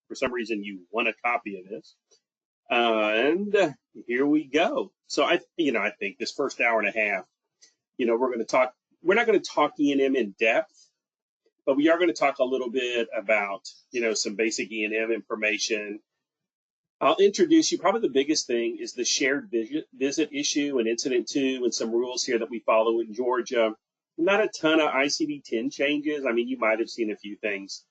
for some reason you want a copy of this. And here we go. So I think this first hour and a half, we're not going to talk E&M in depth, but we are going to talk a little bit about, some basic E&M information. I'll introduce you. Probably the biggest thing is the shared visit issue and incident 2 and some rules here that we follow in Georgia. Not a ton of ICD-10 changes. I mean, you might have seen a few things.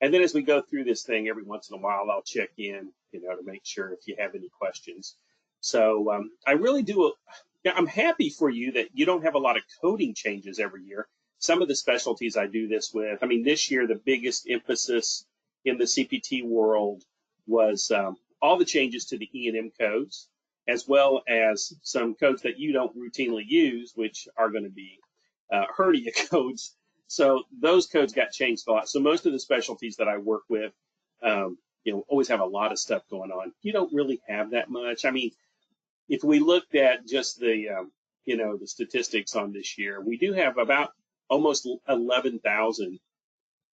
And then as we go through this thing, every once in a while, I'll check in, to make sure if you have any questions. So I really do. I'm happy for you that you don't have a lot of coding changes every year. Some of the specialties I do this with, I mean, this year, the biggest emphasis in the CPT world was all the changes to the E&M codes, as well as some codes that you don't routinely use, which are going to be hernia codes. So those codes got changed a lot. So most of the specialties that I work with, always have a lot of stuff going on. You don't really have that much. I mean, if we looked at just the, the statistics on this year, we do have about almost 11,000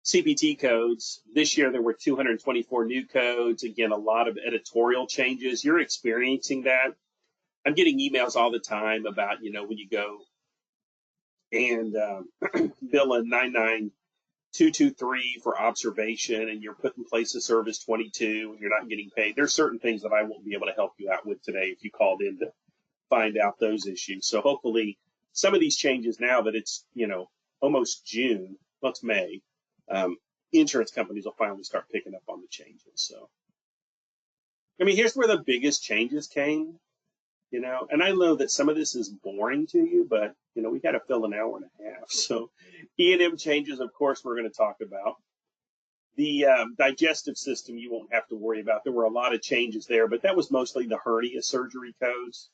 CPT codes. This year, there were 224 new codes. Again, a lot of editorial changes. You're experiencing that. I'm getting emails all the time about, when you go and bill a 99223 for observation and you're put in place of service 22 and you're not getting paid. There's certain things that I won't be able to help you out with today if you called in to find out those issues. So hopefully some of these changes now that it's, almost June, well, it's May, insurance companies will finally start picking up on the changes. So, I mean, here's where the biggest changes came. And I know that some of this is boring to you, but, we got to fill an hour and a half. So E&M changes, of course, we're going to talk about. The digestive system, you won't have to worry about. There were a lot of changes there, but that was mostly the hernia surgery codes.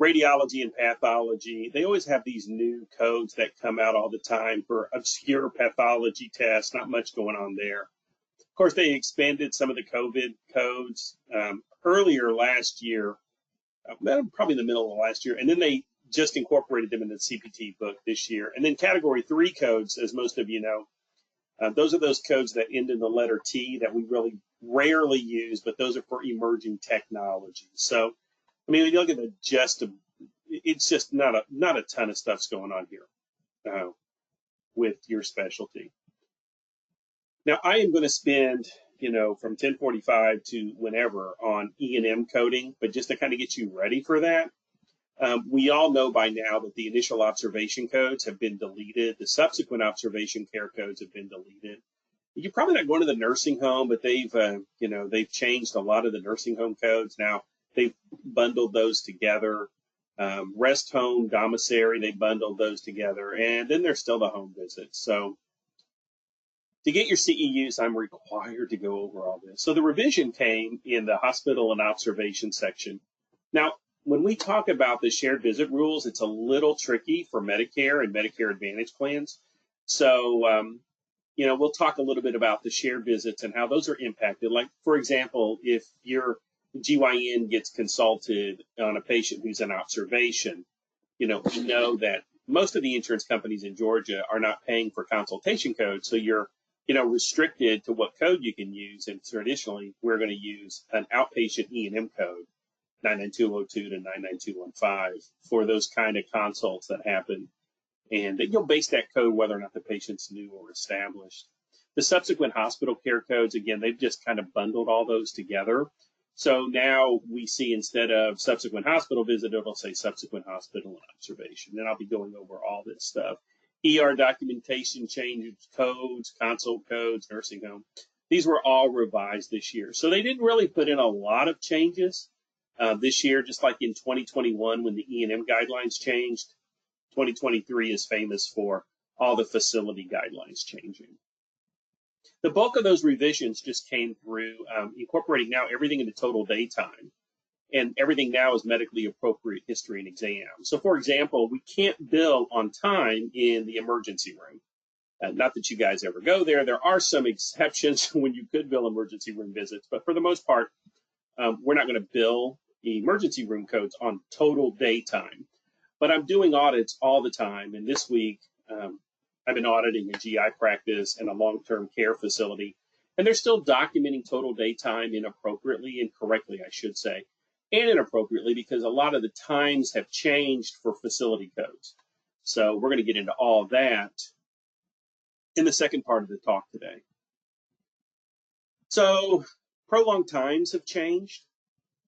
Radiology and pathology, they always have these new codes that come out all the time for obscure pathology tests, not much going on there. Of course, they expanded some of the COVID codes earlier last year, probably in the middle of last year, and then they just incorporated them in the CPT book this year. And then category 3 codes, as most of you know, those are those codes that end in the letter T that we really rarely use, but those are for emerging technology. So, I mean, when you look at it's just not a ton of stuff's going on here with your specialty. Now, I am going to spend, from 10:45 to whenever on E&M coding, but just to kind of get you ready for that, we all know by now that the initial observation codes have been deleted. The subsequent observation care codes have been deleted. You're probably not going to the nursing home, but they've changed a lot of the nursing home codes. Now, they've bundled those together. Rest home, commissary, they bundled those together. And then there's still the home visits. So to get your CEUs, I'm required to go over all this. So the revision came in the hospital and observation section. Now, when we talk about the shared visit rules, it's a little tricky for Medicare and Medicare Advantage plans. So, we'll talk a little bit about the shared visits and how those are impacted. Like, for example, if your GYN gets consulted on a patient who's in observation, we know that most of the insurance companies in Georgia are not paying for consultation codes. So you're, restricted to what code you can use. And traditionally, we're going to use an outpatient E&M code, 99202 to 99215, for those kind of consults that happen. And you'll base that code whether or not the patient's new or established. The subsequent hospital care codes, again, they've just kind of bundled all those together. So now we see instead of subsequent hospital visit, it'll say subsequent hospital and observation. And I'll be going over all this stuff. ER documentation changes, codes, consult codes, nursing home. These were all revised this year. So they didn't really put in a lot of changes this year, just like in 2021 when the E&M guidelines changed. 2023 is famous for all the facility guidelines changing. The bulk of those revisions just came through incorporating now everything into total daytime, and everything now is medically appropriate history and exam. So, for example, we can't bill on time in the emergency room. Not that you guys ever go there. There are some exceptions when you could bill emergency room visits, but for the most part, we're not going to bill emergency room codes on total daytime. But I'm doing audits all the time, and this week I've been auditing a GI practice and a long-term care facility. And they're still documenting total daytime inappropriately, incorrectly, I should say, and inappropriately because a lot of the times have changed for facility codes. So we're going to get into all of that in the second part of the talk today. So prolonged times have changed.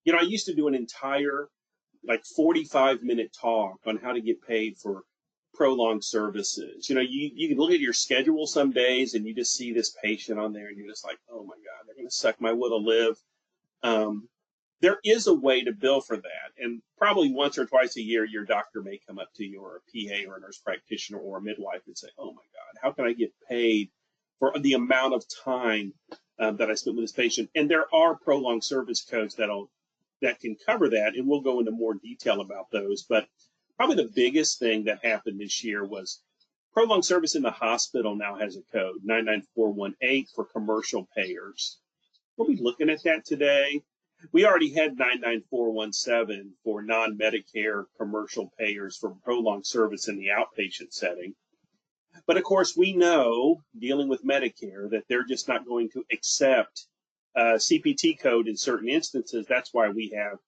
You know, I used to do an entire like 45-minute talk on how to get paid for prolonged services. You know, you can look at your schedule some days and you just see this patient on there and you're just like, oh my God, they're going to suck my will to live. There is a way to bill for that. And probably once or twice a year, your doctor may come up to you, or a PA or a nurse practitioner or a midwife, and say, oh my God, how can I get paid for the amount of time that I spent with this patient? And there are prolonged service codes that can cover that, and we'll go into more detail about those. But probably the biggest thing that happened this year was prolonged service in the hospital now has a code, 99418, for commercial payers. We'll be looking at that today. We already had 99417 for non-Medicare commercial payers for prolonged service in the outpatient setting. But of course, we know, dealing with Medicare, that they're just not going to accept CPT code in certain instances. That's why we have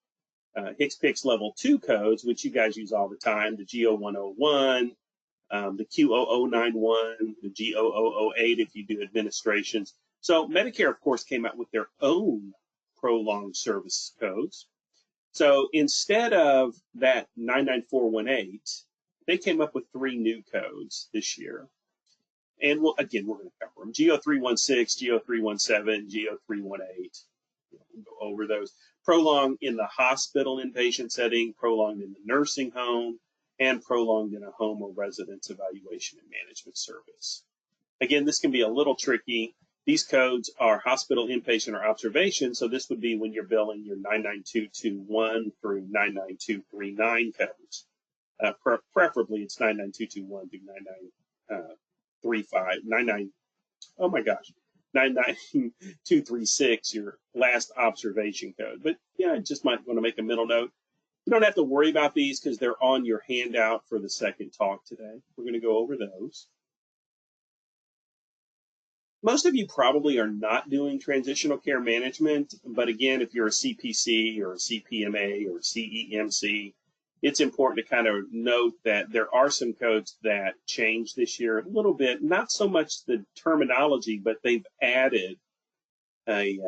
HCPCS level 2 codes, which you guys use all the time, the G0101, the Q0091, the G0008 if you do administrations. So Medicare, of course, came out with their own prolonged service codes. So instead of that 99418, they came up with 3 new codes this year. And we're going to cover them. G0316, G0317, G0318. We'll go over those. Prolonged in the hospital inpatient setting, prolonged in the nursing home, and prolonged in a home or residence evaluation and management service. Again, this can be a little tricky. These codes are hospital, inpatient, or observation, so this would be when you're billing your 99221 through 99239 codes. Preferably, it's 99221 through 99236, your last observation code. But yeah, I just might want to make a middle note. You don't have to worry about these because they're on your handout for the second talk today. We're going to go over those. Most of you probably are not doing transitional care management, but again, if you're a CPC or a CPMA or a CEMC, it's important to kind of note that there are some codes that changed this year a little bit, not so much the terminology, but they've added a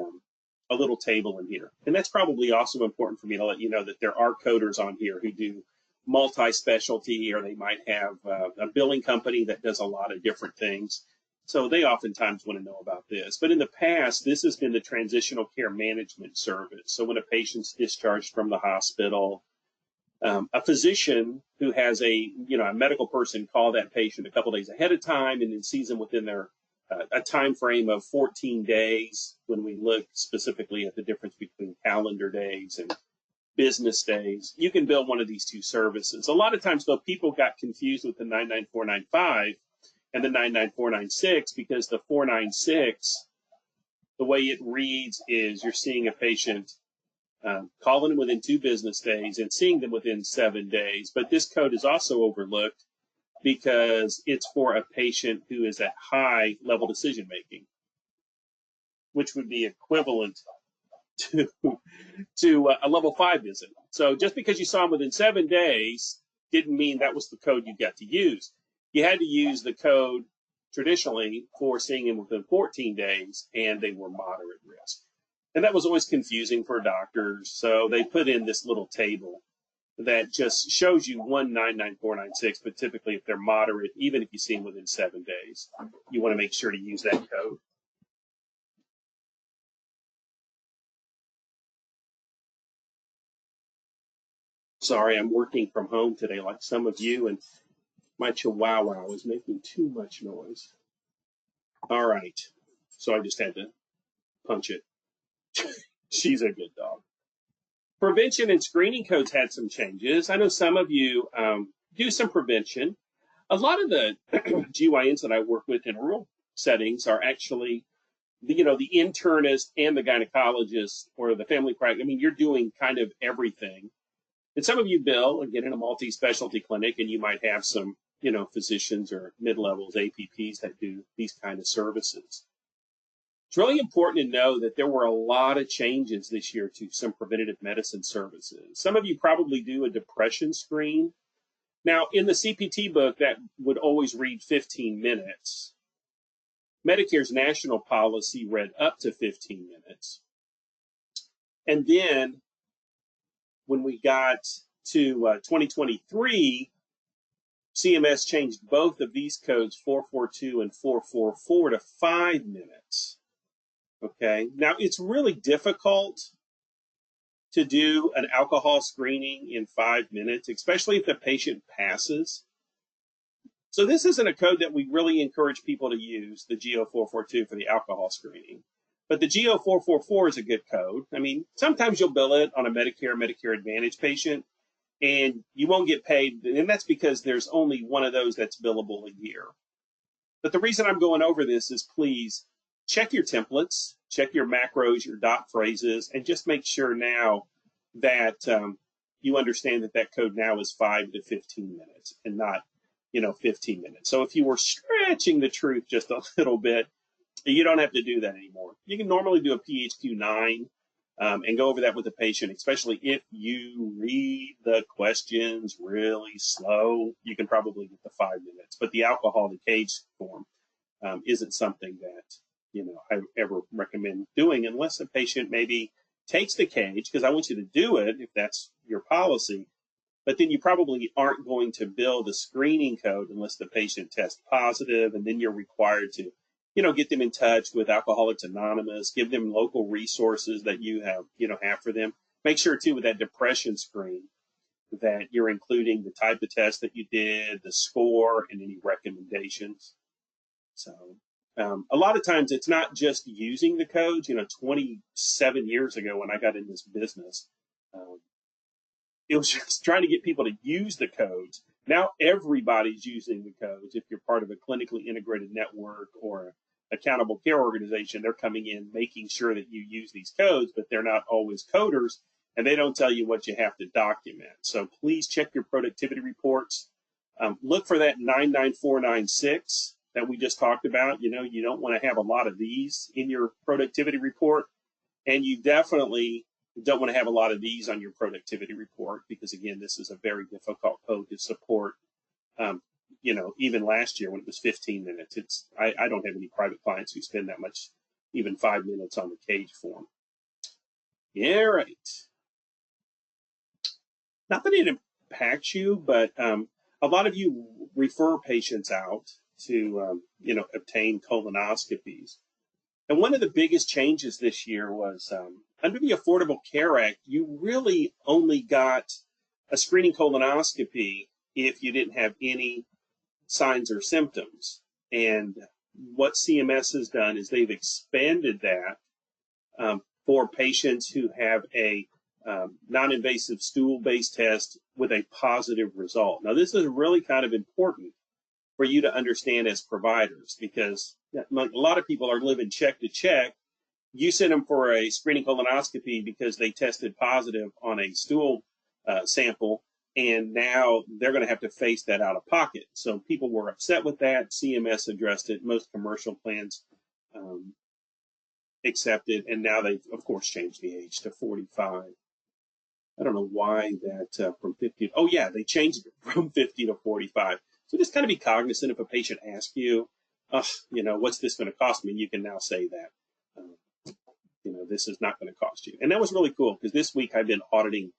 little table in here. And that's probably also important for me to let you know that there are coders on here who do multi-specialty, or they might have a billing company that does a lot of different things. So they oftentimes want to know about this. But in the past, this has been the transitional care management service. So when a patient's discharged from the hospital, a physician who has a medical person call that patient a couple days ahead of time and then sees them within their a time frame of 14 days when we look specifically at the difference between calendar days and business days. You can bill one of these two services. A lot of times, though, people got confused with the 99495 and the 99496 because the 496, the way it reads is you're seeing a patient, calling them within 2 business days and seeing them within 7 days. But this code is also overlooked because it's for a patient who is at high level decision making, which would be equivalent to a level 5 visit. So just because you saw them within 7 days didn't mean that was the code you got to use. You had to use the code traditionally for seeing them within 14 days, and they were moderate risk. And that was always confusing for doctors, so they put in this little table that just shows you 199496, but typically if they're moderate, even if you see them within 7 days, you want to make sure to use that code. Sorry, I'm working from home today like some of you, and my chihuahua was making too much noise. All right, so I just had to punch it. She's a good dog. Prevention and screening codes had some changes. I know some of you do some prevention. A lot of the GYNs that I work with in rural settings are actually, the internist and the gynecologist or the family practice. I mean, you're doing kind of everything. And some of you bill, again, in a multi-specialty clinic, and you might have some, physicians or mid-levels, APPs that do these kind of services. It's really important to know that there were a lot of changes this year to some preventative medicine services. Some of you probably do a depression screen. Now, in the CPT book, that would always read 15 minutes. Medicare's national policy read up to 15 minutes. And then when we got to 2023, CMS changed both of these codes, 442 and 444, to 5 minutes. Okay, now it's really difficult to do an alcohol screening in 5 minutes, especially if the patient passes. So this isn't a code that we really encourage people to use, the GO442 for the alcohol screening. But the GO444 is a good code. I mean, sometimes you'll bill it on a Medicare Advantage patient, and you won't get paid, and that's because there's only one of those that's billable a year. But the reason I'm going over this is please check your templates, check your macros, your dot phrases, and just make sure now that you understand that that code now is 5 to 15 minutes and not 15 minutes. So if you were stretching the truth just a little bit, you don't have to do that anymore. You can normally do a PHQ 9 and go over that with the patient, especially if you read the questions really slow. You can probably get the 5 minutes. But the alcohol, the cage form, isn't something that I ever recommend doing unless a patient maybe takes the cage, because I want you to do it if that's your policy. But then you probably aren't going to bill the screening code unless the patient tests positive, and then you're required to get them in touch with Alcoholics Anonymous, give them local resources that you have for them. Make sure too with that depression screen that you're including the type of test that you did, the score, and any recommendations. So a lot of times it's not just using the codes. 27 years ago when I got in this business, it was just trying to get people to use the codes. Now everybody's using the codes. If you're part of a clinically integrated network or accountable care organization, they're coming in making sure that you use these codes, but they're not always coders, and they don't tell you what you have to document. So please check your productivity reports. Look for that 99496 that we just talked about. You don't want to have a lot of these in your productivity report, and you definitely don't want to have a lot of these on your productivity report because, again, this is a very difficult code to support. Even last year when it was 15 minutes, I don't have any private clients who spend that much, even 5 minutes on the cage form. Yeah, right. Not that it impacts you, but a lot of you refer patients out to, obtain colonoscopies. And one of the biggest changes this year was under the Affordable Care Act, you really only got a screening colonoscopy if you didn't have any signs or symptoms. And what CMS has done is they've expanded that for patients who have a non-invasive stool-based test with a positive result. Now, this is really kind of important for you to understand as providers because a lot of people are living check to check. You send them for a screening colonoscopy because they tested positive on a stool sample, and now they're going to have to face that out of pocket. So people were upset with that. CMS addressed it. Most commercial plans accepted, and now they've, of course, changed the age to 45. I don't know why that from 50. Oh, yeah, they changed it from 50 to 45. So just kind of be cognizant if a patient asks you, what's this going to cost me? You can now say that, this is not going to cost you. And that was really cool because this week I've been auditing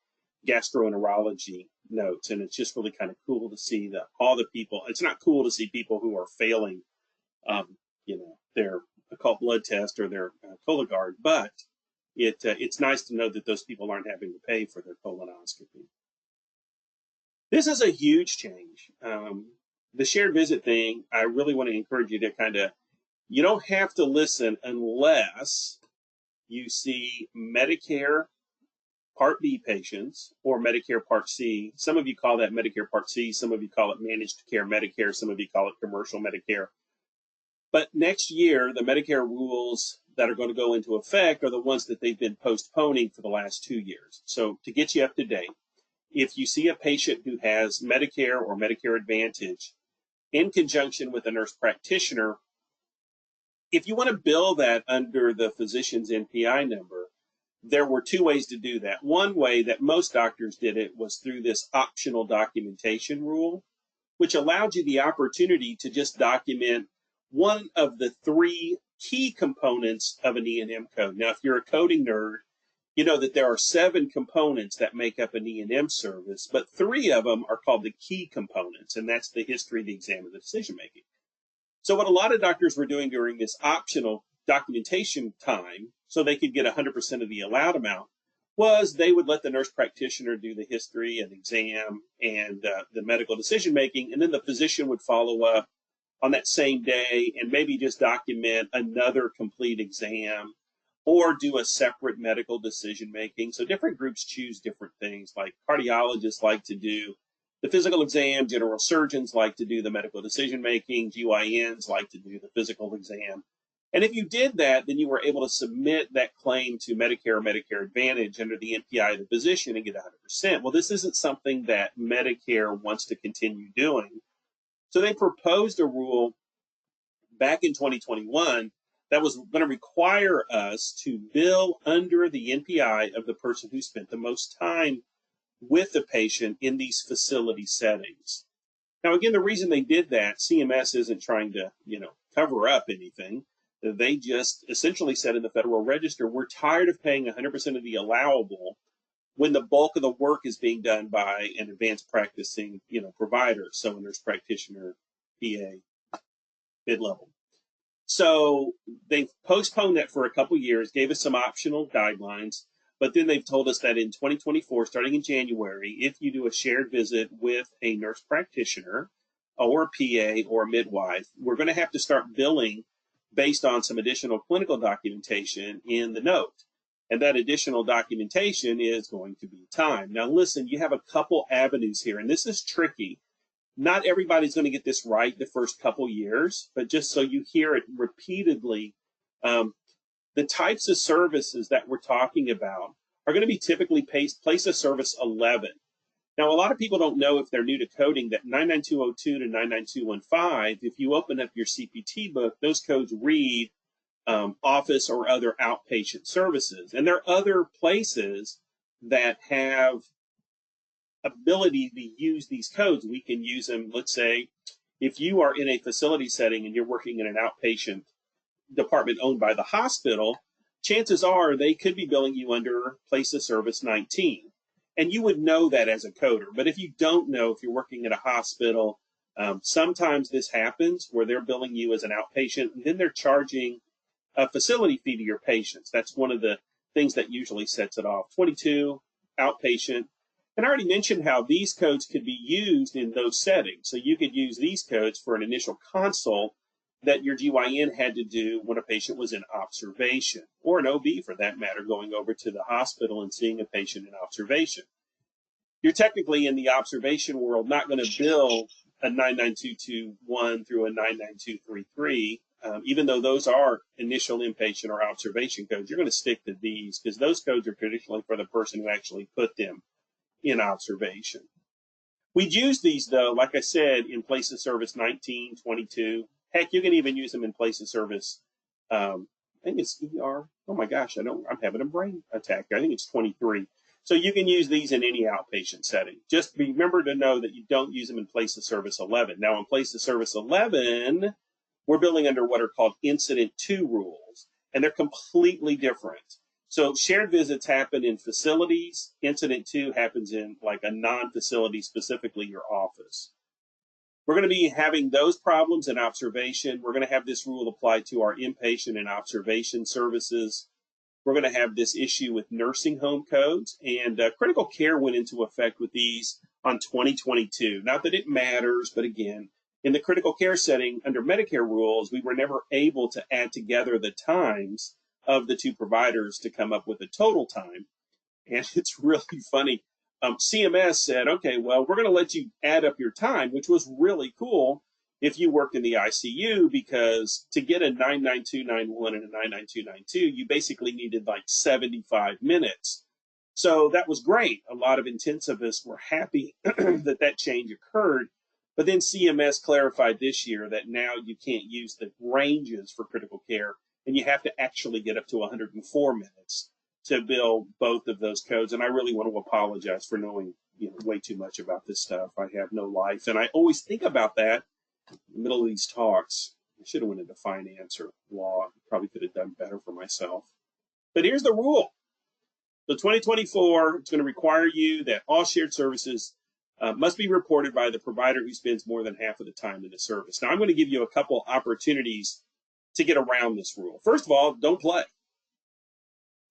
gastroenterology notes, and it's just really kind of cool to see all the people. It's not cool to see people who are failing, their occult blood test or their Cologuard, but it's nice to know that those people aren't having to pay for their colonoscopy. This is a huge change. The shared visit thing, I really want to encourage you to you don't have to listen unless you see Medicare Part B patients or Medicare Part C. Some of you call that Medicare Part C. Some of you call it managed care Medicare. Some of you call it commercial Medicare. But next year, the Medicare rules that are going to go into effect are the ones that they've been postponing for the last 2 years. So to get you up to date, if you see a patient who has Medicare or Medicare Advantage in conjunction with a nurse practitioner, if you want to bill that under the physician's NPI number, there were two ways to do that. One way that most doctors did it was through this optional documentation rule, which allowed you the opportunity to just document one of the three key components of an E&M code. Now, if you're a coding nerd, you know that there are 7 components that make up an E&M service, but 3 of them are called the key components, and that's the history, the exam, and the decision making. So what a lot of doctors were doing during this optional documentation time, so they could get 100% of the allowed amount, was they would let the nurse practitioner do the history and exam and the medical decision making, and then the physician would follow up on that same day and maybe just document another complete exam or do a separate medical decision making. So different groups choose different things. Like cardiologists like to do the physical exam, general surgeons like to do the medical decision making, GYNs like to do the physical exam. And if you did that, then you were able to submit that claim to Medicare or Medicare Advantage under the NPI of the physician and get 100%. Well, this isn't something that Medicare wants to continue doing. So they proposed a rule back in 2021 that was going to require us to bill under the NPI of the person who spent the most time with the patient in these facility settings. Now, again, the reason they did that, CMS isn't trying to, cover up anything. They just essentially said in the Federal Register, we're tired of paying 100% of the allowable when the bulk of the work is being done by an advanced practicing, provider, so a nurse practitioner, PA, mid-level. So they've postponed that for a couple years, gave us some optional guidelines, but then they've told us that in 2024, starting in January, if you do a shared visit with a nurse practitioner or a PA or a midwife, we're going to have to start billing based on some additional clinical documentation in the note. And that additional documentation is going to be time. Now, listen, you have a couple avenues here, and this is tricky. Not everybody's going to get this right the first couple years, but just so you hear it repeatedly, the types of services that we're talking about are going to be typically place of service 11. Now, a lot of people don't know if they're new to coding that 99202 to 99215, if you open up your CPT book, those codes read office or other outpatient services. And there are other places that have ability to use these codes. We can use them, let's say, if you are in a facility setting and you're working in an outpatient department owned by the hospital, chances are they could be billing you under place of service 19. And you would know that as a coder. But if you don't know, if you're working at a hospital, sometimes this happens where they're billing you as an outpatient, and then they're charging a facility fee to your patients. That's one of the things that usually sets it off. 22, outpatient. And I already mentioned how these codes could be used in those settings. So you could use these codes for an initial consult that your GYN had to do when a patient was in observation, or an OB for that matter, going over to the hospital and seeing a patient in observation. You're technically in the observation world not going to bill a 99221 through a 99233, even though those are initial inpatient or observation codes. You're going to stick to these because those codes are traditionally for the person who actually put them in observation. We'd use these, though, like I said, in place of service 19, 22. Heck, you can even use them in place of service. I think it's ER. Oh my gosh, I'm having a brain attack. I think it's 23. So you can use these in any outpatient setting. Just remember to know that you don't use them in place of service 11. Now, in place of service 11, we're billing under what are called incident 2 rules, and they're completely different. So shared visits happen in facilities. Incident 2 happens in like a non-facility, specifically your office. We're going to be having those problems in observation. We're going to have this rule applied to our inpatient and observation services. We're going to have this issue with nursing home codes, and critical care went into effect with these on 2022. Not that it matters, but again, in the critical care setting under Medicare rules, we were never able to add together the times of the two providers to come up with a total time. And it's really funny. CMS said, okay, well, we're going to let you add up your time, which was really cool if you work in the ICU, because to get a 99291 and a 99292, you basically needed like 75 minutes. So that was great. A lot of intensivists were happy that change occurred. But then CMS clarified this year that now you can't use the ranges for critical care, and you have to actually get up to 104 minutes to bill both of those codes. And I really want to apologize for knowing way too much about this stuff. I have no life, and I always think about that in the middle of these talks. I should have went into finance or law. Probably could have done better for myself. But here's the rule. So 2024, it's going to require you that all shared services must be reported by the provider who spends more than half of the time in the service. Now, I'm going to give you a couple opportunities to get around this rule. First of all, don't play.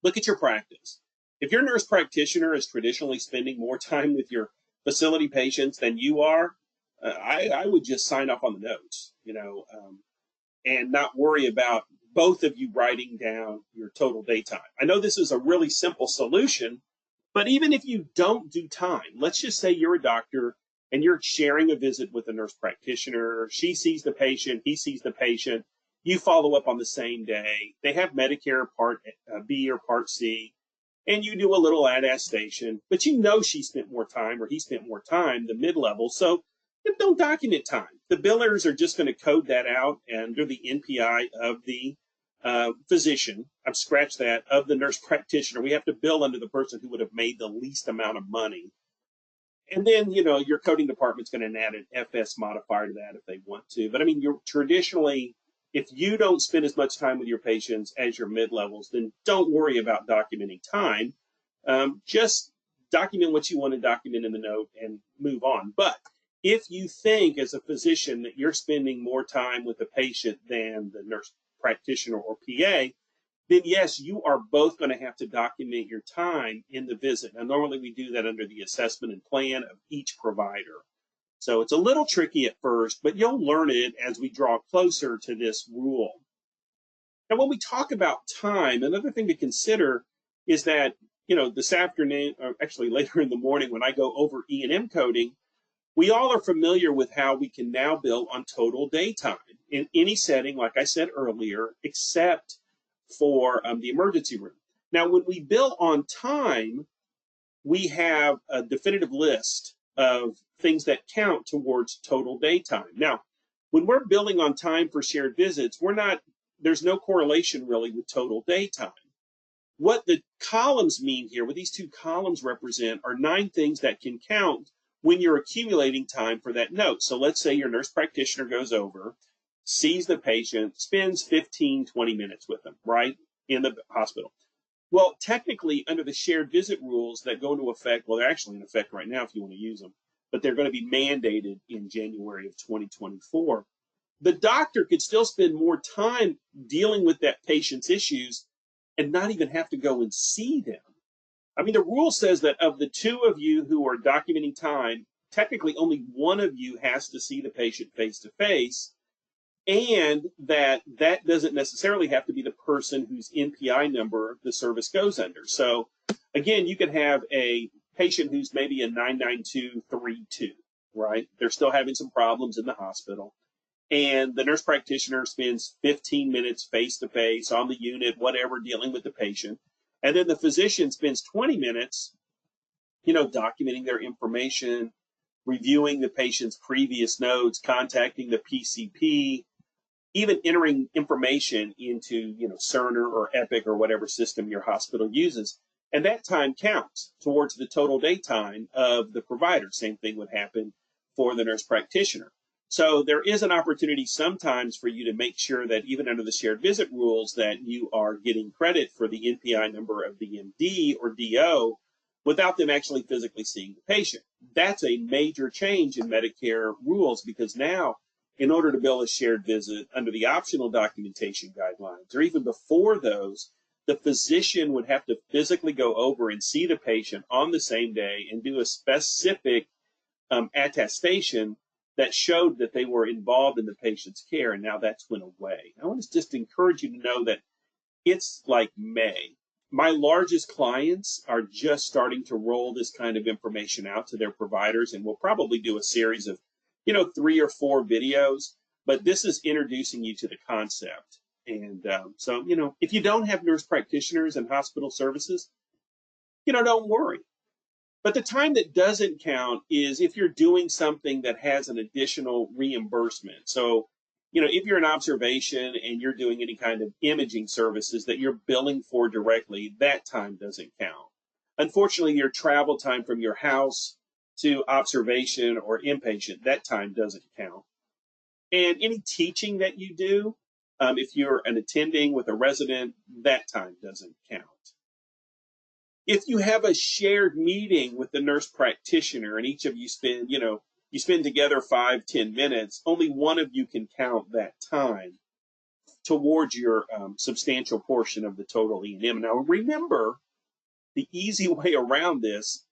Look at your practice. If your nurse practitioner is traditionally spending more time with your facility patients than you are, I would just sign off on the notes, and not worry about both of you writing down your total daytime. I know this is a really simple solution, but even if you don't do time, let's just say you're a doctor and you're sharing a visit with a nurse practitioner. She sees the patient, he sees the patient. You follow up on the same day. They have Medicare Part B or Part C, and you do a little attestation, but she spent more time or he spent more time, the mid-level. So don't document time. The billers are just going to code that out under the NPI of the physician. I've scratched that, of the nurse practitioner. We have to bill under the person who would have made the least amount of money. And then, your coding department's going to add an FS modifier to that if they want to. But I mean, you're traditionally, if you don't spend as much time with your patients as your mid-levels, then don't worry about documenting time. Just document what you want to document in the note and move on. But if you think as a physician that you're spending more time with the patient than the nurse practitioner or PA, then yes, you are both going to have to document your time in the visit. Now, normally we do that under the assessment and plan of each provider. So it's a little tricky at first, but you'll learn it as we draw closer to this rule. Now, when we talk about time, another thing to consider is that, this afternoon, or actually later in the morning when I go over E&M coding, we all are familiar with how we can now bill on total daytime in any setting, like I said earlier, except for the emergency room. Now, when we bill on time, we have a definitive list of things that count towards total daytime. Now, when we're billing on time for shared visits, there's no correlation really with total daytime. What the columns mean here, what these two columns represent, are 9 things that can count when you're accumulating time for that note. So let's say your nurse practitioner goes over, sees the patient, spends 15, 20 minutes with them, right, in the hospital. Well, technically, under the shared visit rules that go into effect, well, they're actually in effect right now if you want to use them, but they're going to be mandated in January of 2024. The doctor could still spend more time dealing with that patient's issues and not even have to go and see them. I mean, the rule says that of the 2 of you who are documenting time, technically only one of you has to see the patient face to face, and that doesn't necessarily have to be the person whose NPI number the service goes under. So again, you could have a patient who's maybe a 99232, right? They're still having some problems in the hospital. And the nurse practitioner spends 15 minutes face to face on the unit, whatever, dealing with the patient. And then the physician spends 20 minutes, documenting their information, reviewing the patient's previous notes, contacting the PCP, even entering information into, Cerner or Epic or whatever system your hospital uses. And that time counts towards the total daytime of the provider. Same thing would happen for the nurse practitioner. So there is an opportunity sometimes for you to make sure that even under the shared visit rules that you are getting credit for the NPI number of the MD or DO without them actually physically seeing the patient. That's a major change in Medicare rules, because now, in order to bill a shared visit under the optional documentation guidelines, or even before those, the physician would have to physically go over and see the patient on the same day and do a specific attestation that showed that they were involved in the patient's care, and now that's went away. I want to just encourage you to know that it's like May. My largest clients are just starting to roll this kind of information out to their providers, and we'll probably do a series of 3 or 4 videos, but this is introducing you to the concept. And so, if you don't have nurse practitioners and hospital services, don't worry. But the time that doesn't count is if you're doing something that has an additional reimbursement. So, if you're an observation and you're doing any kind of imaging services that you're billing for directly, that time doesn't count. Unfortunately, your travel time from your house to observation or inpatient, that time doesn't count. And any teaching that you do, if you're an attending with a resident, that time doesn't count. If you have a shared meeting with the nurse practitioner and each of you spend, you spend together 5-10 minutes, only one of you can count that time towards your substantial portion of the total E&M. Now, remember, the easy way around this,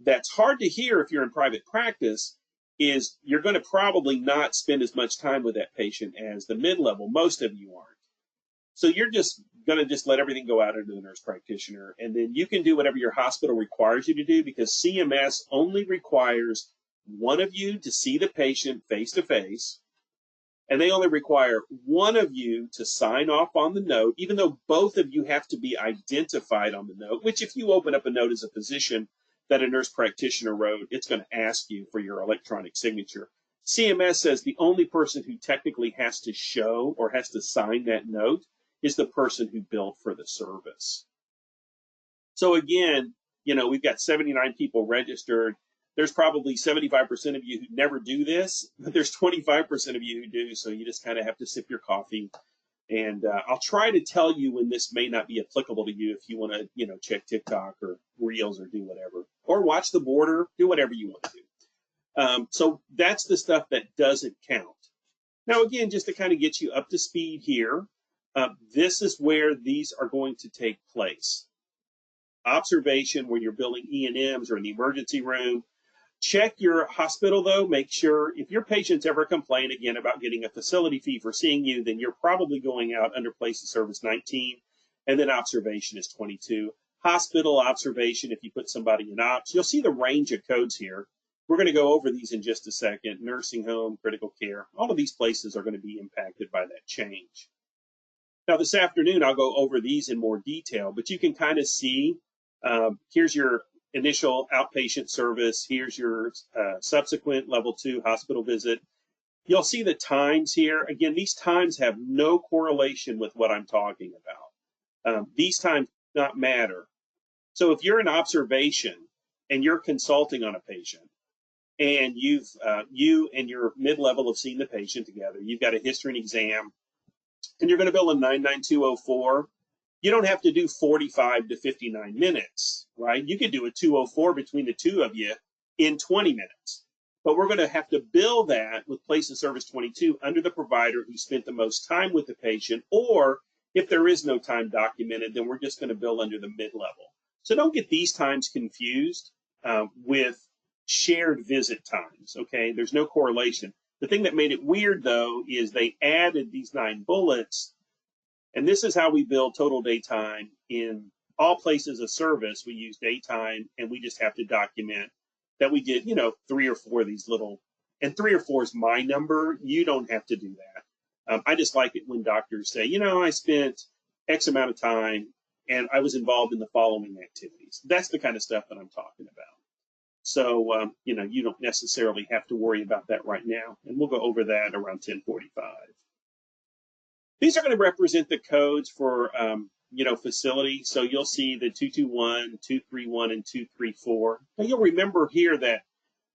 that's hard to hear if you're in private practice, is you're going to probably not spend as much time with that patient as the mid-level. Most of you aren't. So you're just going to just let everything go out into the nurse practitioner, and then you can do whatever your hospital requires you to do, because CMS only requires one of you to see the patient face-to-face, and they only require one of you to sign off on the note, even though both of you have to be identified on the note, which if you open up a note as a physician that a nurse practitioner wrote, it's going to ask you for your electronic signature. CMS says the only person who technically has to show or has to sign that note is the person who billed for the service. So again, we've got 79 people registered. There's probably 75% of you who never do this, but there's 25% of you who do. So you just kind of have to sip your coffee. And I'll try to tell you when this may not be applicable to you if you want to, check TikTok or Reels or do whatever, or watch the border, do whatever you want to do. So that's the stuff that doesn't count. Now, again, just to kind of get you up to speed here, this is where these are going to take place. Observation, when you're billing E&Ms or in the emergency room. Check your hospital, though. Make sure if your patients ever complain again about getting a facility fee for seeing you, then you're probably going out under place of service 19, and then observation is 22. Hospital observation, if you put somebody in ops, you'll see the range of codes here. We're going to go over these in just a second. Nursing home, critical care, all of these places are going to be impacted by that change. Now, this afternoon, I'll go over these in more detail, but you can kind of see, here's your initial outpatient service. Here's your subsequent level 2 hospital visit. You'll see the times here. Again, these times have no correlation with what I'm talking about. These times do not matter. So if you're an observation and you're consulting on a patient, and you and your mid-level have seen the patient together, you've got a history and exam, and you're going to bill a 99204, you don't have to do 45 to 59 minutes, right? You could do a 204 between the two of you in 20 minutes. But we're going to have to bill that with place of service 22 under the provider who spent the most time with the patient, or if there is no time documented, then we're just going to bill under the mid-level. So don't get these times confused with shared visit times, okay? There's no correlation. The thing that made it weird, though, is they added these 9 bullets, and this is how we bill total daytime. In all places of service, we use daytime, and we just have to document that we did, 3 or 4 of these little, and 3 or 4 is my number. You don't have to do that. I just like it when doctors say, I spent X amount of time, and I was involved in the following activities. That's the kind of stuff that I'm talking about. So, you don't necessarily have to worry about that right now. And we'll go over that around 10:45. These are going to represent the codes for, facility. So you'll see the 221, 231, and 234. Now you'll remember here that,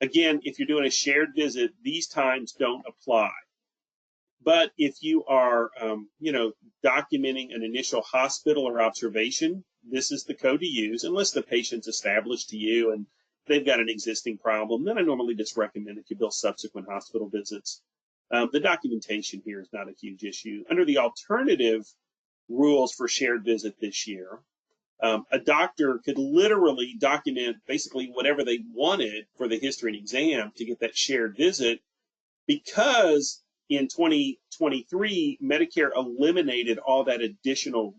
again, if you're doing a shared visit, these times don't apply. But if you are, documenting an initial hospital or observation, this is the code to use, unless the patient's established to you and they've got an existing problem. Then I normally just recommend that you bill subsequent hospital visits. The documentation here is not a huge issue. Under the alternative rules for shared visit this year, a doctor could literally document basically whatever they wanted for the history and exam to get that shared visit, because in 2023, Medicare eliminated all that additional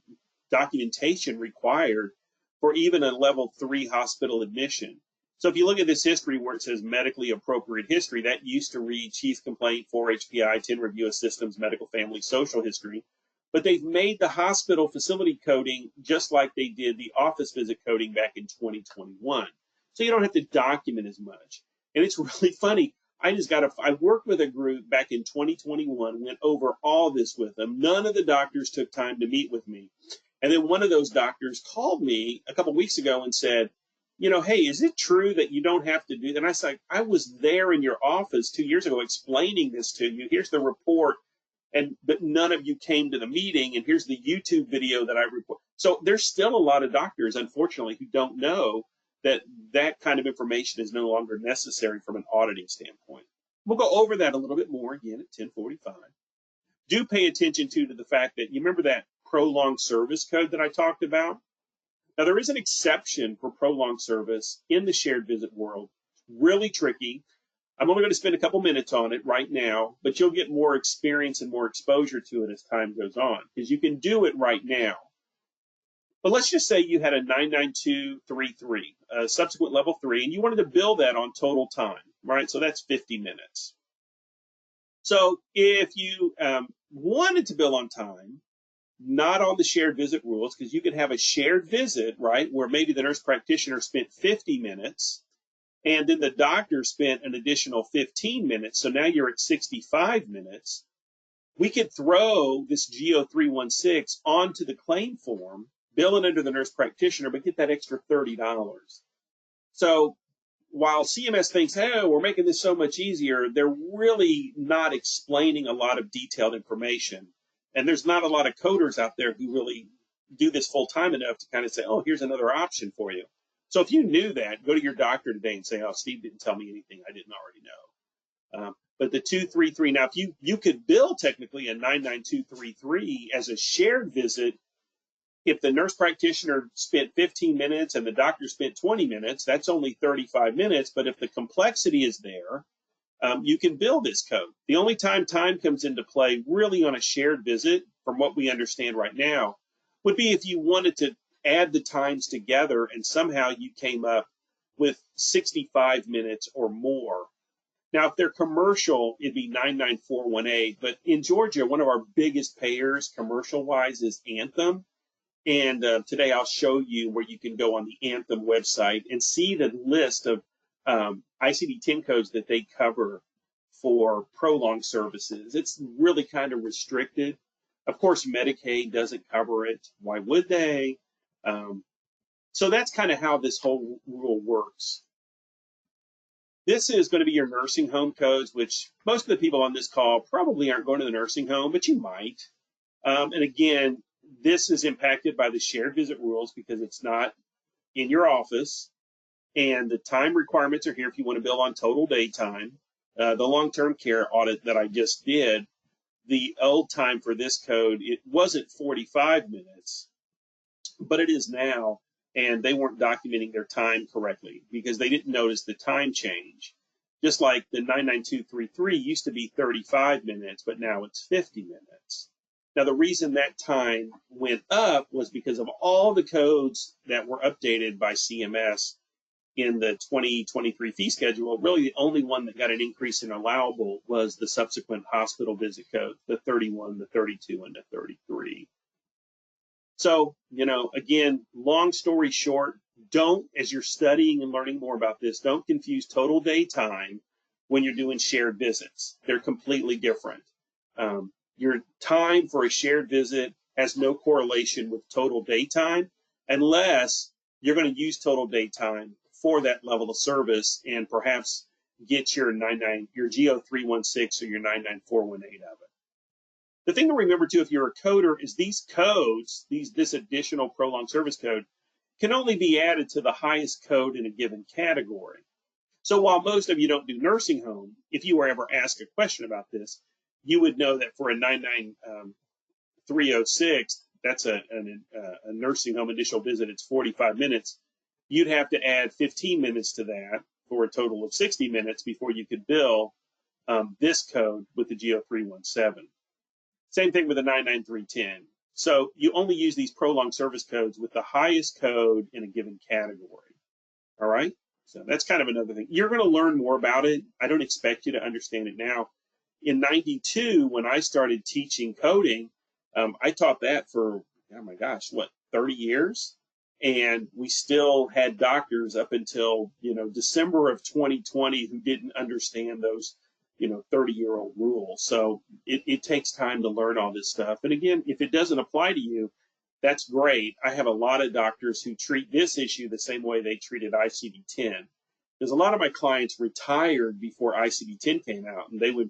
documentation required for even a level 3 hospital admission. So if you look at this history where it says medically appropriate history, that used to read chief complaint, 4 HPI, 10 review of systems, medical, family, social history. But they've made the hospital facility coding just like they did the office visit coding back in 2021. So you don't have to document as much. And it's really funny. I worked with a group back in 2021, went over all this with them. None of the doctors took time to meet with me. And then one of those doctors called me a couple of weeks ago and said, hey, is it true that you don't have to do that? And I said, I was there in your office 2 years ago explaining this to you. Here's the report. But none of you came to the meeting, and here's the YouTube video that I report. So there's still a lot of doctors, unfortunately, who don't know that that kind of information is no longer necessary from an auditing standpoint. We'll go over that a little bit more again at 10:45. Do pay attention to the fact that you remember that prolonged service code that I talked about? Now, there is an exception for prolonged service in the shared visit world. Really tricky. I'm only going to spend a couple minutes on it right now, but you'll get more experience and more exposure to it as time goes on, because you can do it right now. But let's just say you had a 99233, a subsequent level 3, and you wanted to bill that on total time, right? So that's 50 minutes. So if you wanted to bill on time, not on the shared visit rules, because you could have a shared visit, right, where maybe the nurse practitioner spent 50 minutes, and then the doctor spent an additional 15 minutes, so now you're at 65 minutes. We could throw this GO316 onto the claim form, bill it under the nurse practitioner, but get that extra $30. So while CMS thinks, hey, we're making this so much easier, they're really not explaining a lot of detailed information. And there's not a lot of coders out there who really do this full time enough to kind of say, oh, here's another option for you. So if you knew that, go to your doctor today and say, oh, Steve didn't tell me anything I didn't already know. But the 233, now, if you could bill technically a 99233 as a shared visit, if the nurse practitioner spent 15 minutes and the doctor spent 20 minutes, that's only 35 minutes. But if the complexity is there, you can bill this code. The only time comes into play really on a shared visit, from what we understand right now, would be if you wanted to add the times together and somehow you came up with 65 minutes or more. Now, if they're commercial, it'd be 99418. But in Georgia, one of our biggest payers commercial-wise is Anthem. And today I'll show you where you can go on the Anthem website and see the list of ICD-10 codes that they cover for prolonged services. It's really kind of restricted. Of course, Medicaid doesn't cover it. Why would they? So that's kind of how this whole rule works. This is going to be your nursing home codes, which most of the people on this call probably aren't going to the nursing home, but you might. And again, this is impacted by the shared visit rules because it's not in your office. And the time requirements are here if you want to bill on total daytime. The long-term care audit that I just did, the old time for this code, it wasn't 45 minutes, but it is now. And they weren't documenting their time correctly because they didn't notice the time change. Just like the 99233 used to be 35 minutes, but now it's 50 minutes. Now, the reason that time went up was because of all the codes that were updated by CMS in the 2023 fee schedule. Really, the only one that got an increase in allowable was the subsequent hospital visit code, the 31, the 32, and the 33. So, again, long story short, as you're studying and learning more about this, don't confuse total daytime when you're doing shared visits. They're completely different. Your time for a shared visit has no correlation with total daytime unless you're going to use total daytime for that level of service and perhaps get your GO316 or your 99418 of it. The thing to remember too, if you're a coder, is these codes, this additional prolonged service code, can only be added to the highest code in a given category. So while most of you don't do nursing home, if you were ever asked a question about this, you would know that for a 99306, that's a nursing home initial visit, it's 45 minutes. You'd have to add 15 minutes to that for a total of 60 minutes before you could bill this code with the GO317. Same thing with the 99310. So you only use these prolonged service codes with the highest code in a given category. All right? So that's kind of another thing. You're going to learn more about it. I don't expect you to understand it now. In 92, when I started teaching coding, I taught that for, 30 years? And we still had doctors up until, December of 2020 who didn't understand those, 30-year-old rules. So it takes time to learn all this stuff. And again, if it doesn't apply to you, that's great. I have a lot of doctors who treat this issue the same way they treated ICD-10. Because a lot of my clients retired before ICD-10 came out, and they would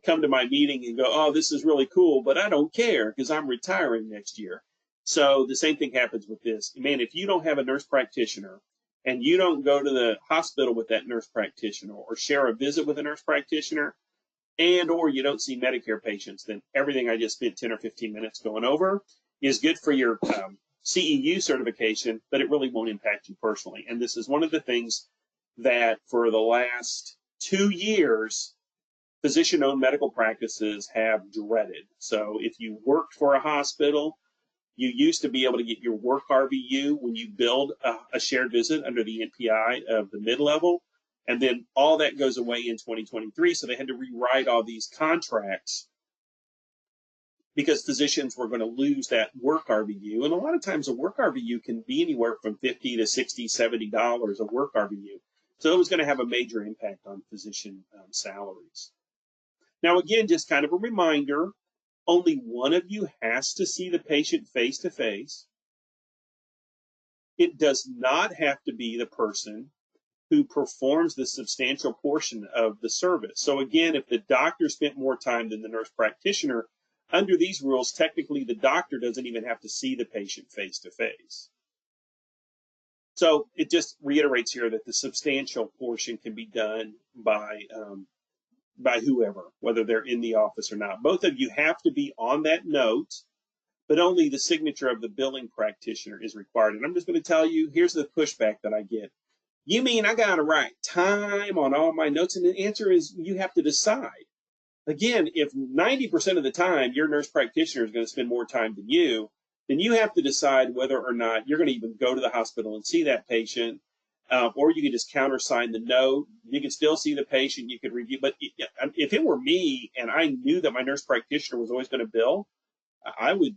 come to my meeting and go, oh, this is really cool, but I don't care because I'm retiring next year. So the same thing happens with this. Man, if you don't have a nurse practitioner and you don't go to the hospital with that nurse practitioner or share a visit with a nurse practitioner, and or you don't see Medicare patients, then everything I just spent 10 or 15 minutes going over is good for your CEU certification, but it really won't impact you personally. And this is one of the things that for the last 2 years, physician-owned medical practices have dreaded. So if you worked for a hospital, you used to be able to get your work RVU when you billed a shared visit under the NPI of the mid-level, and then all that goes away in 2023. So they had to rewrite all these contracts because physicians were going to lose that work RVU. And a lot of times a work RVU can be anywhere from $50 to $60, $70 a work RVU. So it was going to have a major impact on physician salaries. Now, again, just kind of a reminder, only one of you has to see the patient face to face. It does not have to be the person who performs the substantial portion of the service. So again, if the doctor spent more time than the nurse practitioner, under these rules, technically the doctor doesn't even have to see the patient face to face. So it just reiterates here that the substantial portion can be done by whoever, whether they're in the office or not. Both of you have to be on that note, but only the signature of the billing practitioner is required. And I'm just going to tell you, here's the pushback that I get. You mean I got to write time on all my notes? And the answer is you have to decide. Again, if 90% of the time your nurse practitioner is going to spend more time than you, then you have to decide whether or not you're going to even go to the hospital and see that patient. Or you could just countersign the note. You can still see the patient. You could review. But if it were me and I knew that my nurse practitioner was always going to bill, I would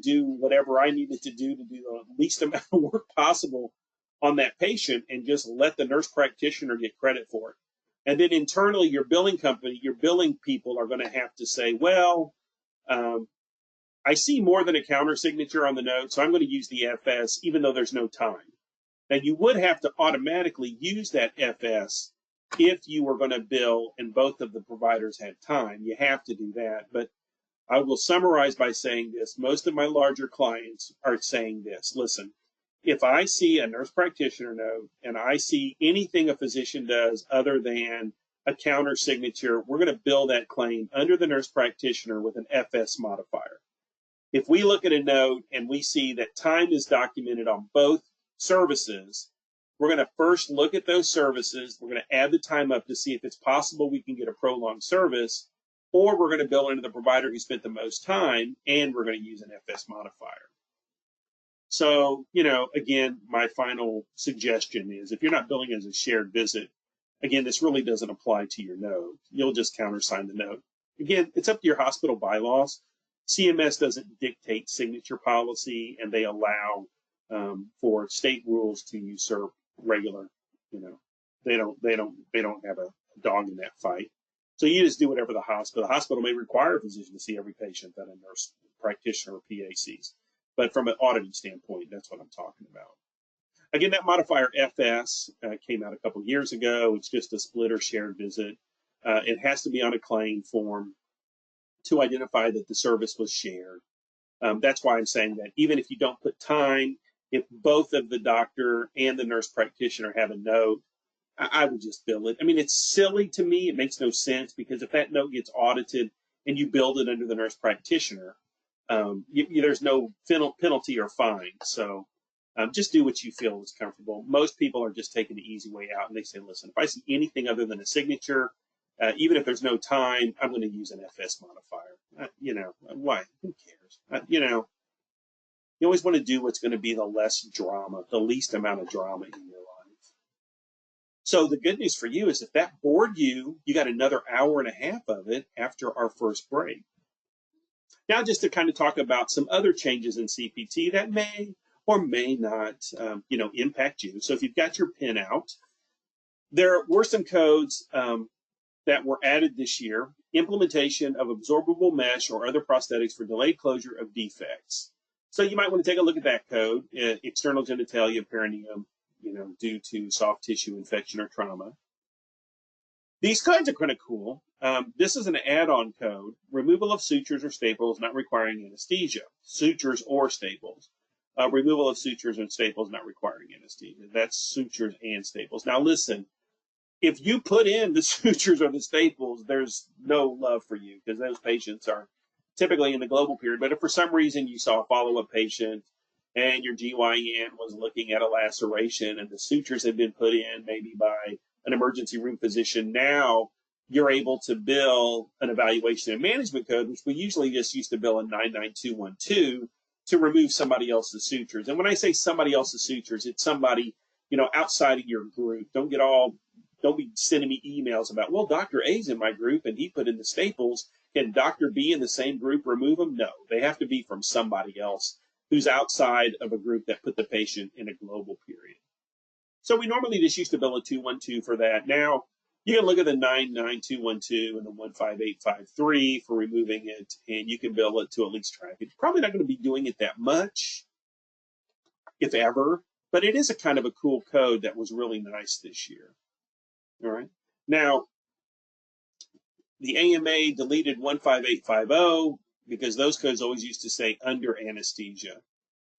do whatever I needed to do the least amount of work possible on that patient and just let the nurse practitioner get credit for it. And then internally, your billing company, your billing people are going to have to say, well, I see more than a counter signature on the note, so I'm going to use the FS even though there's no time. Now, you would have to automatically use that FS if you were going to bill and both of the providers had time. You have to do that. But I will summarize by saying this. Most of my larger clients are saying this. Listen, if I see a nurse practitioner note and I see anything a physician does other than a counter signature, we're going to bill that claim under the nurse practitioner with an FS modifier. If we look at a note and we see that time is documented on both services, we're going to first look at those services. We're going to add the time up to see if it's possible we can get a prolonged service, or we're going to bill into the provider who spent the most time, and we're going to use an FS modifier. So, again, my final suggestion is if you're not billing as a shared visit, again, this really doesn't apply to your note. You'll just countersign the note. Again, it's up to your hospital bylaws. CMS doesn't dictate signature policy, and they allow for state rules to usurp regular. They don't have a dog in that fight. So you just do whatever the hospital may require a physician to see every patient that a nurse practitioner or PA sees. But from an auditing standpoint, that's what I'm talking about. Again, that modifier FS came out a couple years ago. It's just a split or shared visit. It has to be on a claim form to identify that the service was shared. That's why I'm saying that even if you don't put time, if both of the doctor and the nurse practitioner have a note, I would just bill it. I mean, it's silly to me. It makes no sense because if that note gets audited and you build it under the nurse practitioner, there's no penalty or fine. So just do what you feel is comfortable. Most people are just taking the easy way out, and they say, listen, if I see anything other than a signature, even if there's no time, I'm going to use an FS modifier. Why? Who cares? You always want to do what's going to be the least amount of drama in your life. So the good news for you is if that bored you, you got another hour and a half of it after our first break. Now, just to kind of talk about some other changes in CPT that may or may not, impact you. So if you've got your pin out, there were some codes that were added this year. Implementation of absorbable mesh or other prosthetics for delayed closure of defects. So you might want to take a look at that code, external genitalia, perineum, due to soft tissue infection or trauma. These codes are kind of cool. This is an add-on code, removal of sutures or staples not requiring anesthesia. Sutures or staples. Removal of sutures and staples not requiring anesthesia. That's sutures and staples. Now listen, if you put in the sutures or the staples, there's no love for you because those patients are typically in the global period. But if for some reason you saw a follow-up patient and your GYN was looking at a laceration and the sutures had been put in maybe by an emergency room physician, now you're able to bill an evaluation and management code, which we usually just used to bill a 99212 to remove somebody else's sutures. And when I say somebody else's sutures, it's somebody, outside of your group. Don't be sending me emails about, well, Dr. A's in my group and he put in the staples. Can Dr. B in the same group remove them? No, they have to be from somebody else who's outside of a group that put the patient in a global period. So we normally just used to bill a 212 for that. Now you can look at the 99212 and the 15853 for removing it, and you can bill it to at least track it. You're probably not going to be doing it that much, if ever, but it is a kind of a cool code that was really nice this year. All right. Now, the AMA deleted 15850 because those codes always used to say under anesthesia.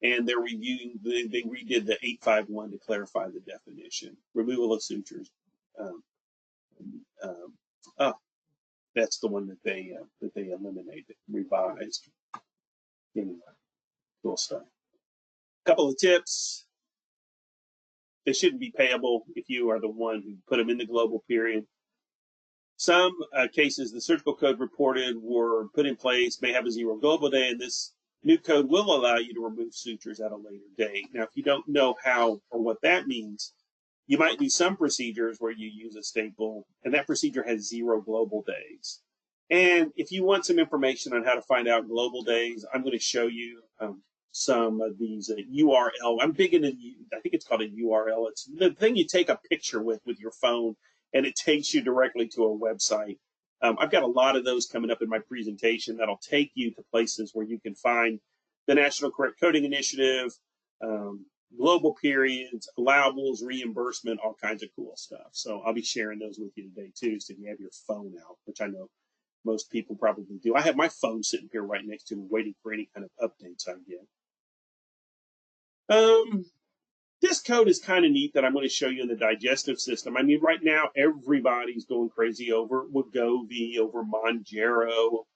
And they're reviewing, they redid the 851 to clarify the definition. Removal of sutures. That's the one that they eliminated, revised. Anyway, cool stuff. A couple of tips. They shouldn't be payable if you are the one who put them in the global period. Some cases, the surgical code reported were put in place, may have a 0 global day, and this new code will allow you to remove sutures at a later date. Now, if you don't know how or what that means, you might do some procedures where you use a staple, and that procedure has 0 global days. And if you want some information on how to find out global days, I'm going to show you some of these URL. I'm big into, I think it's called a URL. It's the thing you take a picture with your phone, and it takes you directly to a website. I've got a lot of those coming up in my presentation that'll take you to places where you can find the National Correct Coding Initiative, global periods, allowables, reimbursement, all kinds of cool stuff. So I'll be sharing those with you today too, so you have your phone out, which I know most people probably do. I have my phone sitting here right next to me waiting for any kind of updates I get. This code is kind of neat that I'm going to show you in the digestive system. I mean, right now, everybody's going crazy over Wegovy, over Mounjaro,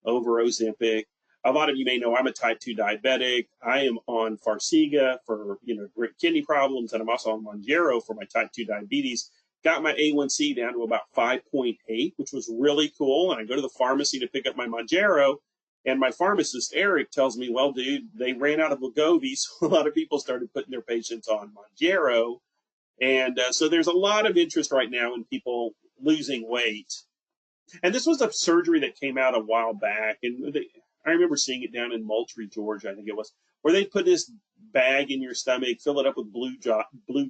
over Ozempic. A lot of you may know I'm a type 2 diabetic. I am on Farxiga for, kidney problems, and I'm also on Mounjaro for my type 2 diabetes. Got my A1C down to about 5.8, which was really cool. And I go to the pharmacy to pick up my Mounjaro, and my pharmacist, Eric, tells me, well, dude, they ran out of Wegovy, so a lot of people started putting their patients on Mounjaro. And so there's a lot of interest right now in people losing weight. And this was a surgery that came out a while back, and I remember seeing it down in Moultrie, Georgia, I think it was, where they put this bag in your stomach, fill it up with blue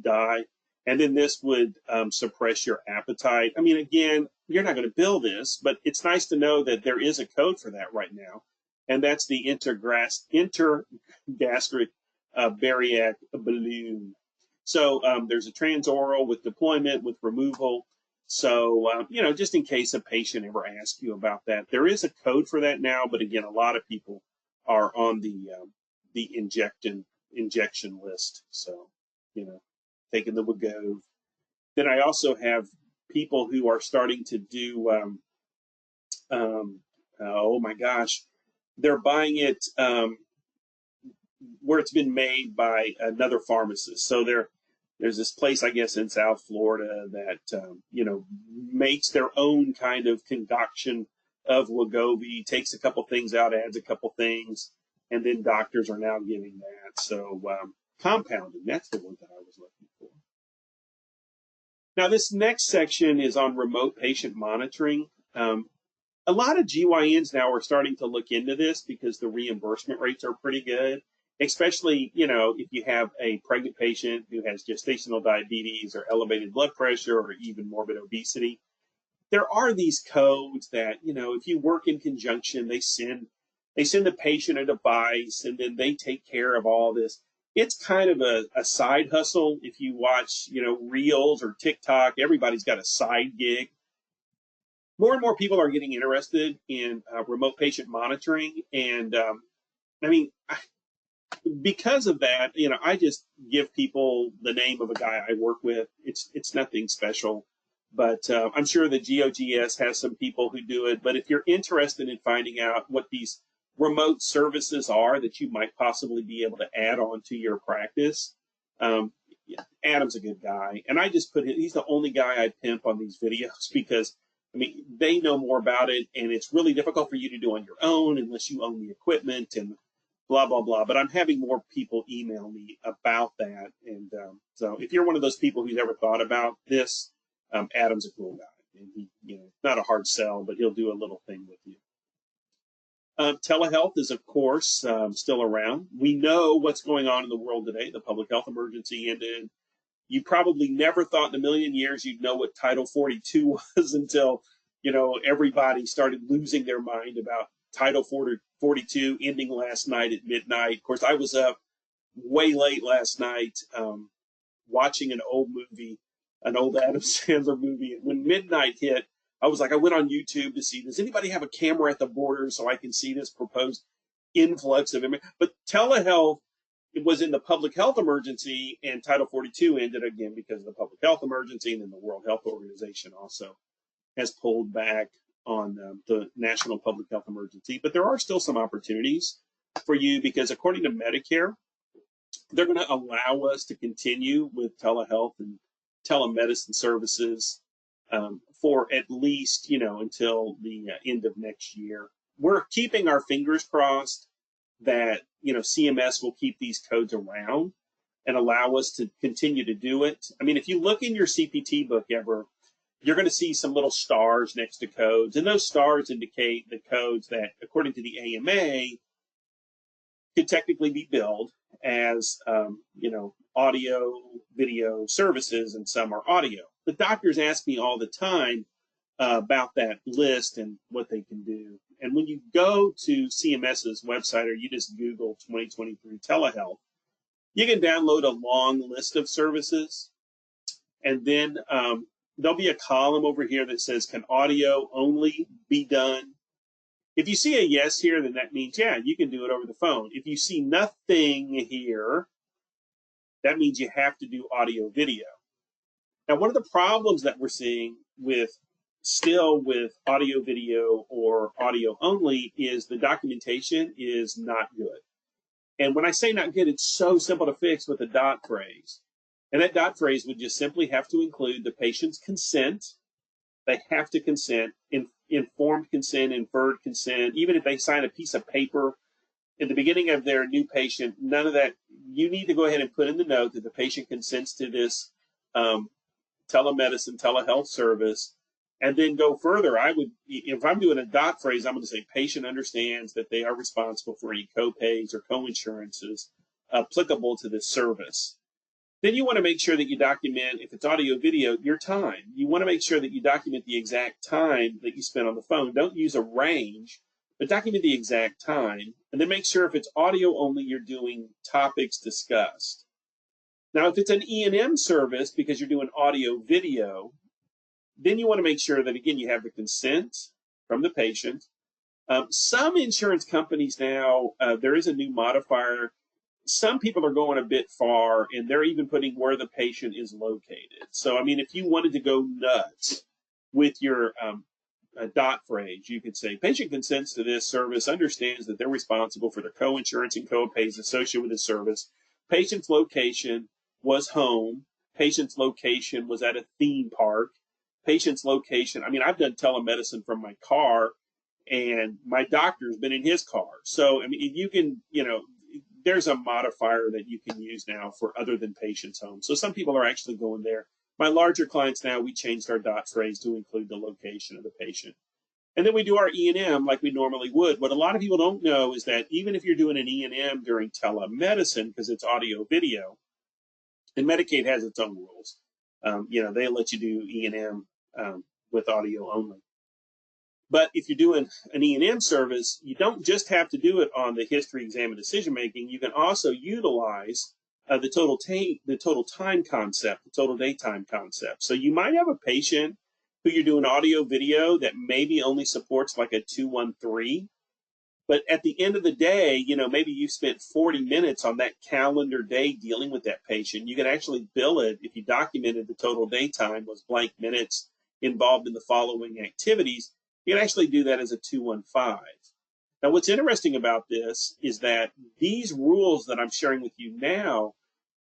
dye, and then this would suppress your appetite. I mean, again, you're not going to bill this, but it's nice to know that there is a code for that right now, and that's the intergastric bariatric balloon. So there's a transoral with deployment, with removal. So, just in case a patient ever asks you about that, there is a code for that now. But again, a lot of people are on the injection list. So, taking the Wegovy. Then I also have people who are starting to do, oh my gosh, they're buying it where it's been made by another pharmacist. So there's this place, I guess, in South Florida that, makes their own kind of concoction of Wegovy, takes a couple things out, adds a couple things, and then doctors are now giving that. So compounding, that's the word that I was looking for. Now, this next section is on remote patient monitoring. A lot of GYNs now are starting to look into this because the reimbursement rates are pretty good. especially, if you have a pregnant patient who has gestational diabetes or elevated blood pressure or even morbid obesity. There are these codes that, if you work in conjunction, they send the patient a device and then they take care of all this. It's kind of a side hustle. If you watch, Reels or TikTok, everybody's got a side gig. More and more people are getting interested in remote patient monitoring. And because of that, I just give people the name of a guy I work with. It's nothing special, but I'm sure the GOGS has some people who do it. But if you're interested in finding out what these remote services are that you might possibly be able to add on to your practice, yeah, Adam's a good guy. And I just he's the only guy I pimp on these videos because, they know more about it, and it's really difficult for you to do on your own unless you own the equipment and blah, blah, blah. But I'm having more people email me about that. And so if you're one of those people who's ever thought about this, Adam's a cool guy. And he, not a hard sell, but he'll do a little thing with you. Telehealth is, of course, still around. We know what's going on in the world today. The public health emergency ended. You probably never thought in a million years you'd know what Title 42 was until, everybody started losing their mind about Title 42 ending last night at midnight. Of course, I was up way late last night watching an old movie, an old Adam Sandler movie. When midnight hit, I went on YouTube to see, does anybody have a camera at the border so I can see this proposed influx of immigrants? But telehealth, it was in the public health emergency, and Title 42 ended again because of the public health emergency, and then the World Health Organization also has pulled back on the national public health emergency. But there are still some opportunities for you because according to Medicare, they're going to allow us to continue with telehealth and telemedicine services for at least, until the end of next year. We're keeping our fingers crossed that, CMS will keep these codes around and allow us to continue to do it. If you look in your CPT book ever, you're going to see some little stars next to codes, and those stars indicate the codes that, according to the AMA, could technically be billed as, audio, video services, and some are audio. The doctors ask me all the time about that list and what they can do. And when you go to CMS's website or you just Google 2023 telehealth, you can download a long list of services. And then there'll be a column over here that says, can audio only be done? If you see a yes here, then that means, yeah, you can do it over the phone. If you see nothing here, that means you have to do audio video. Now, one of the problems that we're seeing with audio video or audio only is the documentation is not good. And when I say not good, it's so simple to fix with a dot phrase. And that dot phrase would just simply have to include the patient's consent. They have to consent, informed consent, inferred consent. Even if they sign a piece of paper in the beginning of their new patient, none of that. You need to go ahead and put in the note that the patient consents to this telemedicine, telehealth service, and then go further. If I'm doing a dot phrase, I'm going to say patient understands that they are responsible for any co-pays or co-insurances applicable to this service. Then you want to make sure that you document, if it's audio video, your time. You want to make sure that you document the exact time that you spent on the phone. Don't use a range, but document the exact time. And then make sure if it's audio only, you're doing topics discussed. Now, if it's an E&M service, because you're doing audio video, then you want to make sure that, again, you have the consent from the patient. Some insurance companies now, there is a new modifier. Some people are going a bit far, and they're even putting where the patient is located. So, if you wanted to go nuts with your dot phrase, you could say, patient consents to this service, understands that they're responsible for the co-insurance and co-pays associated with the service. Patient's location was home. Patient's location was at a theme park. Patient's location, I've done telemedicine from my car, and my doctor's been in his car. So, you can, there's a modifier that you can use now for other than patient's home. So some people are actually going there. My larger clients now, we changed our dot phrase to include the location of the patient. And then we do our E&M like we normally would. What a lot of people don't know is that even if you're doing an E&M during telemedicine, because it's audio video, and Medicaid has its own rules, they let you do E&M with audio only. But if you're doing an E&M service, you don't just have to do it on the history, exam, and decision making. You can also utilize the total time concept, the total daytime concept. So you might have a patient who you're doing audio video that maybe only supports like a 213. But at the end of the day, maybe you spent 40 minutes on that calendar day dealing with that patient. You can actually bill it if you documented the total daytime was blank minutes involved in the following activities. You can actually do that as a 215. Now, what's interesting about this is that these rules that I'm sharing with you now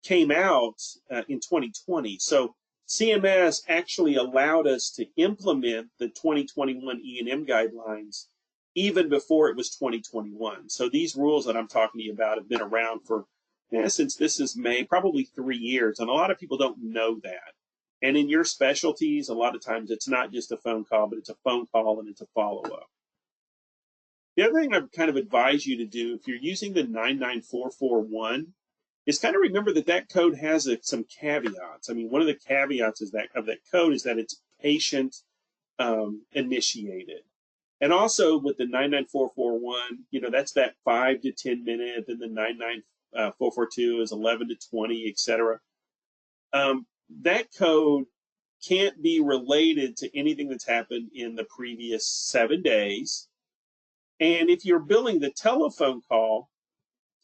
came out in 2020. So CMS actually allowed us to implement the 2021 E&M guidelines even before it was 2021. So these rules that I'm talking to you about have been around for, since this is May, probably 3 years. And a lot of people don't know that. And in your specialties, a lot of times it's not just a phone call, but it's a phone call and it's a follow-up. The other thing I kind of advise you to do, if you're using the 99441, is kind of remember that code has some caveats. I mean, one of the caveats of that code is that it's patient initiated. And also with the 99441, that's that 5 to 10 minute, and the 99442 is 11 to 20, etc. That code can't be related to anything that's happened in the previous 7 days. And if you're billing the telephone call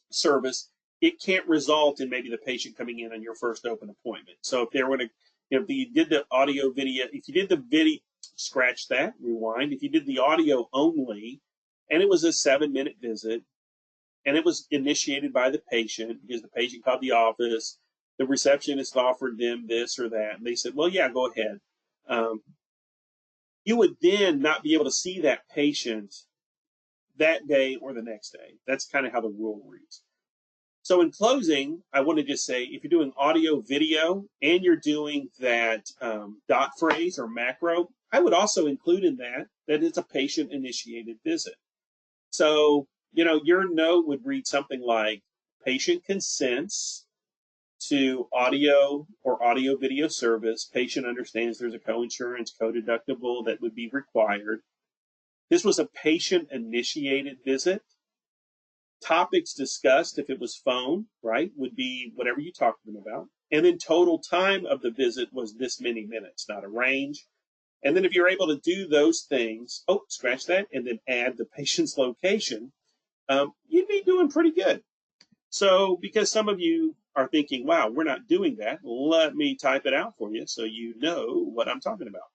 service, it can't result in maybe the patient coming in on your first open appointment. So if they were to, if you did the audio video, if you did the video, scratch that, rewind. If you did the audio only, and it was a 7-minute visit, and it was initiated by the patient because the patient called the office, the receptionist offered them this or that, and they said, well, yeah, go ahead. You would then not be able to see that patient that day or the next day. That's kind of how the rule reads. So in closing, I want to just say, if you're doing audio video and you're doing that dot phrase or macro, I would also include in that it's a patient-initiated visit. So, your note would read something like, patient consents to audio or audio video service. Patient understands there's a co-insurance, co-deductible that would be required. This was a patient-initiated visit. Topics discussed, if it was phone, right, would be whatever you talked to them about. And then total time of the visit was this many minutes, not a range. And then if you're able to do those things, scratch that, and then add the patient's location, you'd be doing pretty good. So because some of you are thinking, wow, we're not doing that, let me type it out for you so you know what I'm talking about.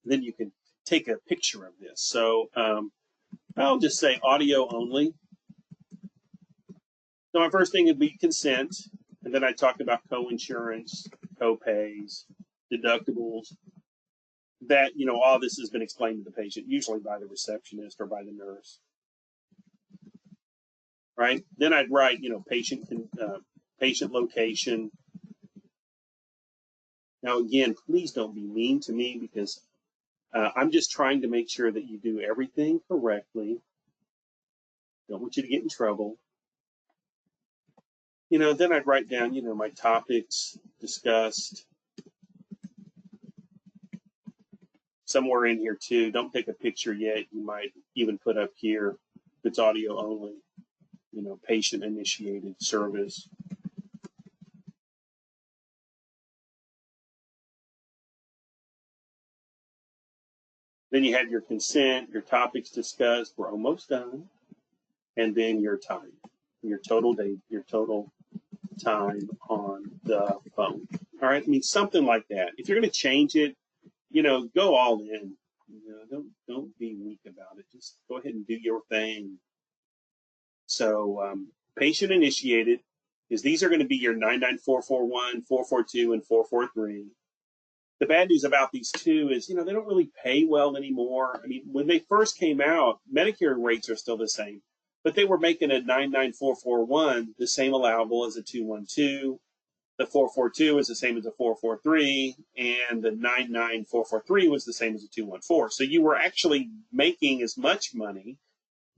Then you can take a picture of this. So I'll just say audio only. So my first thing would be consent, and then I talked about co-insurance, co-pays, deductibles. That, all this has been explained to the patient, usually by the receptionist or by the nurse. Right? Then I'd write, patient location. Now, again, please don't be mean to me because I'm just trying to make sure that you do everything correctly. Don't want you to get in trouble. Then I'd write down, my topics discussed. Somewhere in here too, don't take a picture yet. You might even put up here, if it's audio only, patient initiated service. Then you have your consent, your topics discussed, we're almost done. And then your time, your total time on the phone. All right, something like that. If you're going to change it, go all in. Don't be weak about it. Just go ahead and do your thing. So patient initiated, because these are going to be your 99441, 442, and 443. The bad news about these two is, they don't really pay well anymore. When they first came out, Medicare rates are still the same, but they were making a 99441 the same allowable as a 212. The 442 is the same as the 443, and the 99443 was the same as the 214. So you were actually making as much money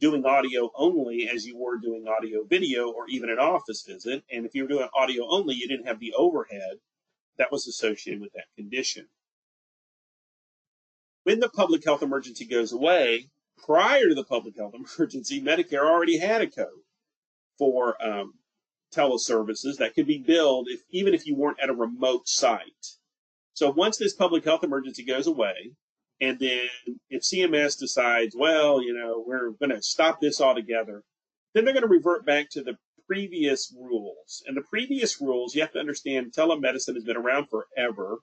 doing audio only as you were doing audio video or even an office visit. And if you were doing audio only, you didn't have the overhead that was associated with that condition. When the public health emergency goes away, prior to the public health emergency, Medicare already had a code for teleservices that could be billed even if you weren't at a remote site. So once this public health emergency goes away, and then if CMS decides, well, we're going to stop this altogether, then they're going to revert back to the previous rules. And the previous rules, you have to understand, telemedicine has been around forever,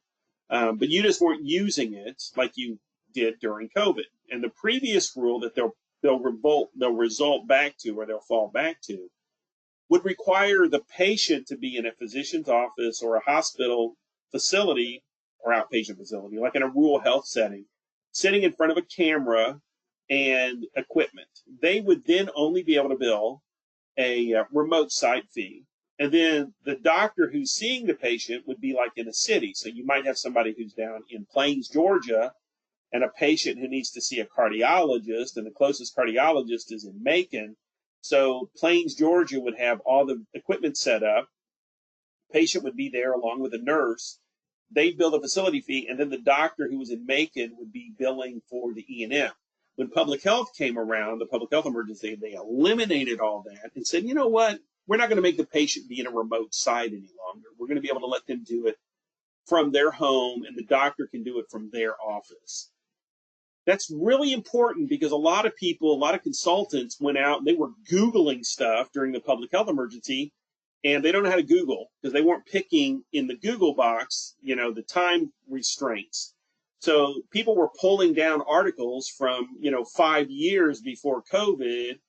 but you just weren't using it like you did during COVID. And the previous rule that they'll result back to, or they'll fall back to, would require the patient to be in a physician's office or a hospital facility or outpatient facility, like in a rural health setting, sitting in front of a camera and equipment. They would then only be able to bill a remote site fee. And then the doctor who's seeing the patient would be like in a city. So you might have somebody who's down in Plains, Georgia, and a patient who needs to see a cardiologist, and the closest cardiologist is in Macon. So Plains, Georgia would have all the equipment set up. Patient would be there along with a nurse. They'd bill the facility fee, and then the doctor who was in Macon would be billing for the E&M. When public health came around, the public health emergency, they eliminated all that and said, you know what? We're not going to make the patient be in a remote site any longer. We're going to be able to let them do it from their home, and the doctor can do it from their office. That's really important because a lot of people, a lot of consultants went out and they were Googling stuff during the public health emergency, and they don't know how to Google because they weren't picking in the Google box, the time restraints. So people were pulling down articles from, 5 years before COVID,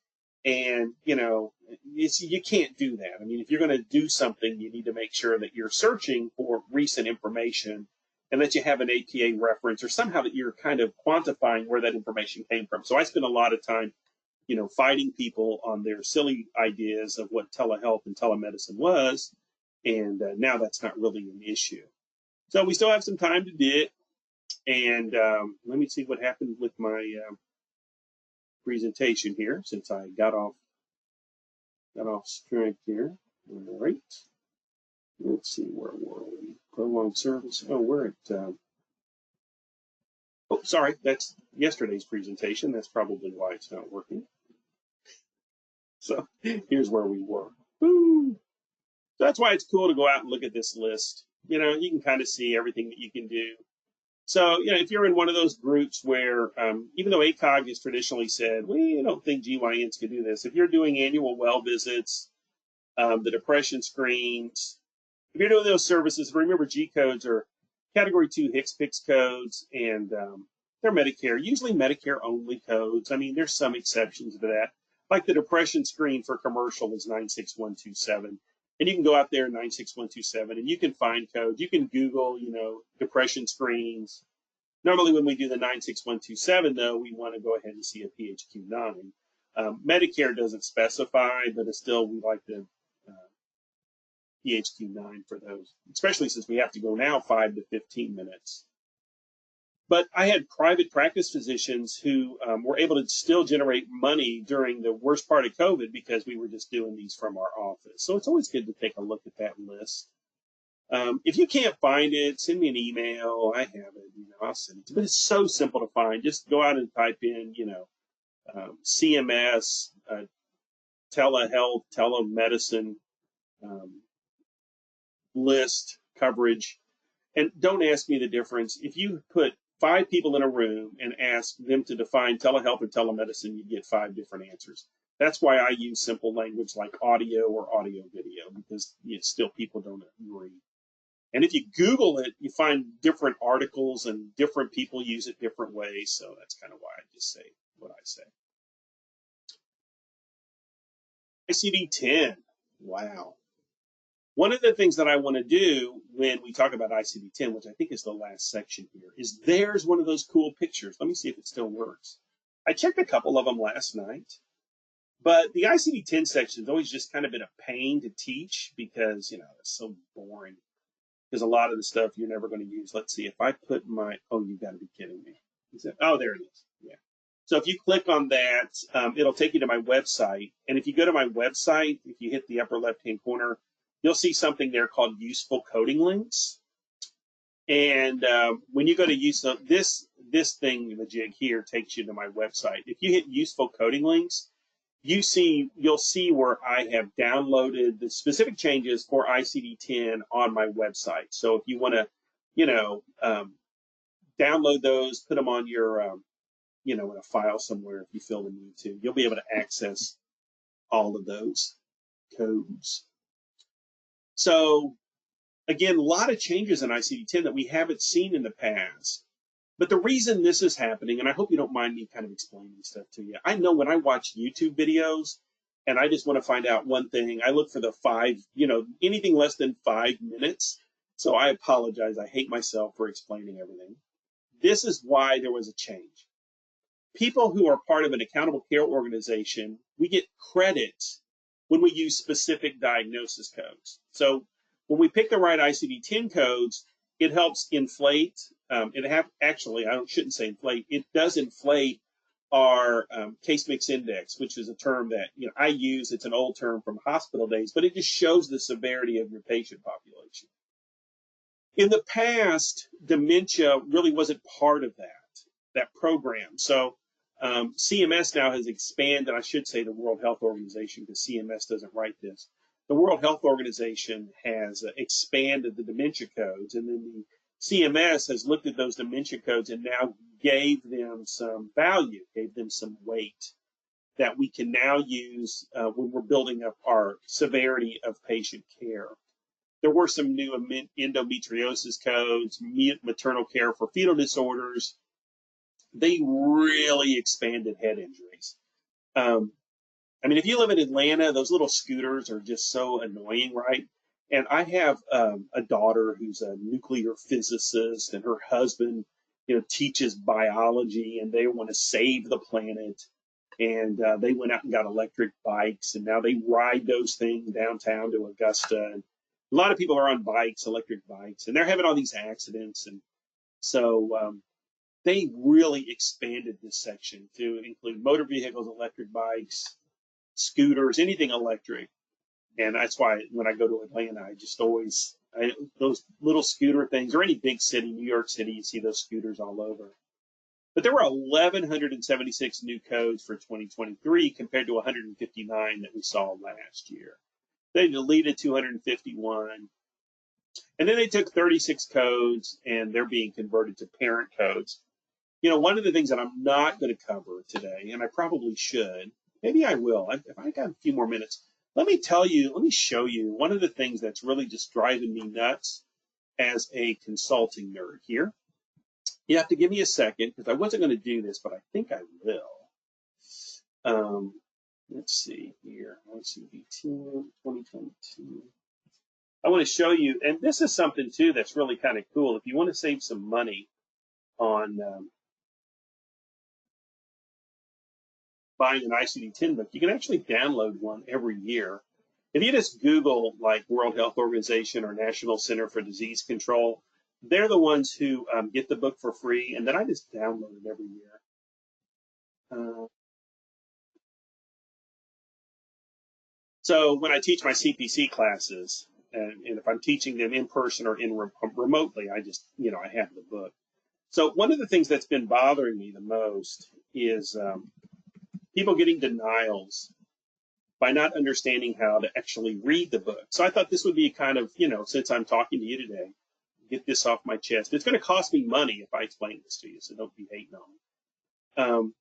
and, you can't do that. I mean, if you're going to do something, you need to make sure that you're searching for recent information and that you have an APA reference or somehow that you're kind of quantifying where that information came from. So I spent a lot of time, fighting people on their silly ideas of what telehealth and telemedicine was. And now that's not really an issue. So we still have some time to do it. And let me see what happened with my presentation here, since I got off track here. All right. Let's see, where were we? Prolonged service. Oh, we're at, sorry, that's yesterday's presentation. That's probably why it's not working. So here's where we were. Woo. So that's why it's cool to go out and look at this list. You can kind of see everything that you can do. So, if you're in one of those groups where, even though ACOG has traditionally said, we don't think GYNs can do this, if you're doing annual well visits, the depression screens, if you're doing those services, remember G codes are Category 2 HCPCS codes, and they're Medicare, usually Medicare only codes. I mean, there's some exceptions to that. Like the depression screen for commercial is 96127. And you can go out there 96127 and you can find codes. You can Google, depression screens. Normally when we do the 96127, though, we want to go ahead and see a PHQ-9. Medicare doesn't specify, but it's still, we like the PHQ-9 for those, especially since we have to go now 5 to 15 minutes. But I had private practice physicians who were able to still generate money during the worst part of COVID because we were just doing these from our office. So it's always good to take a look at that list. If you can't find it, send me an email. I have it. I'll send it to you. But it's so simple to find. Just go out and type in, CMS, telehealth, telemedicine, list, coverage. And don't ask me the difference. If you put 5 people in a room and ask them to define telehealth or telemedicine, you get 5 different answers. That's why I use simple language like audio or audio video, because still people don't agree. And if you Google it, you find different articles and different people use it different ways. So that's kind of why I just say what I say. ICD-10. Wow. One of the things that I want to do when we talk about ICD-10, which I think is the last section here, is there's one of those cool pictures. Let me see if it still works. I checked a couple of them last night. But the ICD-10 section has always just kind of been a pain to teach because, you know, it's so boring. Because a lot of the stuff you're never going to use. Let's see, if I put my, oh, you got to be kidding me. Is it, oh, there it is. Yeah. So if you click on that, it'll take you to my website. And if you go to my website, if you hit the upper left-hand corner, you'll see something there called useful coding links. And when you go to use this thing, the jig here takes you to my website. If you hit useful coding links, you'll see where I have downloaded the specific changes for ICD-10 on my website. So if you want to, you know, download those, put them on your, you know, in a file somewhere if you feel the need to, you'll be able to access all of those codes. So again, a lot of changes in ICD-10 that we haven't seen in the past. But the reason this is happening, and I hope you don't mind me kind of explaining stuff to you. I know when I watch YouTube videos and I just want to find out one thing, I look for the 5, you know, anything less than 5 minutes. So I apologize. I hate myself for explaining everything. This is why there was a change. People who are part of an accountable care organization, we get credit when we use specific diagnosis codes. So when we pick the right ICD-10 codes, it helps inflate. Actually, I shouldn't say inflate. It does inflate our case mix index, which is a term that I use. It's an old term from hospital days, but it just shows the severity of your patient population. In the past, dementia really wasn't part of that program. So CMS now has expanded. I should say the World Health Organization, because CMS doesn't write this. The World Health Organization has expanded the dementia codes, and then the CMS has looked at those dementia codes and now gave them some value, gave them some weight that we can now use when we're building up our severity of patient care. There were some new endometriosis codes, maternal care for fetal disorders. They really expanded head injuries. I mean, if you live in Atlanta, those little scooters are just so annoying, right? And I have a daughter who's a nuclear physicist, and her husband, teaches biology, and they want to save the planet. And they went out and got electric bikes, and now they ride those things downtown to Augusta. And a lot of people are on bikes, electric bikes, and they're having all these accidents. And so they really expanded this section to include motor vehicles, electric bikes, scooters, anything electric. And that's why when I go to Atlanta, I just always, those little scooter things, or any big city, New York City, you see those scooters all over. But there were 1,176 new codes for 2023 compared to 159 that we saw last year. They deleted 251. And then they took 36 codes and they're being converted to parent codes. One of the things that I'm not going to cover today, and I probably should, maybe I will, if I got a few more minutes, let me show you one of the things that's really just driving me nuts as a consulting nerd here. You have to give me a second because I wasn't going to do this, but I think I will. Let's see here. ICD-10 2022. I want to show you, and this is something too that's really kind of cool. If you want to save some money on buying an ICD-10 book, you can actually download one every year. If you just Google like World Health Organization or National Center for Disease Control, they're the ones who get the book for free, and then I just download it every year. So when I teach my CPC classes, and if I'm teaching them in person or remotely, I just, I have the book. So one of the things that's been bothering me the most is people getting denials by not understanding how to actually read the book. So I thought this would be kind of, since I'm talking to you today, get this off my chest. It's going to cost me money if I explain this to you, so don't be hating on me.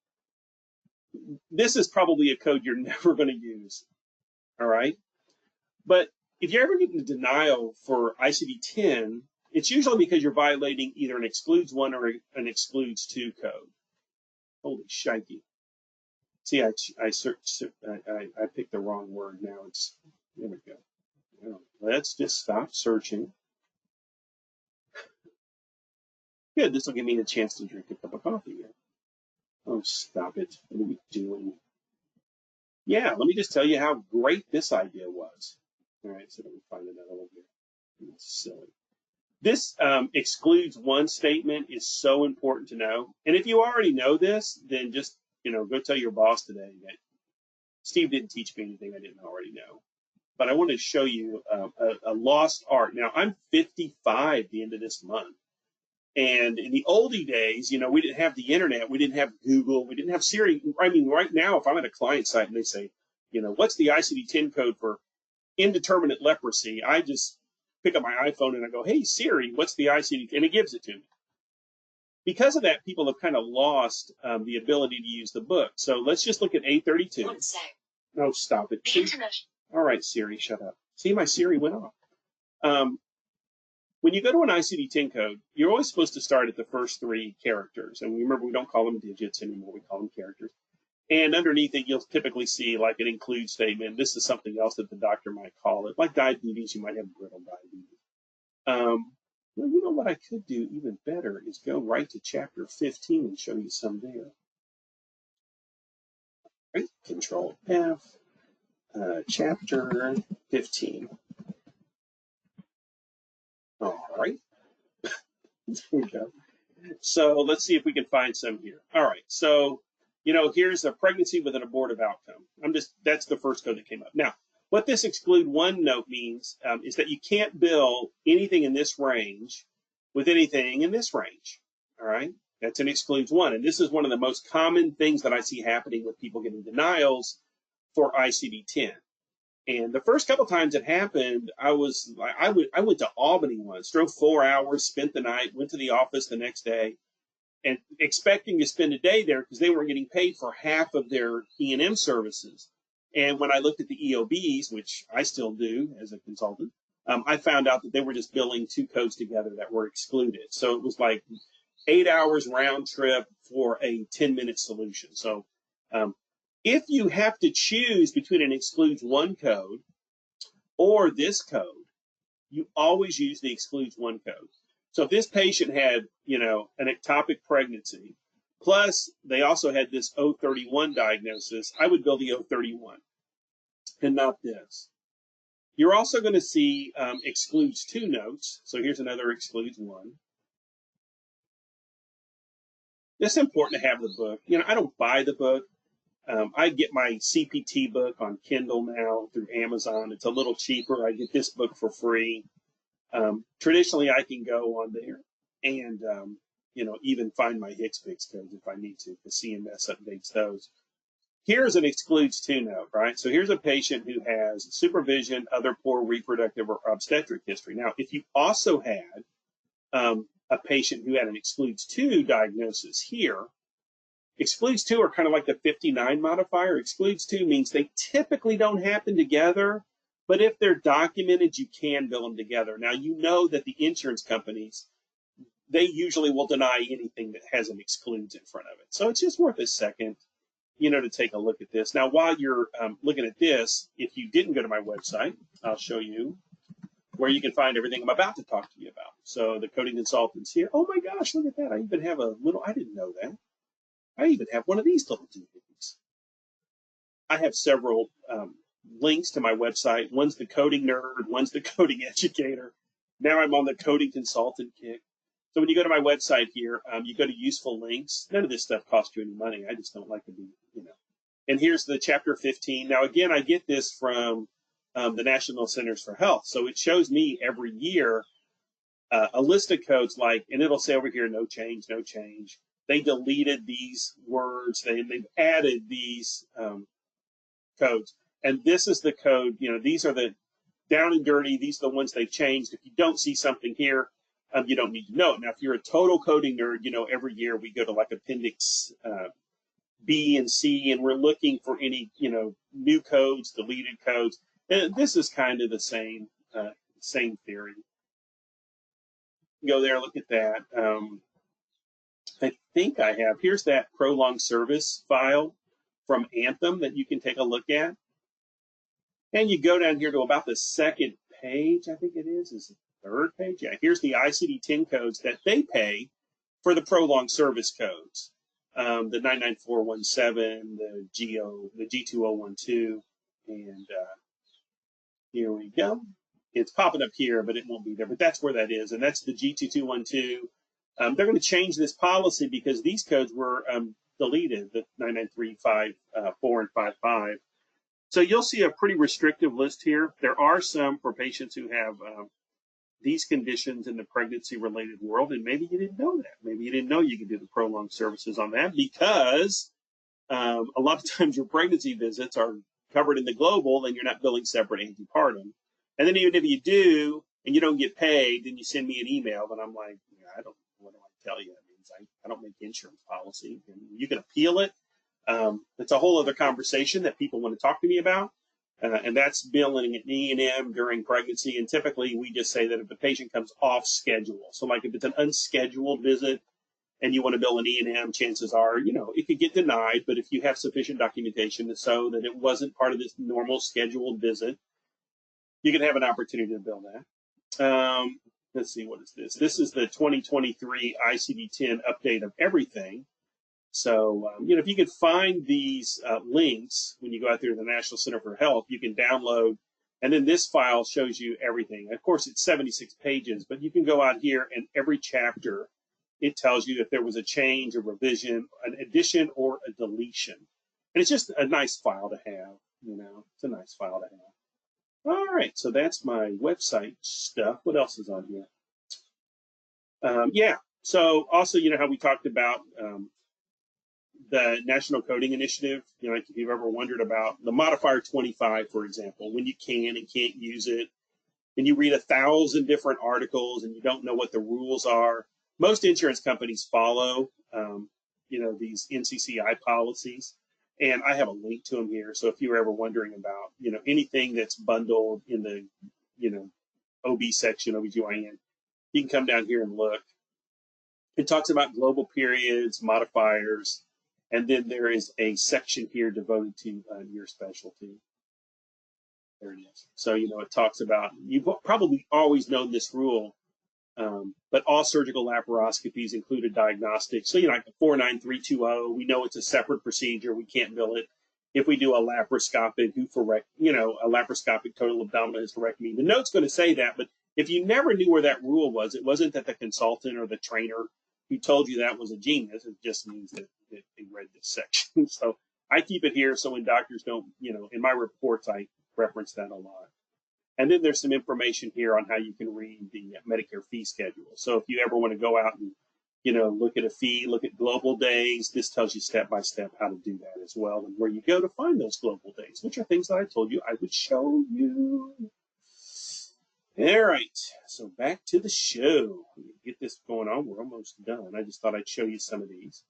This is probably a code you're never going to use, all right? But if you're ever getting a denial for ICD-10, it's usually because you're violating either an excludes 1 or an excludes 2 code. Holy shnikey. See, I picked the wrong word now. There we go. Let's just stop searching. Good, this will give me a chance to drink a cup of coffee here. Oh, stop it. What are we doing? Yeah, let me just tell you how great this idea was. All right, so let me find another one here. It's silly. This excludes one statement is so important to know. And if you already know this, then just, go tell your boss today that Steve didn't teach me anything I didn't already know. But I want to show you a lost art. Now, I'm 55 the end of this month. And in the oldie days, we didn't have the internet. We didn't have Google. We didn't have Siri. I mean, right now, if I'm at a client site and they say, what's the ICD-10 code for indeterminate leprosy? I just pick up my iPhone and I go, hey, Siri, what's the ICD? And it gives it to me. Because of that, people have kind of lost the ability to use the book. So let's just look at A32. 1 sec. No, stop it. The internet. All right, Siri, shut up. See, my Siri went off. When you go to an ICD-10 code, you're always supposed to start at the first 3 characters. And remember, we don't call them digits anymore. We call them characters. And underneath it, you'll typically see like an include statement. This is something else that the doctor might call it. Like diabetes, you might have brittle diabetes. Well, you know what I could do even better is go right to chapter 15 and show you some there. Right, Control F, chapter 15. All right, there we go. So let's see if we can find some here. All right, so here's a pregnancy with an abortive outcome. That's the first code that came up. Now, what this exclude one note means is that you can't bill anything in this range with anything in this range. All right, that's an excludes one, and this is one of the most common things that I see happening with people getting denials for ICD-10. And the first couple times it happened, I went to Albany once, drove 4 hours, spent the night, went to the office the next day, and expecting to spend a day there because they weren't getting paid for half of their E&M services. And when I looked at the EOBs, which I still do as a consultant, I found out that they were just billing 2 codes together that were excluded. So it was like 8 hours round trip for a 10-minute solution. So if you have to choose between an excludes one code or this code, you always use the excludes one code. So if this patient had, an ectopic pregnancy, plus they also had this O31 diagnosis, I would bill the O31 and not this. You're also going to see excludes 2 notes. So here's another excludes 1. It's important to have the book. I don't buy the book. I get my CPT book on Kindle now through Amazon. It's a little cheaper. I get this book for free. Traditionally, I can go on there and, even find my HCPCS codes if I need to, because CMS updates those. Here's an excludes 2 note, right? So here's a patient who has supervision, other poor reproductive or obstetric history. Now, if you also had a patient who had an excludes 2 diagnosis here, excludes 2 are kind of like the 59 modifier. Excludes 2 means they typically don't happen together, but if they're documented, you can bill them together. Now, you know that the insurance companies, they usually will deny anything that has an excludes in front of it. So it's just worth a second, to take a look at this. Now, while you're looking at this, if you didn't go to my website, I'll show you where you can find everything I'm about to talk to you about. So the coding consultants here. Oh my gosh, look at that. I even have a little, I didn't know that. I even have one of these little DVDs. I have several links to my website. One's the coding nerd, one's the coding educator. Now I'm on the coding consultant kick. So when you go to my website here, you go to useful links. None of this stuff costs you any money. I just don't like to be, And here's the chapter 15. Now, again, I get this from the National Centers for Health. So it shows me every year a list of codes and it'll say over here, no change, no change. They deleted these words. They've added these codes. And this is the code. These are the down and dirty. These are the ones they've changed. If you don't see something here, you don't need to know it. Now, if you're a total coding nerd, every year we go to like Appendix B and C, and we're looking for any, new codes, deleted codes. And this is kind of the same theory. Go there, look at that. I think I have. Here's that prolonged service file from Anthem that you can take a look at. And you go down here to about the second page, I think it is the third page? Yeah, here's the ICD-10 codes that they pay for the prolonged service codes. the 99417, the G2012, and here we go. It's popping up here, but it won't be there. But that's where that is, and that's the G2212. They're going to change this policy because these codes were deleted, the 99354 and 55. So you'll see a pretty restrictive list here. There are some for patients who have these conditions in the pregnancy-related world, and maybe you didn't know that. Maybe you didn't know you could do the prolonged services on that because a lot of times your pregnancy visits are covered in the global, and you're not billing separate antepartum. And then even if you do and you don't get paid, then you send me an email, and I'm like, yeah, what do I tell you? It means I don't make insurance policy. And you can appeal it. It's a whole other conversation that people want to talk to me about. And that's billing an E&M during pregnancy. And typically we just say that if the patient comes off schedule, so like if it's an unscheduled visit and you want to bill an E&M, chances are, it could get denied. But if you have sufficient documentation to show that it wasn't part of this normal scheduled visit, you can have an opportunity to bill that. Let's see, what is this? This is the 2023 ICD-10 update of everything. So, if you could find these links when you go out there to the National Center for Health, you can download, and then this file shows you everything. Of course, it's 76 pages, but you can go out here and every chapter, it tells you if there was a change, a revision, an addition, or a deletion. And it's just a nice file to have, it's a nice file to have. All right, so that's my website stuff. What else is on here? So also, how we talked about the National Coding Initiative, like if you've ever wondered about the modifier 25, for example, when you can and can't use it, and you read 1,000 different articles and you don't know what the rules are. Most insurance companies follow, these NCCI policies, and I have a link to them here. So if you're ever wondering about, anything that's bundled in the, OB section, OBGyn, you can come down here and look. It talks about global periods, modifiers, and then there is a section here devoted to your specialty. There it is. So, it talks about, you've probably always known this rule, but all surgical laparoscopies include a diagnostic. So, like the 49320, we know it's a separate procedure. We can't bill it. If we do a laparoscopic, a laparoscopic total abdominal hysterectomy, the note's going to say that, but if you never knew where that rule was, it wasn't that the consultant or the trainer who told you that was a genius. It just means that they read this section. So I keep it here so when doctors don't, in my reports, I reference that a lot. And then there's some information here on how you can read the Medicare fee schedule. So if you ever want to go out and, look at a fee, look at global days, this tells you step by step how to do that as well and where you go to find those global days, which are things that I told you I would show you. All right, so back to the show. Let me get this going on. We're almost done. I just thought I'd show you some of these.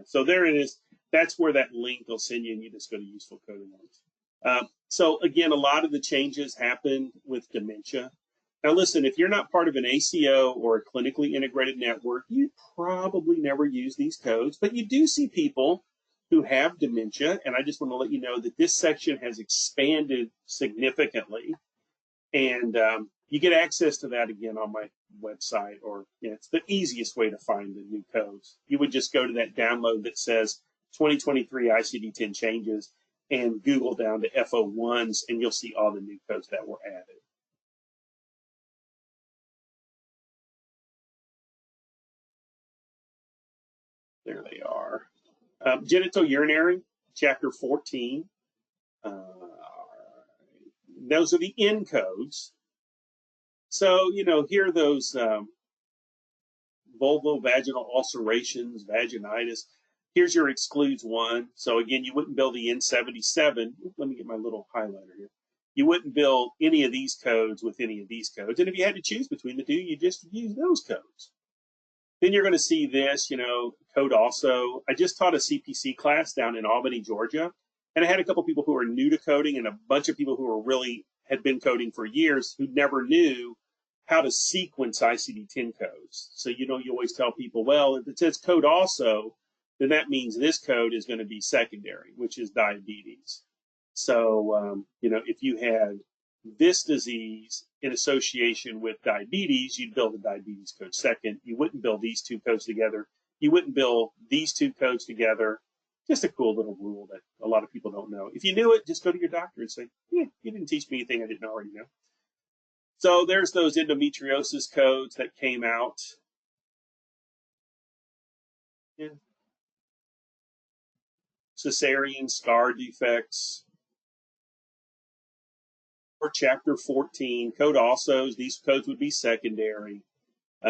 So there it is. That's where that link will send you, and you just go to useful coding links. So again, a lot of the changes happen with dementia. Now listen, if you're not part of an ACO or a clinically integrated network, you probably never use these codes, but you do see people who have dementia, and I just want to let you know that this section has expanded significantly, and you get access to that again on my website, or it's the easiest way to find the new codes. You would just go to that download that says 2023 ICD-10 changes and Google down to FO1s, and you'll see all the new codes that were added. There they are. Genitourinary, chapter 14. Those are the N codes. So, here are those vulvovaginal ulcerations, vaginitis. Here's your excludes one. So again, you wouldn't bill the N77. Let me get my little highlighter here. You wouldn't bill any of these codes with any of these codes. And if you had to choose between the two, you just use those codes. Then you're going to see this, code also. I just taught a CPC class down in Albany, Georgia. And I had a couple people who are new to coding and a bunch of people who are really had been coding for years who never knew how to sequence ICD-10 codes. So, you always tell people, well, if it says code also, then that means this code is going to be secondary, which is diabetes. So, if you had, this disease in association with diabetes, you'd bill the diabetes code second. You wouldn't bill these two codes together. You wouldn't bill these two codes together. Just a cool little rule that a lot of people don't know. If you knew it, just go to your doctor and say, yeah, you didn't teach me anything I didn't already know. So there's those endometriosis codes that came out. Yeah. Cesarean scar defects. For Chapter 14, code also, these codes would be secondary.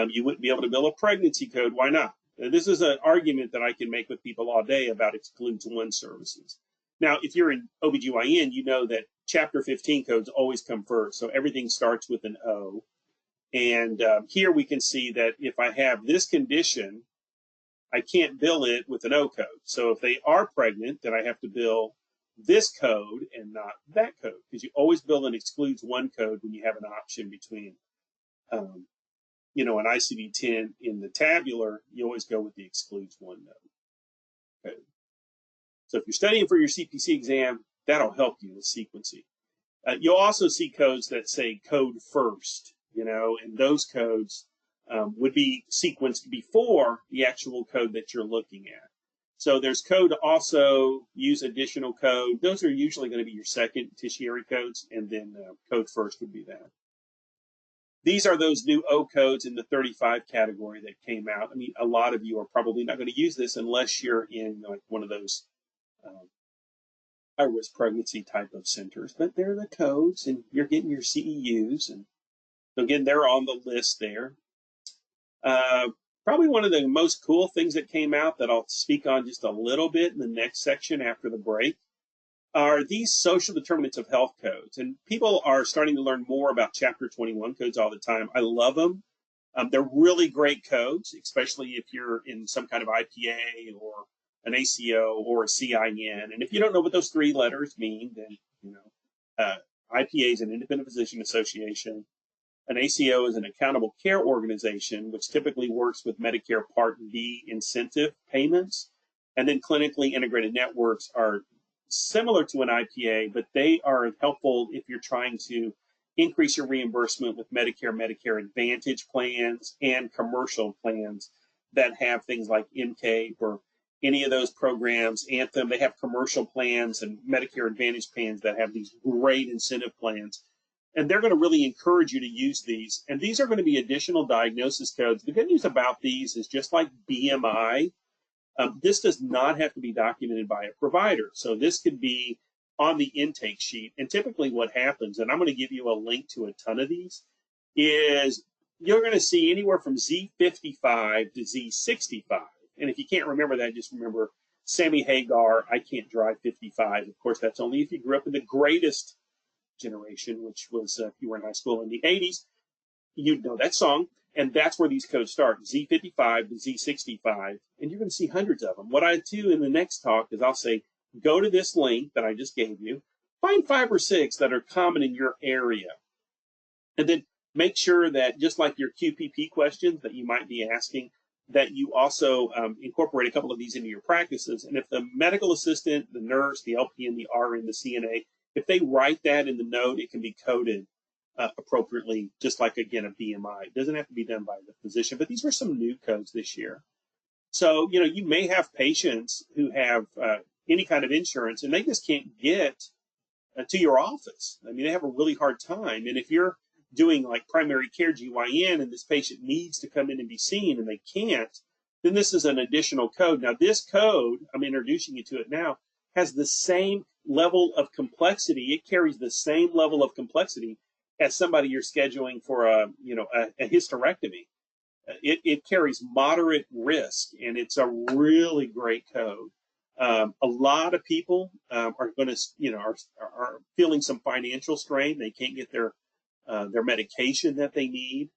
You wouldn't be able to bill a pregnancy code. Why not? This is an argument that I can make with people all day about excludes one services. Now, if you're in OBGYN, you know that Chapter 15 codes always come first. So everything starts with an O. And here we can see that if I have this condition, I can't bill it with an O code. So if they are pregnant, then I have to bill this code and not that code, because you always bill an excludes one code when you have an option between, you know, an ICD-10 in the tabular. You always go with the excludes one code. So if you're studying for your CPC exam, that'll help you with sequencing. You'll also see codes that say code first, you know, and those codes would be sequenced before the actual code that you're looking at. So there's code also, use additional code. Those are usually going to be your second tertiary codes, and then code first would be that. These are those new O codes in the 35 category that came out. I mean, a lot of you are probably not going to use this unless you're in like one of those high-risk pregnancy type of centers, but they're the codes, and you're getting your CEUs, and so again, they're on the list there. Probably one of the most cool things that came out that I'll speak on just a little bit in the next section after the break are these social determinants of health codes. And people are starting to learn more about Chapter 21 codes all the time. I love them. They're really great codes, especially if you're in some kind of IPA or an ACO or a CIN. And if you don't know what those three letters mean, then, you know, IPA is an independent physician association. An ACO is an accountable care organization, which typically works with Medicare Part D incentive payments. And then clinically integrated networks are similar to an IPA, but they are helpful if you're trying to increase your reimbursement with Medicare, Medicare Advantage plans, and commercial plans that have things like MCAPE or any of those programs. Anthem, they have commercial plans and Medicare Advantage plans that have these great incentive plans. And they're going to really encourage you to use these. And these are going to be additional diagnosis codes. The good news about these is just like BMI, this does not have to be documented by a provider. So this could be on the intake sheet. And typically what happens, and I'm going to give you a link to a ton of these, is you're going to see anywhere from Z55 to Z65. And if you can't remember that, just remember Sammy Hagar, I Can't Drive 55. Of course, that's only if you grew up in the greatest generation, which was if you were in high school in the 80s, you'd know that song. And that's where these codes start, Z55 to Z65. And you're going to see hundreds of them. What I do in the next talk is I'll say, go to this link that I just gave you, find 5 or 6 that are common in your area. And then make sure that just like your QPP questions that you might be asking, that you also incorporate a couple of these into your practices. And if the medical assistant, the nurse, the LPN, the RN, the CNA, if they write that in the note, it can be coded appropriately, just like, again, a BMI. It doesn't have to be done by the physician, but these were some new codes this year. So, you know, you may have patients who have any kind of insurance, and they just can't get to your office. I mean, they have a really hard time. And if you're doing like primary care GYN and this patient needs to come in and be seen and they can't, then this is an additional code. Now, this code, I'm introducing you to it now, has the same level of complexity. It carries the same level of complexity as somebody you're scheduling for a hysterectomy. It carries moderate risk, and it's a really great code. A lot of people are going to, are feeling some financial strain. They can't get their medication that they need,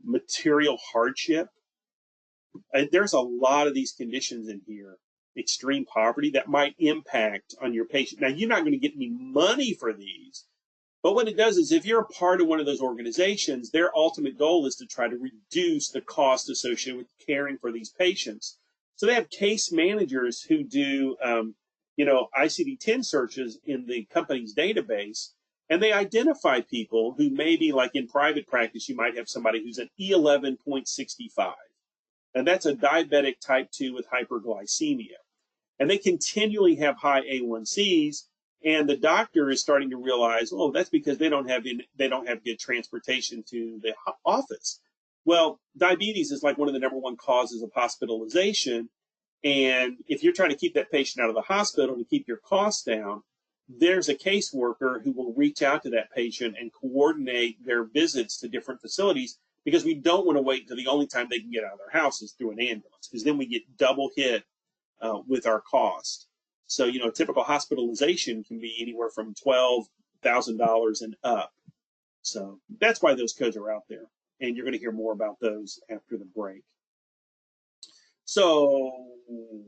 material hardship. There's a lot of these conditions in here, extreme poverty, that might impact on your patient. Now, you're not going to get any money for these, but what it does is if you're a part of one of those organizations, their ultimate goal is to try to reduce the cost associated with caring for these patients. So they have case managers who do, ICD-10 searches in the company's database, And they identify people who maybe, like in private practice, you might have somebody who's an E11.65, and that's a diabetic type 2 with hyperglycemia. And they continually have high A1Cs, and the doctor is starting to realize, oh, that's because they don't have good transportation to the office. Well, diabetes is like one of the number one causes of hospitalization, and if you're trying to keep that patient out of the hospital to keep your costs down, there's a caseworker who will reach out to that patient and coordinate their visits to different facilities, because we don't want to wait until the only time they can get out of their house is through an ambulance, because then we get double hit with our cost. So, you know, typical hospitalization can be anywhere from $12,000 and up. So that's why those codes are out there. And you're going to hear more about those after the break. So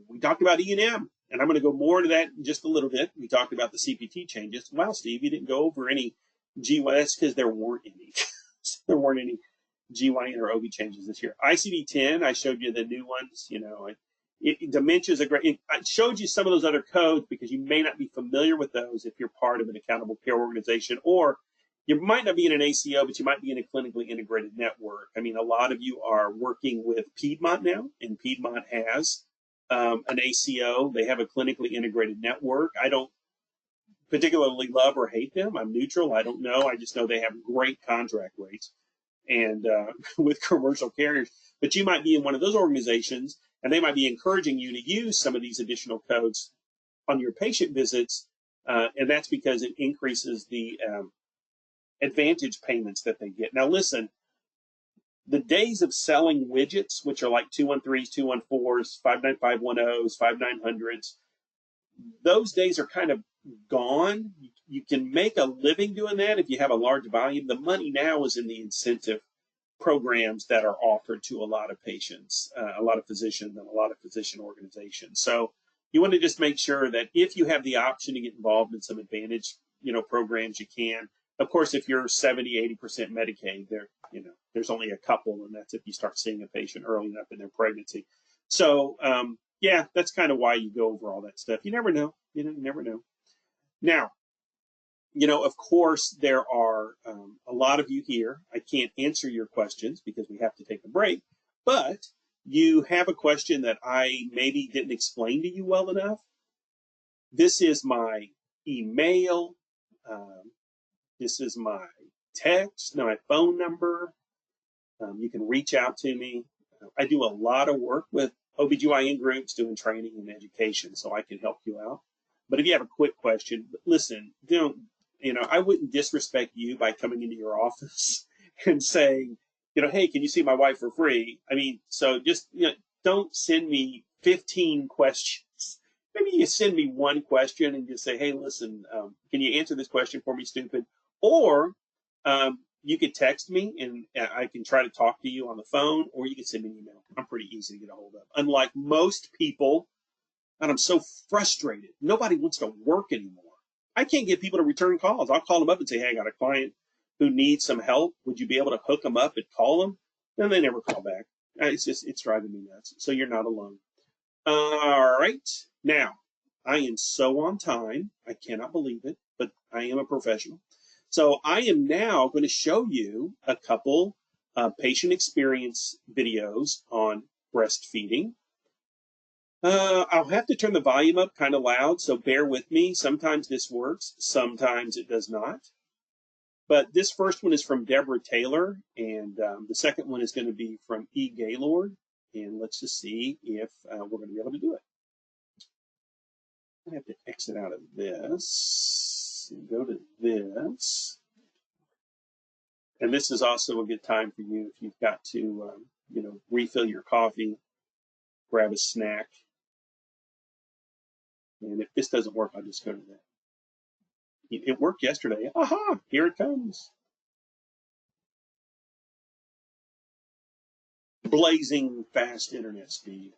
we talked about E&M, and I'm going to go more into that in just a little bit. We talked about the CPT changes. Wow, Steve, you didn't go over any GY. That's because there weren't any. There weren't any GYN or OB changes this year. ICD-10, I showed you the new ones. You know, dementia is a great. I showed you some of those other codes because you may not be familiar with those if you're part of an accountable care organization, or you might not be in an ACO, but you might be in a clinically integrated network. I mean, a lot of you are working with Piedmont now, and Piedmont has an ACO. They have a clinically integrated network. I don't particularly love or hate them. I'm neutral. I don't know. I just know they have great contract rates and with commercial carriers. But you might be in one of those organizations, and they might be encouraging you to use some of these additional codes on your patient visits, and that's because it increases the advantage payments that they get. Now, listen, the days of selling widgets, which are like 213s, 214s, 59510s, 5900s, those days are kind of gone. You can make a living doing that if you have a large volume. The money now is in the incentive programs that are offered to a lot of patients, a lot of physicians, and a lot of physician organizations. So you want to just make sure that if you have the option to get involved in some advantage, programs, you can. Of course, if you're 70, 80% Medicaid, there's only a couple, and that's if you start seeing a patient early enough in their pregnancy. So, yeah, that's kind of why you go over all that stuff. You never know. You never know. Now, of course, there are a lot of you here. I can't answer your questions because we have to take a break, but you have a question that I maybe didn't explain to you well enough. This is my email. This is my text, my phone number. You can reach out to me. I do a lot of work with OBGYN groups doing training and education, so I can help you out. But if you have a quick question, listen, I wouldn't disrespect you by coming into your office and saying, hey, can you see my wife for free? I mean, so just, don't send me 15 questions. Maybe you send me one question and just say, hey, listen, can you answer this question for me, stupid? Or you could text me and I can try to talk to you on the phone, or you can send me an email. I'm pretty easy to get a hold of. Unlike most people, and I'm so frustrated, nobody wants to work anymore. I can't get people to return calls. I'll call them up and say, hey, I got a client who needs some help. Would you be able to hook them up and call them? And they never call back. It's driving me nuts. So you're not alone. All right. Now, I am so on time. I cannot believe it, but I am a professional. So I am now going to show you a couple patient experience videos on breastfeeding. I'll have to turn the volume up kind of loud, so bear with me. Sometimes this works, sometimes it does not. But this first one is from Deborah Taylor, and the second one is going to be from E. Gaylord. And let's just see if we're going to be able to do it. I have to exit out of this and go to this. And this is also a good time for you if you've got to, refill your coffee, grab a snack. And if this doesn't work, I'll just go to that. It worked yesterday. Aha, here it comes. Blazing fast internet speed.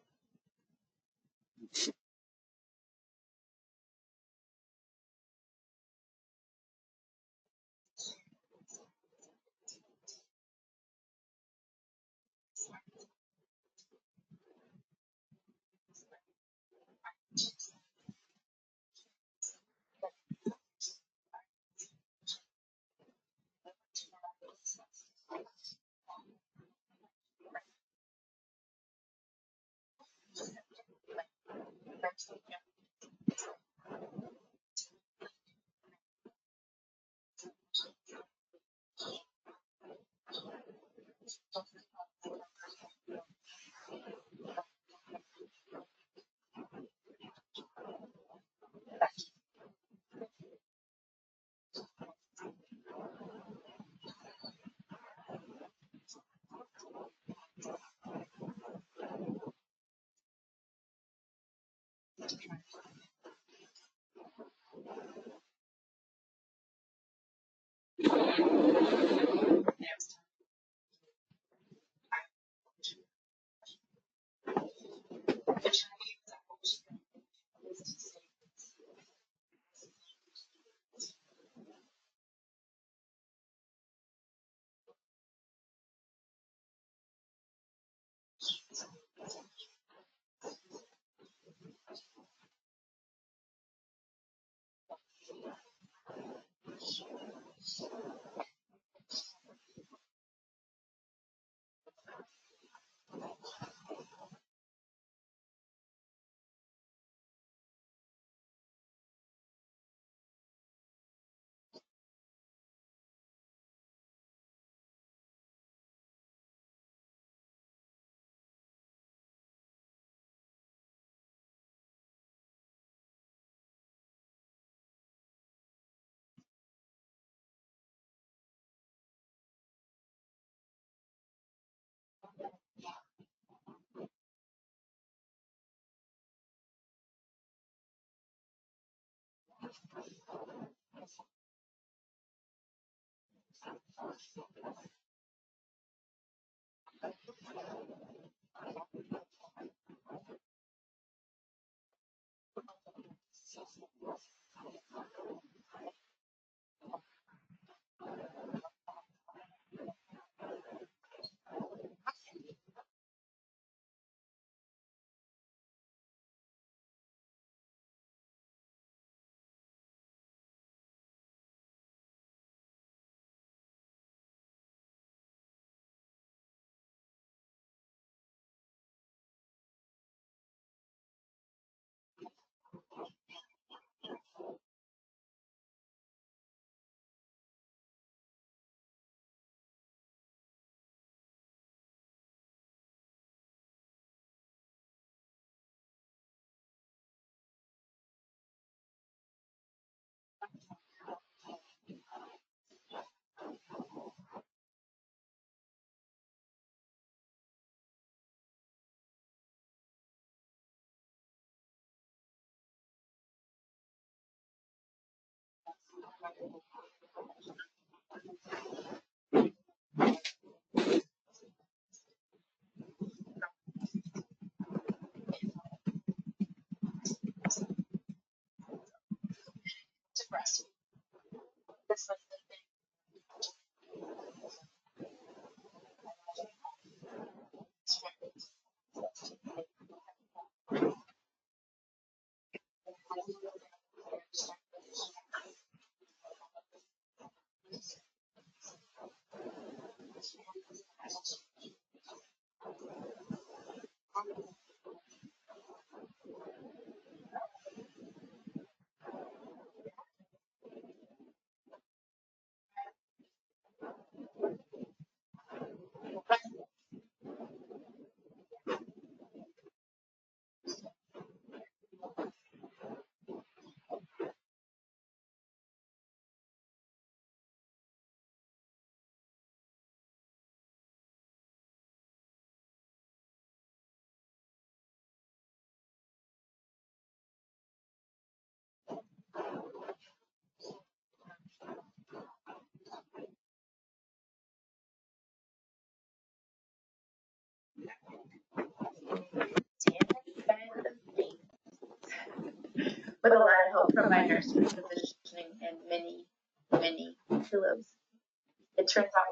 with a lot of help from my nurse positioning and many pillows. It turns out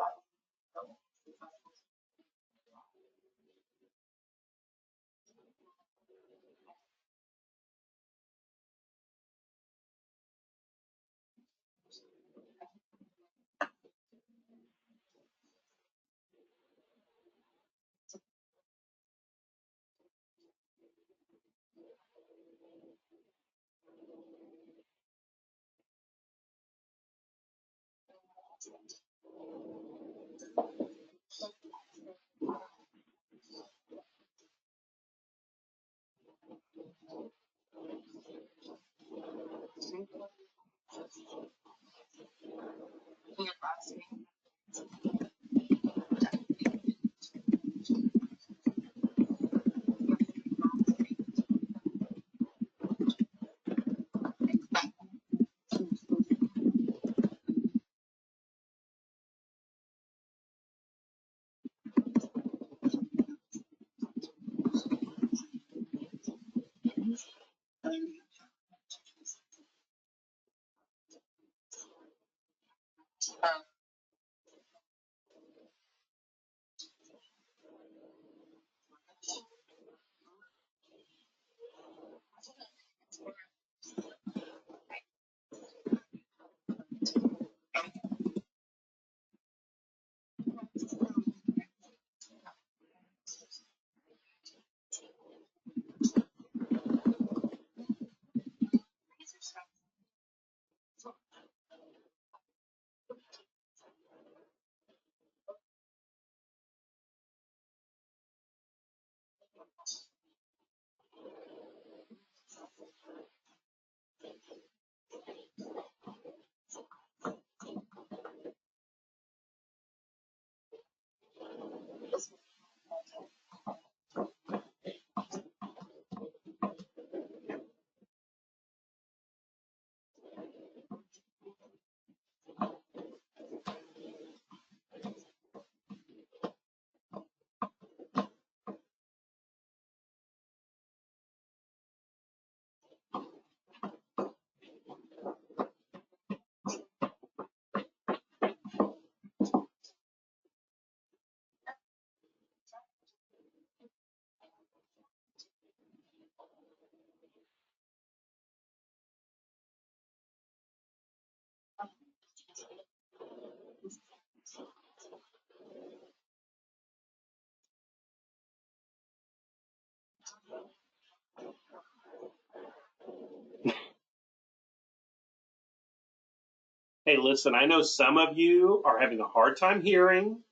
Hey, listen, I know some of you are having a hard time hearing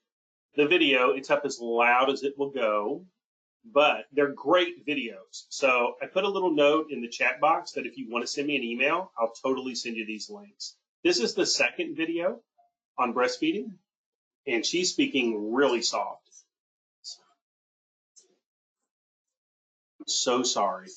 the video. It's up as loud as it will go, but they're great videos. So I put a little note in the chat box that if you want to send me an email, I'll totally send you these links. This is the second video on breastfeeding, and she's speaking really soft. I'm so sorry.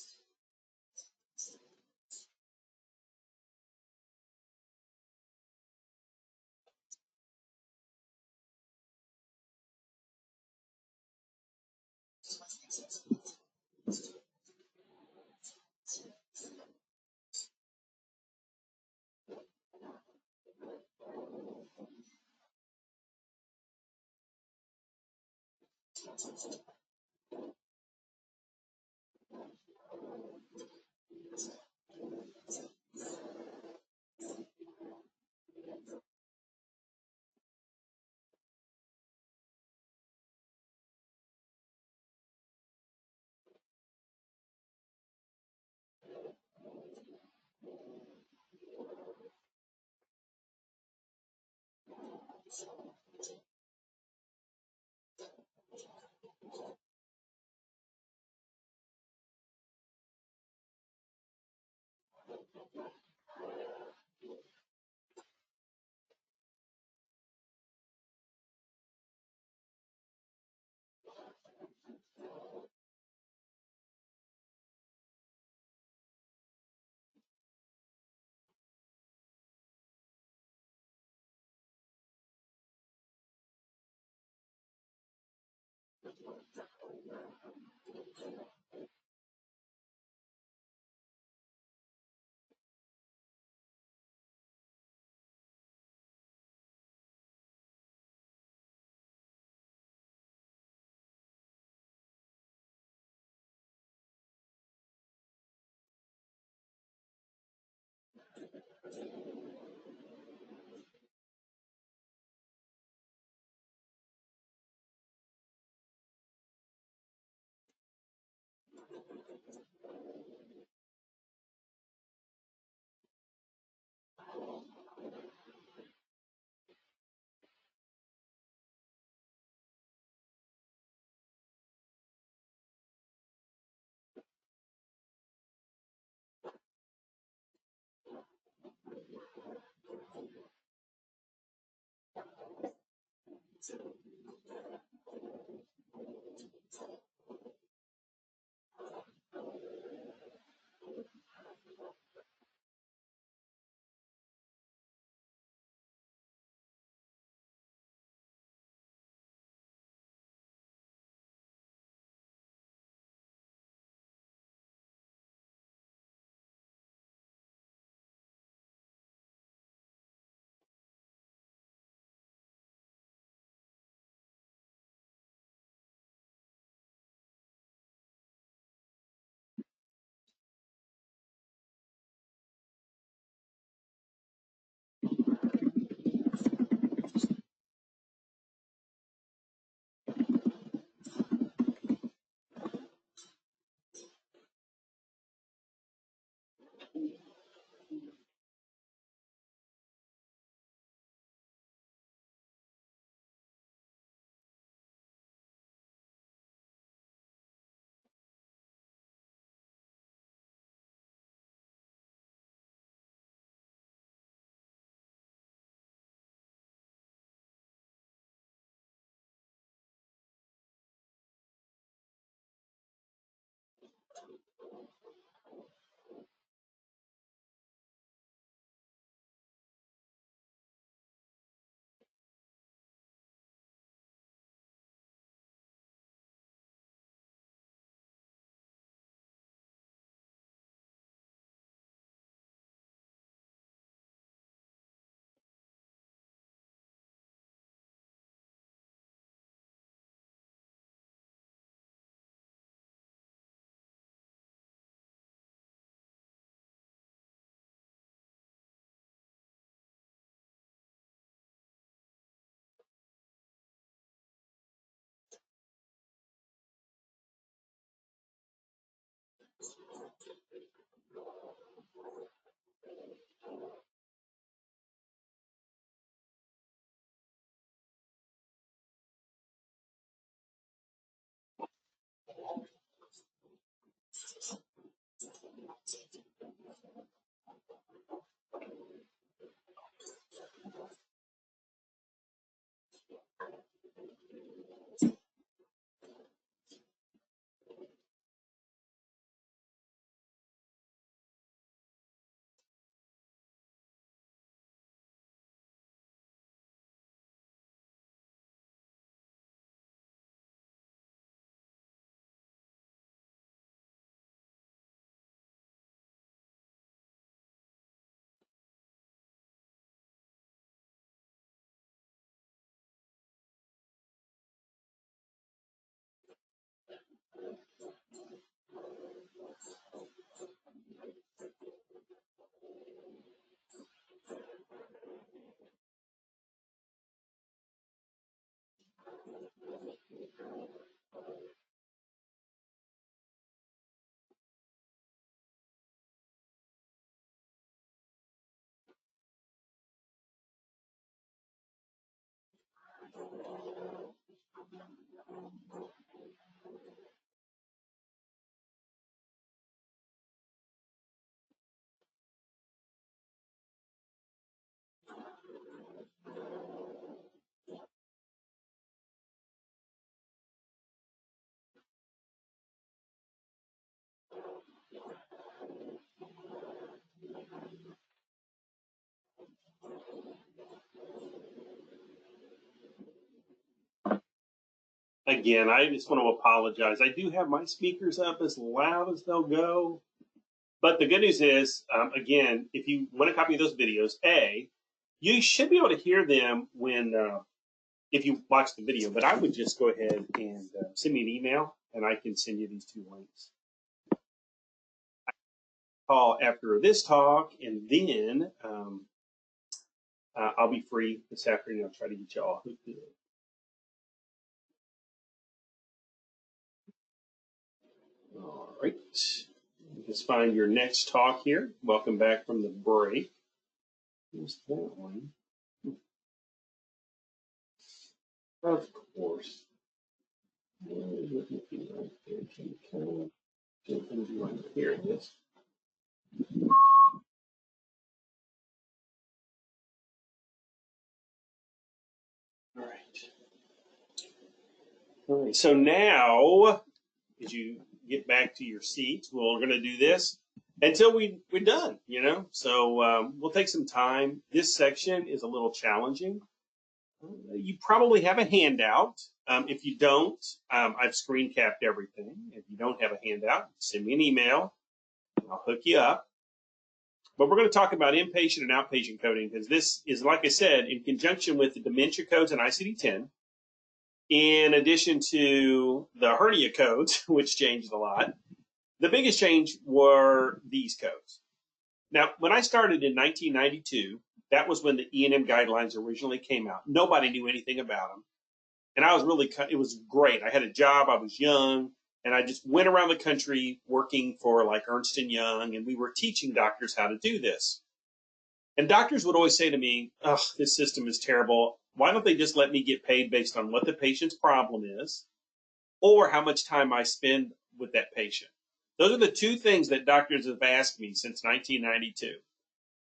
Again, I just want to apologize. I do have my speakers up as loud as they'll go. But the good news is, again, if you want a copy of those videos, you should be able to hear them when if you watch the video. But I would just go ahead and send me an email, and I can send you these two links. Call after this talk, and then I'll be free this afternoon. I'll try to get you all hooked in. All right. Let's find your next talk here. Welcome back from the break. What's that one? Of course. Here it is. All right. All right, so now, as you get back to your seats, we're going to do this until we're done, you know? So we'll take some time. This section is a little challenging. You probably have a handout. If you don't, I've screen capped everything. If you don't have a handout, send me an email. I'll hook you up. But we're going to talk about inpatient and outpatient coding because this is, like I said, in conjunction with the dementia codes and ICD-10, in addition to the hernia codes, which changed a lot. The biggest change were these codes. Now, when I started in 1992, that was when the E&M guidelines originally came out. Nobody knew anything about them. And I was really, it was great. I had a job, I was young, and I just went around the country working for like Ernst & Young, and we were teaching doctors how to do this. And doctors would always say to me, oh, this system is terrible. Why don't they just let me get paid based on what the patient's problem is or how much time I spend with that patient? Those are the two things that doctors have asked me since 1992.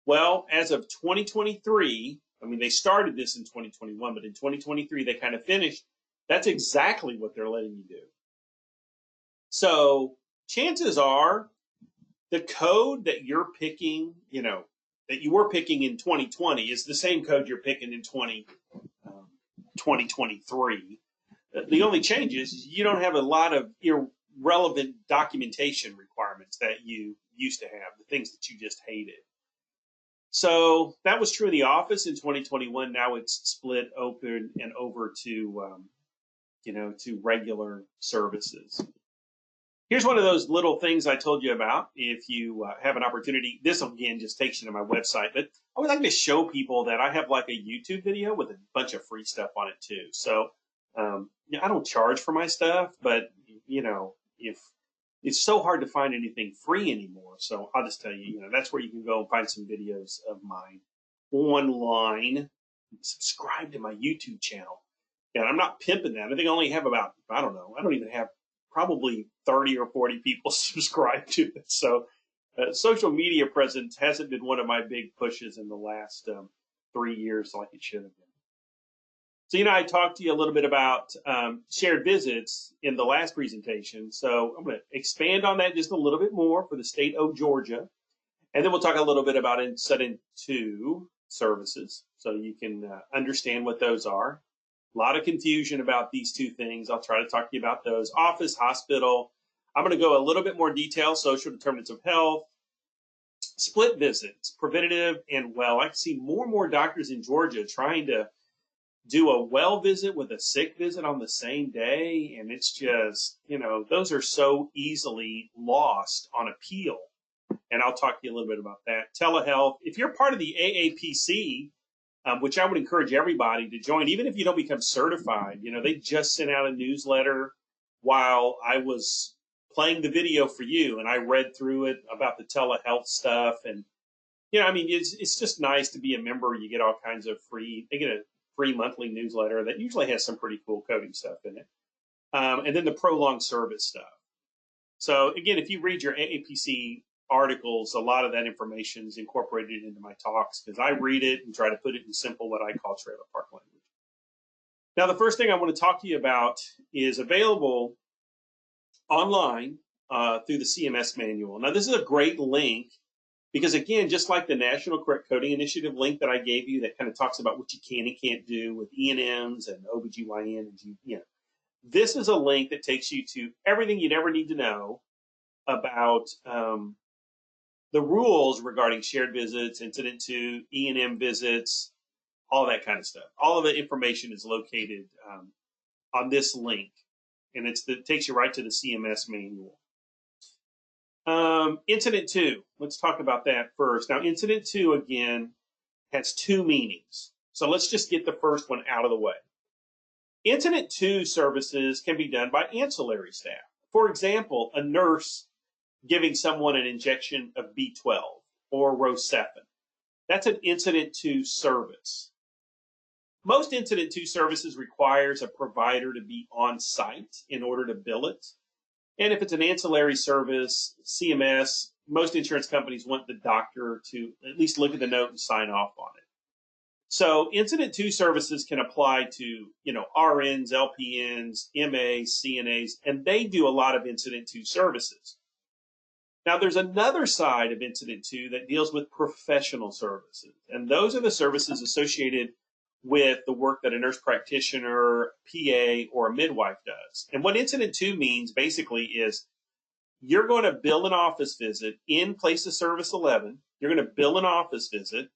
Well, as of 2023, I mean, they started this in 2021, but in 2023, they kind of finished. That's exactly what they're letting you do. So chances are the code that you're picking, you know, that you were picking in 2020 is the same code you're picking in 2023. The only change is you don't have a lot of irrelevant documentation requirements that you used to have, the things that you just hated. So that was true in the office in 2021. Now it's split open and over to, to regular services. Here's one of those little things I told you about. If you have an opportunity, this again just takes you to my website, but I would like to show people that I have like a YouTube video with a bunch of free stuff on it too. So I don't charge for my stuff, but if it's so hard to find anything free anymore. So I'll just tell you, that's where you can go and find some videos of mine online. Subscribe to my YouTube channel. And I'm not pimping that. I think I only have about, I don't even have probably 30 or 40 people subscribe to it. So social media presence hasn't been one of my big pushes in the last 3 years like it should have been. So, I talked to you a little bit about shared visits in the last presentation. So I'm going to expand on that just a little bit more for the state of Georgia. And then we'll talk a little bit about Incident 2 services so you can understand what those are. A lot of confusion about these two things. I'll try to talk to you about those. Office, hospital. I'm going to go a little bit more detail, social determinants of health, split visits, preventative and well. I see more and more doctors in Georgia trying to do a well visit with a sick visit on the same day. And it's just, those are so easily lost on appeal. And I'll talk to you a little bit about that. Telehealth. If you're part of the AAPC, which I would encourage everybody to join, even if you don't become certified. They just sent out a newsletter while I was playing the video for you, and I read through it about the telehealth stuff. And, it's just nice to be a member. You get all kinds of they get a free monthly newsletter that usually has some pretty cool coding stuff in it. And then the prolonged service stuff. So, again, if you read your AAPC articles, a lot of that information is incorporated into my talks because I read it and try to put it in simple, what I call trailer park language. Now, the first thing I want to talk to you about is available online through the CMS manual. Now, this is a great link because, again, just like the National Correct Coding Initiative link that I gave you that kind of talks about what you can and can't do with E&Ms and OBGyn and this is a link that takes you to everything you'd ever need to know about the rules regarding shared visits, Incident 2, E&M visits, all that kind of stuff. All of the information is located on this link, and it takes you right to the CMS manual. Incident 2, let's talk about that first. Now, Incident 2, again, has two meanings. So let's just get the first one out of the way. Incident 2 services can be done by ancillary staff. For example, a nurse giving someone an injection of B12 or Rocephin. That's an Incident 2 service. Most Incident 2 services requires a provider to be on site in order to bill it. And if it's an ancillary service, CMS, most insurance companies want the doctor to at least look at the note and sign off on it. So incident to services can apply to, RNs, LPNs, MAs, CNAs, and they do a lot of incident to services. Now there's another side of incident to that deals with professional services. And those are the services associated with the work that a nurse practitioner, PA, or a midwife does. And what incident to means basically is you're going to bill an office visit in place of service 11. You're going to bill an office visit.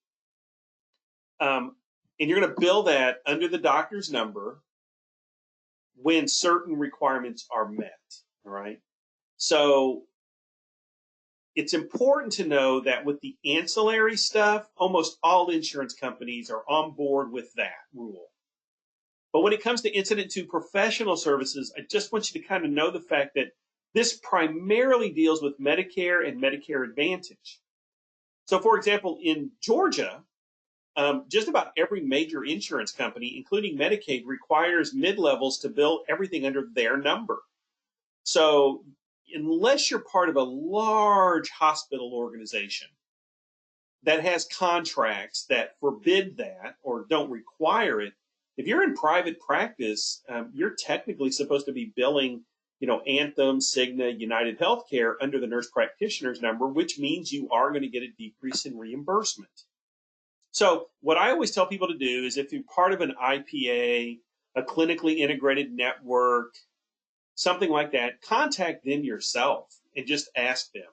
And you're going to bill that under the doctor's number when certain requirements are met. All right. So it's important to know that with the ancillary stuff, almost all insurance companies are on board with that rule. But when it comes to incident to professional services, I just want you to kind of know the fact that this primarily deals with Medicare and Medicare Advantage. So, for example, in Georgia, just about every major insurance company, including Medicaid, requires mid-levels to bill everything under their number. So unless you're part of a large hospital organization that has contracts that forbid that or don't require it, if you're in private practice, you're technically supposed to be billing, Anthem, Cigna, United Healthcare under the nurse practitioner's number, which means you are going to get a decrease in reimbursement. So what I always tell people to do is if you're part of an IPA, a clinically integrated network, something like that, contact them yourself and just ask them.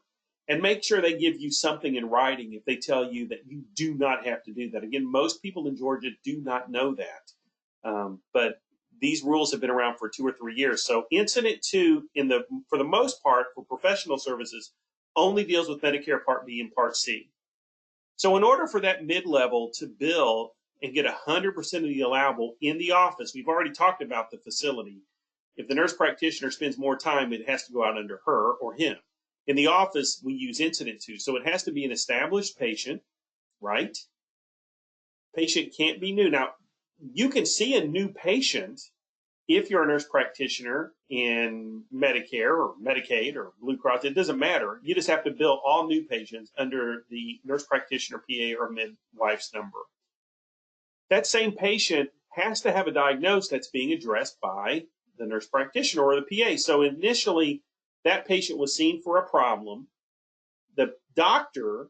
And make sure they give you something in writing if they tell you that you do not have to do that. Again, most people in Georgia do not know that. But these rules have been around for 2 or 3 years. So incident to, for the most part, for professional services, only deals with Medicare Part B and Part C. So in order for that mid-level to bill and get 100% of the allowable in the office, we've already talked about the facility. If the nurse practitioner spends more time, it has to go out under her or him. In the office, we use incident to. So it has to be an established patient, right? Patient can't be new. Now, you can see a new patient if you're a nurse practitioner in Medicare or Medicaid or Blue Cross. It doesn't matter. You just have to bill all new patients under the nurse practitioner, PA, or midwife's number. That same patient has to have a diagnosis that's being addressed by the nurse practitioner or the PA. So initially, that patient was seen for a problem. The doctor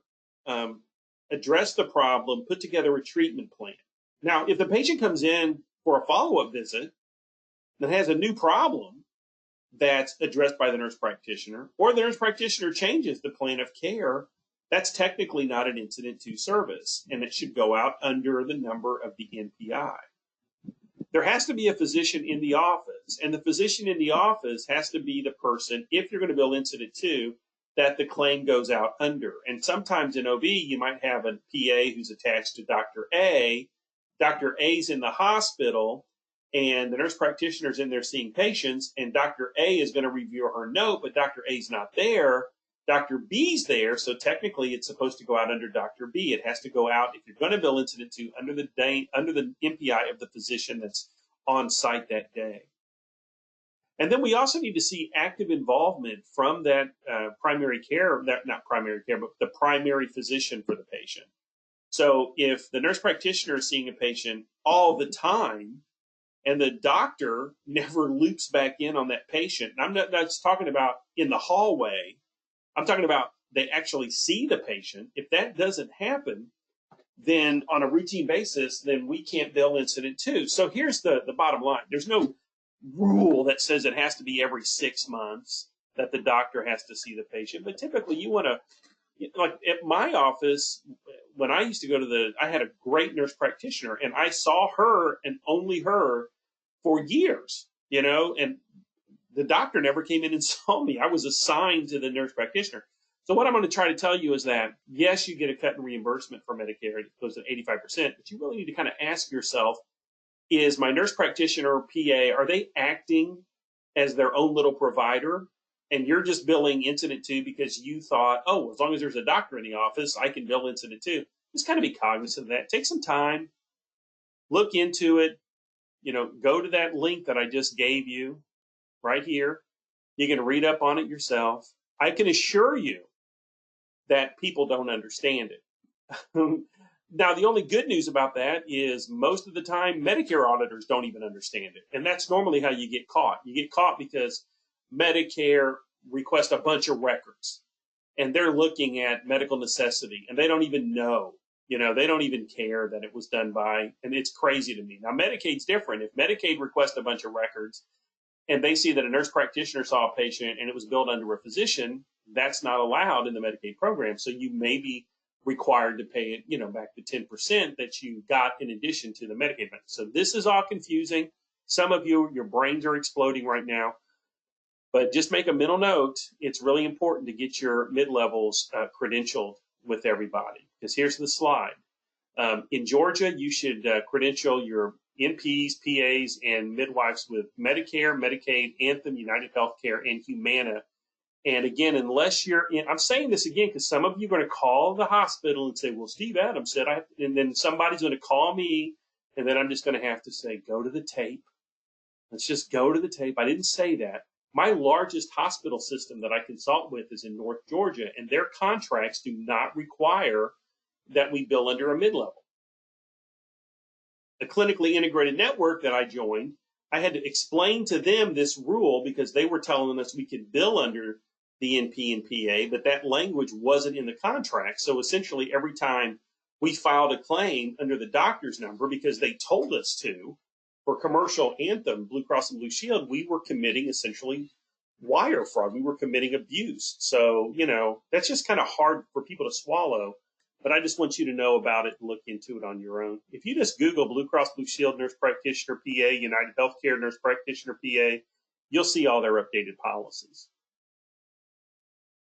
addressed the problem, put together a treatment plan. Now, if the patient comes in for a follow-up visit that has a new problem that's addressed by the nurse practitioner, or the nurse practitioner changes the plan of care, that's technically not an incident to service, and it should go out under the number of the NPI. There has to be a physician in the office, and the physician in the office has to be the person, if you're going to bill incident to, that the claim goes out under. And sometimes in OB, you might have a PA who's attached to Dr. A. Dr. A's in the hospital, and the nurse practitioner's in there seeing patients, and Dr. A is going to review her note, but Dr. A's not there. Dr. B's there, so technically it's supposed to go out under Dr. B. It has to go out, if you're going to bill incident to, under the NPI of the physician that's on site that day. And then we also need to see active involvement from that primary care, not primary care, but the primary physician for the patient. So if the nurse practitioner is seeing a patient all the time, and the doctor never loops back in on that patient, and I'm not just talking about in the hallway, I'm talking about they actually see the patient. If that doesn't happen, then on a routine basis, then we can't bill incident to. So here's the bottom line. There's no rule that says it has to be every 6 months that the doctor has to see the patient. But typically you want to, like at my office, when I used to go to I had a great nurse practitioner, and I saw her and only her for years, and the doctor never came in and saw me. I was assigned to the nurse practitioner. So what I'm going to try to tell you is that, yes, you get a cut in reimbursement for Medicare. It goes to 85%, but you really need to kind of ask yourself, is my nurse practitioner or PA, are they acting as their own little provider? And you're just billing incident to because you thought, oh, as long as there's a doctor in the office, I can bill incident to. Just kind of be cognizant of that. Take some time, look into it, go to that link that I just gave you right here. You can read up on it yourself. I can assure you that people don't understand it. Now, the only good news about that is most of the time, Medicare auditors don't even understand it. And that's normally how you get caught. You get caught because Medicare requests a bunch of records and they're looking at medical necessity and they don't even know, they don't even care that it was done by, and it's crazy to me. Now, Medicaid's different. If Medicaid requests a bunch of records and they see that a nurse practitioner saw a patient and it was billed under a physician, that's not allowed in the Medicaid program. So you may be required to pay it, back to 10% that you got in addition to the Medicaid benefit. So this is all confusing. Some of you, your brains are exploding right now. But just make a mental note, it's really important to get your mid-levels credentialed with everybody. Because here's the slide. In Georgia, you should credential your NPs, PAs, and midwives with Medicare, Medicaid, Anthem, United Healthcare, and Humana. And again, unless you're in, I'm saying this again because some of you are going to call the hospital and say, well, Steve Adams said and then somebody's going to call me, and then I'm just going to have to say, go to the tape. Let's just go to the tape. I didn't say that. My largest hospital system that I consult with is in North Georgia, and their contracts do not require that we bill under a mid-level. The clinically integrated network that I joined, I had to explain to them this rule because they were telling us we could bill under the NP and PA, but that language wasn't in the contract. So essentially, every time we filed a claim under the doctor's number, because they told us to, for commercial Anthem, Blue Cross and Blue Shield, we were committing essentially wire fraud. We were committing abuse. So, that's just kind of hard for people to swallow. But I just want you to know about it and look into it on your own. If you just Google Blue Cross Blue Shield Nurse Practitioner PA, United Healthcare Nurse Practitioner PA, you'll see all their updated policies.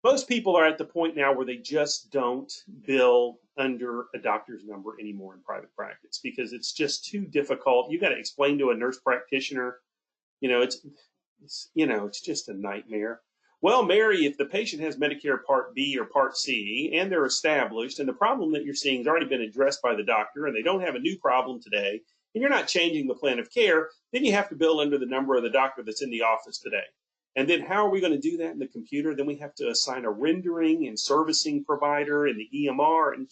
Most people are at the point now where they just don't bill under a doctor's number anymore in private practice because it's just too difficult. You got to explain to a nurse practitioner, it's just a nightmare. Well, Mary, if the patient has Medicare Part B or Part C and they're established and the problem that you're seeing has already been addressed by the doctor and they don't have a new problem today and you're not changing the plan of care, then you have to bill under the number of the doctor that's in the office today. And then how are we going to do that in the computer? Then we have to assign a rendering and servicing provider and the EMR, and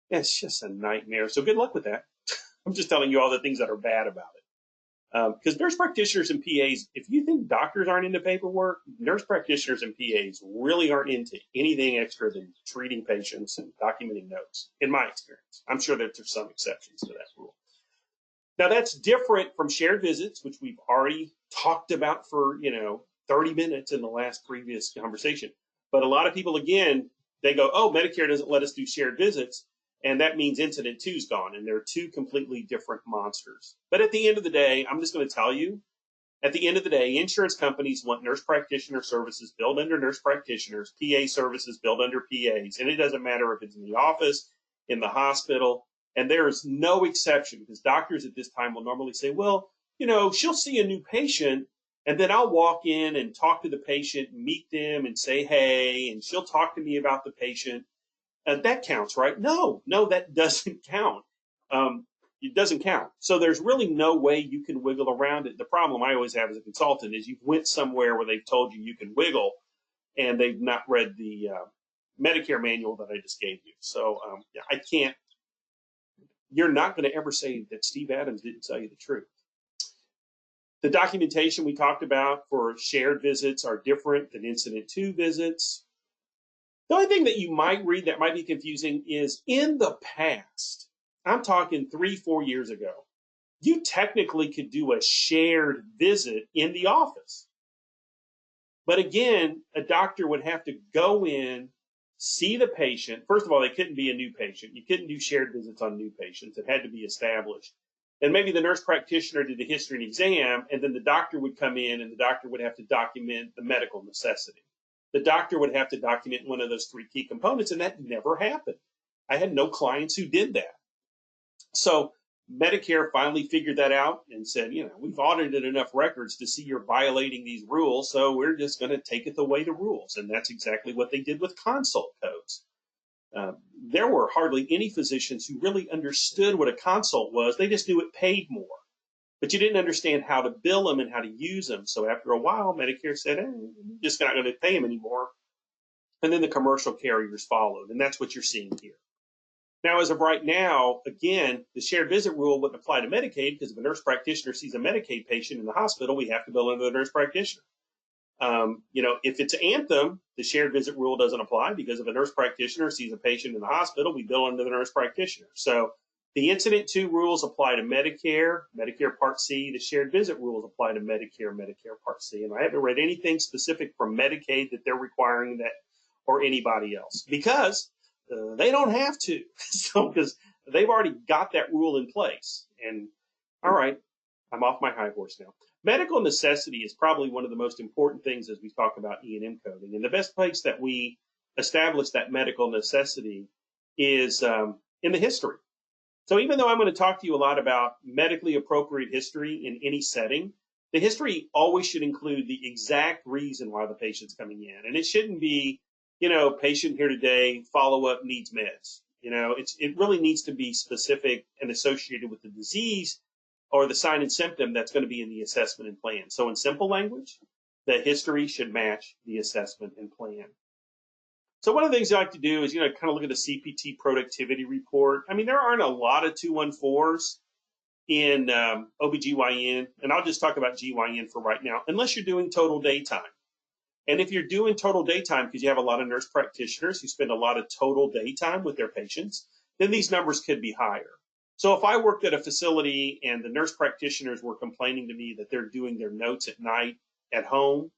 it's just a nightmare. So good luck with that. I'm just telling you all the things that are bad about it. Because nurse practitioners and PAs, if you think doctors aren't into paperwork, nurse practitioners and PAs really aren't into anything extra than treating patients and documenting notes, in my experience. I'm sure that there's some exceptions to that rule. Now, that's different from shared visits, which we've already talked about for, 30 minutes in the last previous conversation. But a lot of people, again, they go, oh, Medicare doesn't let us do shared visits. And that means incident 2 is gone. And they're two completely different monsters. But at the end of the day, I'm just going to tell you, at the end of the day, insurance companies want nurse practitioner services billed under nurse practitioners, PA services billed under PAs. And it doesn't matter if it's in the office, in the hospital. And there is no exception because doctors at this time will normally say, well, she'll see a new patient and then I'll walk in and talk to the patient, meet them and say, hey, and she'll talk to me about the patient. And that counts, right? No, that doesn't count. It doesn't count. So there's really no way you can wiggle around it. The problem I always have as a consultant is you went somewhere where they've told you can wiggle and they've not read the Medicare manual that I just gave you. So I can't. You're not going to ever say that Steve Adams didn't tell you the truth. The documentation we talked about for shared visits are different than incident 2 visits. The only thing that you might read that might be confusing is in the past, I'm talking 3-4 years ago, you technically could do a shared visit in the office. But again, a doctor would have to go in, see the patient. First of all, they couldn't be a new patient. You couldn't do shared visits on new patients. It had to be established. And maybe the nurse practitioner did the history and exam, and then the doctor would come in and the doctor would have to document the medical necessity. The doctor would have to document one of those 3 key components, and that never happened. I had no clients who did that. So Medicare finally figured that out and said, we've audited enough records to see you're violating these rules, so we're just going to take it the way the rules. And that's exactly what they did with consult codes. There were hardly any physicians who really understood what a consult was. They just knew it paid more. But you didn't understand how to bill them and how to use them. So after a while, Medicare said, you're just not going to pay them anymore. And then the commercial carriers followed. And that's what you're seeing here. Now, as of right now, again, the shared visit rule wouldn't apply to Medicaid because if a nurse practitioner sees a Medicaid patient in the hospital, we have to bill under the nurse practitioner. If it's Anthem, the shared visit rule doesn't apply because if a nurse practitioner sees a patient in the hospital, we bill under the nurse practitioner. So the Incident 2 rules apply to Medicare, Medicare Part C. The shared visit rules apply to Medicare, Medicare Part C. And I haven't read anything specific from Medicaid that they're requiring that or anybody else because they don't have to. So because they've already got that rule in place. And all right, I'm off my high horse now. Medical necessity is probably one of the most important things as we talk about E&M coding. And the best place that we establish that medical necessity is in the history. So even though I'm going to talk to you a lot about medically appropriate history in any setting, the history always should include the exact reason why the patient's coming in. And it shouldn't be, patient here today, follow-up needs meds. It really needs to be specific and associated with the disease or the sign and symptom that's going to be in the assessment and plan. So in simple language, the history should match the assessment and plan. So one of the things I like to do is, kind of look at the CPT productivity report. I mean, there aren't a lot of 214s in OBGYN, and I'll just talk about GYN for right now, unless you're doing total daytime. And if you're doing total daytime, because you have a lot of nurse practitioners who spend a lot of total daytime with their patients, then these numbers could be higher. So if I worked at a facility and the nurse practitioners were complaining to me that they're doing their notes at night at home,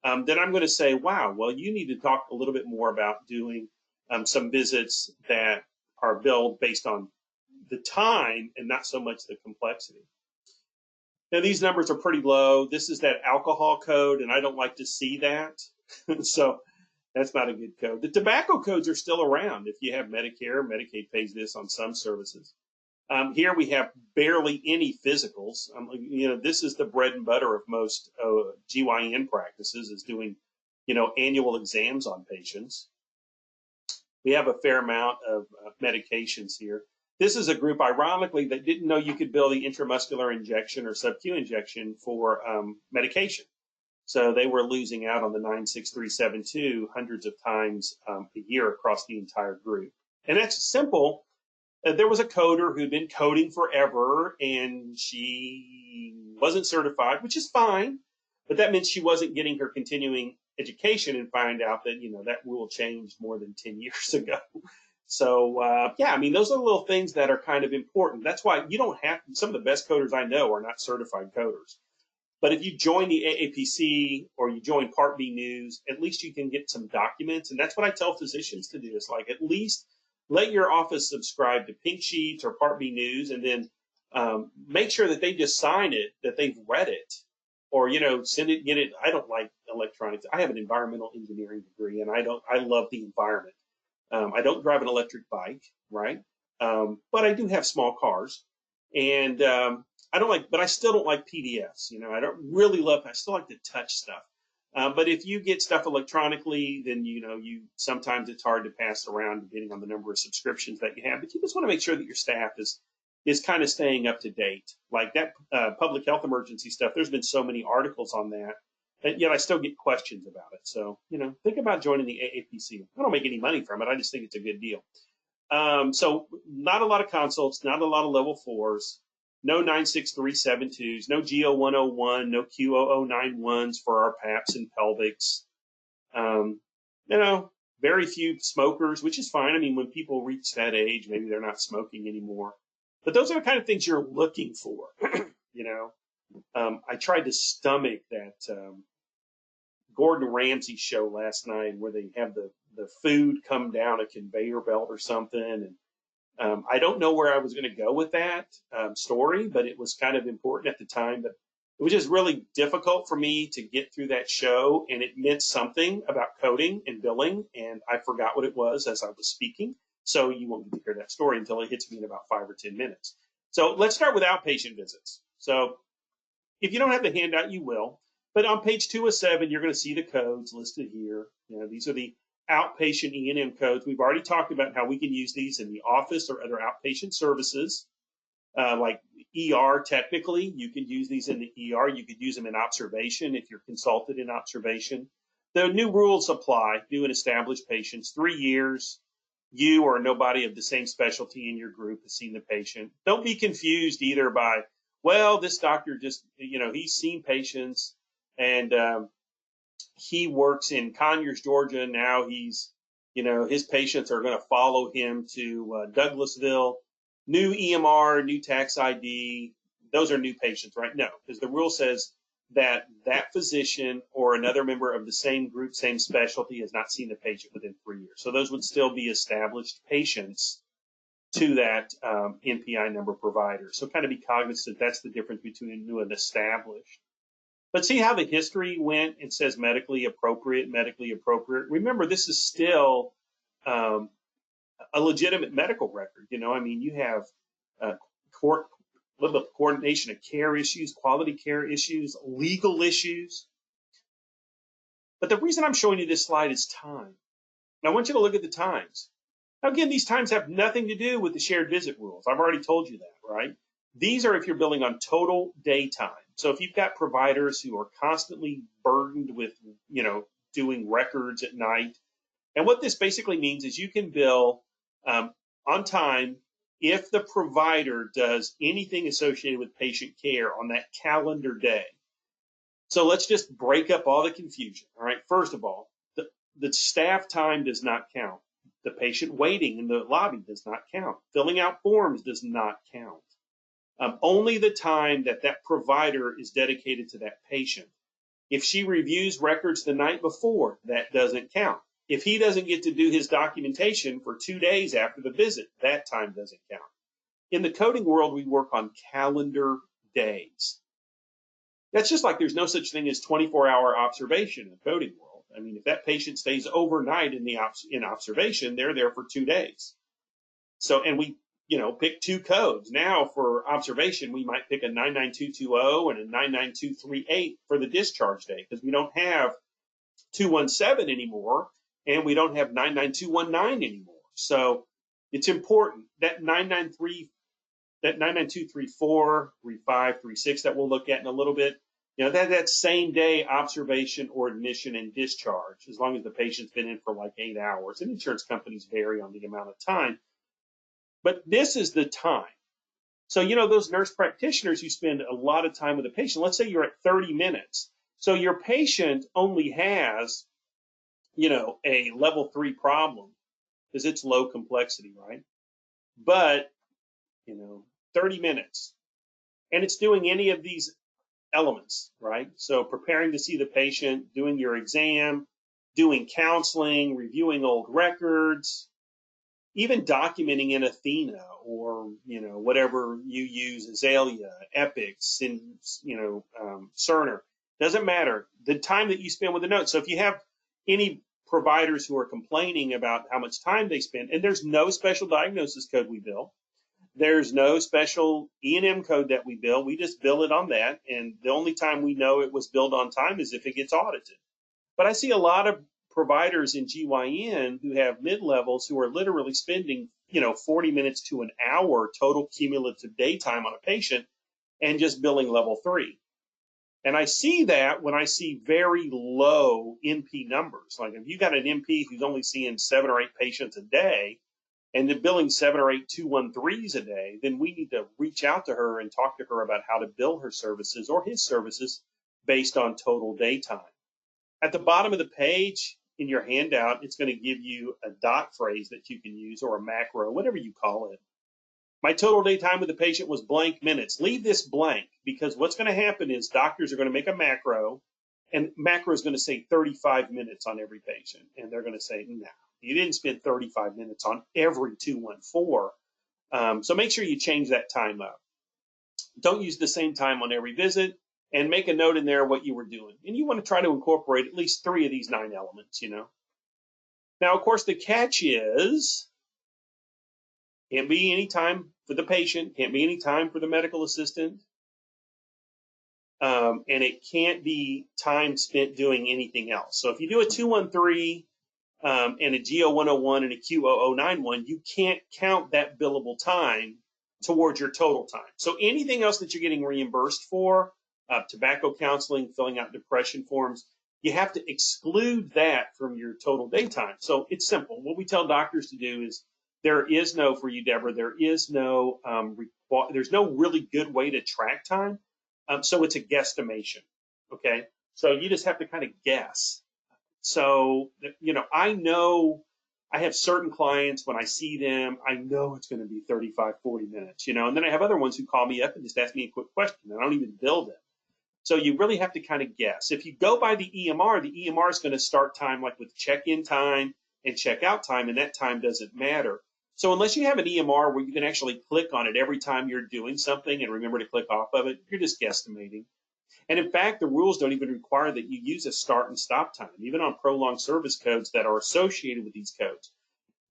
then I'm going to say, wow, well, you need to talk a little bit more about doing some visits that are billed based on the time and not so much the complexity. Now, these numbers are pretty low. This is that alcohol code, and I don't like to see that. So that's not a good code. The tobacco codes are still around. If you have Medicare, Medicaid pays this on some services. Here we have barely any physicals. This is the bread and butter of most GYN practices is doing, annual exams on patients. We have a fair amount of medications here. This is a group, ironically, that didn't know you could bill the intramuscular injection or sub-Q injection for medication. So they were losing out on the 96372 hundreds of times a year across the entire group. And that's simple. There was a coder who'd been coding forever, and she wasn't certified, which is fine, but that meant she wasn't getting her continuing education and find out that, that rule changed more than 10 years ago. So, those are little things that are kind of important. That's why you don't have, some of the best coders I know are not certified coders. But if you join the AAPC or you join Part B News, at least you can get some documents. And that's what I tell physicians to do. It's like, at least let your office subscribe to Pink Sheets or Part B News, and then make sure that they just sign it, that they've read it, or send it, get it. I don't like electronics. I have an environmental engineering degree, and I love the environment. I don't drive an electric bike, right? But I do have small cars, and but I still don't like PDFs. I don't really love. I still like to touch stuff. But if you get stuff electronically, then you sometimes it's hard to pass around depending on the number of subscriptions that you have. But you just want to make sure that your staff is kind of staying up to date. Like that public health emergency stuff, there's been so many articles on that, and yet I still get questions about it. So think about joining the AAPC. I don't make any money from it. I just think it's a good deal. So not a lot of consults, not a lot of level 4s. No 96372s, no GO101, no Q0091s for our PAPs and pelvics. Very few smokers, which is fine. I mean, when people reach that age, maybe they're not smoking anymore. But those are the kind of things you're looking for. I tried to stomach that Gordon Ramsay show last night where they have the food come down a conveyor belt or something, and I don't know where I was going to go with that story, but it was kind of important at the time. But it was just really difficult for me to get through that show, and it meant something about coding and billing, and I forgot what it was as I was speaking. So you won't get to hear that story until it hits me in about 5 or 10 minutes. So let's start with outpatient visits. So if you don't have the handout, you will. But on page 207, you're going to see the codes listed here. These are the outpatient E&M codes. We've already talked about how we can use these in the office or other outpatient services, like ER. Technically, you can use these in the ER. You could use them in observation if you're consulted in observation. The new rules apply. New and established patients, 3 years. you or nobody of the same specialty in your group has seen the patient. Don't be confused either by, well, this doctor just, he's seen patients and he works in Conyers, Georgia. Now he's, his patients are going to follow him to Douglasville. New EMR, new tax ID. Those are new patients, right? No, because the rule says that that physician or another member of the same group, same specialty has not seen the patient within 3 years. So those would still be established patients to that NPI number provider. So kind of be cognizant that's the difference between a new and established. But see how the history went? It says medically appropriate, medically appropriate. Remember, this is still a legitimate medical record. You have coordination of care issues, quality care issues, legal issues. But the reason I'm showing you this slide is time. And I want you to look at the times. Now, again, these times have nothing to do with the shared visit rules. I've already told you that, right? These are if you're billing on total daytime. So if you've got providers who are constantly burdened with, doing records at night. And what this basically means is you can bill on time if the provider does anything associated with patient care on that calendar day. So let's just break up all the confusion. All right. First of all, the staff time does not count. The patient waiting in the lobby does not count. Filling out forms does not count. Only the time that that provider is dedicated to that patient. If she reviews records the night before, that doesn't count. If he doesn't get to do his documentation for 2 days after the visit, that time doesn't count. In the coding world, we work on calendar days. That's just like there's no such thing as 24-hour observation in the coding world. I mean, if that patient stays overnight in observation, they're there for 2 days. So, and we, pick two codes. Now for observation, we might pick a 99220 and a 99238 for the discharge day because we don't have 217 anymore and we don't have 99219 anymore. So it's important that 99234, 35, 36 that we'll look at in a little bit, that same day observation or admission and discharge, as long as the patient's been in for like 8 hours. And insurance companies vary on the amount of time. But this is the time. So, those nurse practitioners who spend a lot of time with a patient, let's say you're at 30 minutes. So your patient only has, a level 3 problem because it's low complexity, right? But, 30 minutes. And it's doing any of these elements, right? So preparing to see the patient, doing your exam, doing counseling, reviewing old records, even documenting in Athena or, whatever you use, Azalea, Epic, Cerner. Doesn't matter. The time that you spend with the notes. So if you have any providers who are complaining about how much time they spend, and there's no special diagnosis code we bill. There's no special E&M code that we bill. We just bill it on that. And the only time we know it was billed on time is if it gets audited. But I see a lot of providers in GYN who have mid-levels who are literally spending, 40 minutes to an hour total cumulative daytime on a patient and just billing level 3. And I see that when I see very low NP numbers. Like if you got an NP who's only seeing 7 or 8 patients a day, and they're billing 7 or 8 213s a day, then we need to reach out to her and talk to her about how to bill her services or his services based on total daytime. At the bottom of the page in your handout, it's going to give you a dot phrase that you can use or a macro, whatever you call it. My total daytime with the patient was blank minutes. Leave this blank because what's going to happen is doctors are going to make a macro, and macro is going to say 35 minutes on every patient. And they're going to say, no. You didn't spend 35 minutes on every 214. So make sure you change that time up. Don't use the same time on every visit and make a note in there what you were doing. And you want to try to incorporate at least 3 of these 9 elements, Now, of course, the catch is can't be any time for the patient, can't be any time for the medical assistant, and it can't be time spent doing anything else. So if you do a 213, and a GO101 and a Q0091, you can't count that billable time towards your total time. So anything else that you're getting reimbursed for, tobacco counseling, filling out depression forms, you have to exclude that from your total daytime. So it's simple. What we tell doctors to do is there is no, for you, Deborah, there is no, there's no really good way to track time. So it's a guesstimation. Okay. So you just have to kind of guess. So, I know I have certain clients when I see them, I know it's going to be 35, 40 minutes, and then I have other ones who call me up and just ask me a quick question. I don't even bill them. So you really have to kind of guess. If you go by the EMR is going to start time like with check-in time and check-out time, and that time doesn't matter. So unless you have an EMR where you can actually click on it every time you're doing something and remember to click off of it, you're just guesstimating. And in fact, the rules don't even require that you use a start and stop time, even on prolonged service codes that are associated with these codes.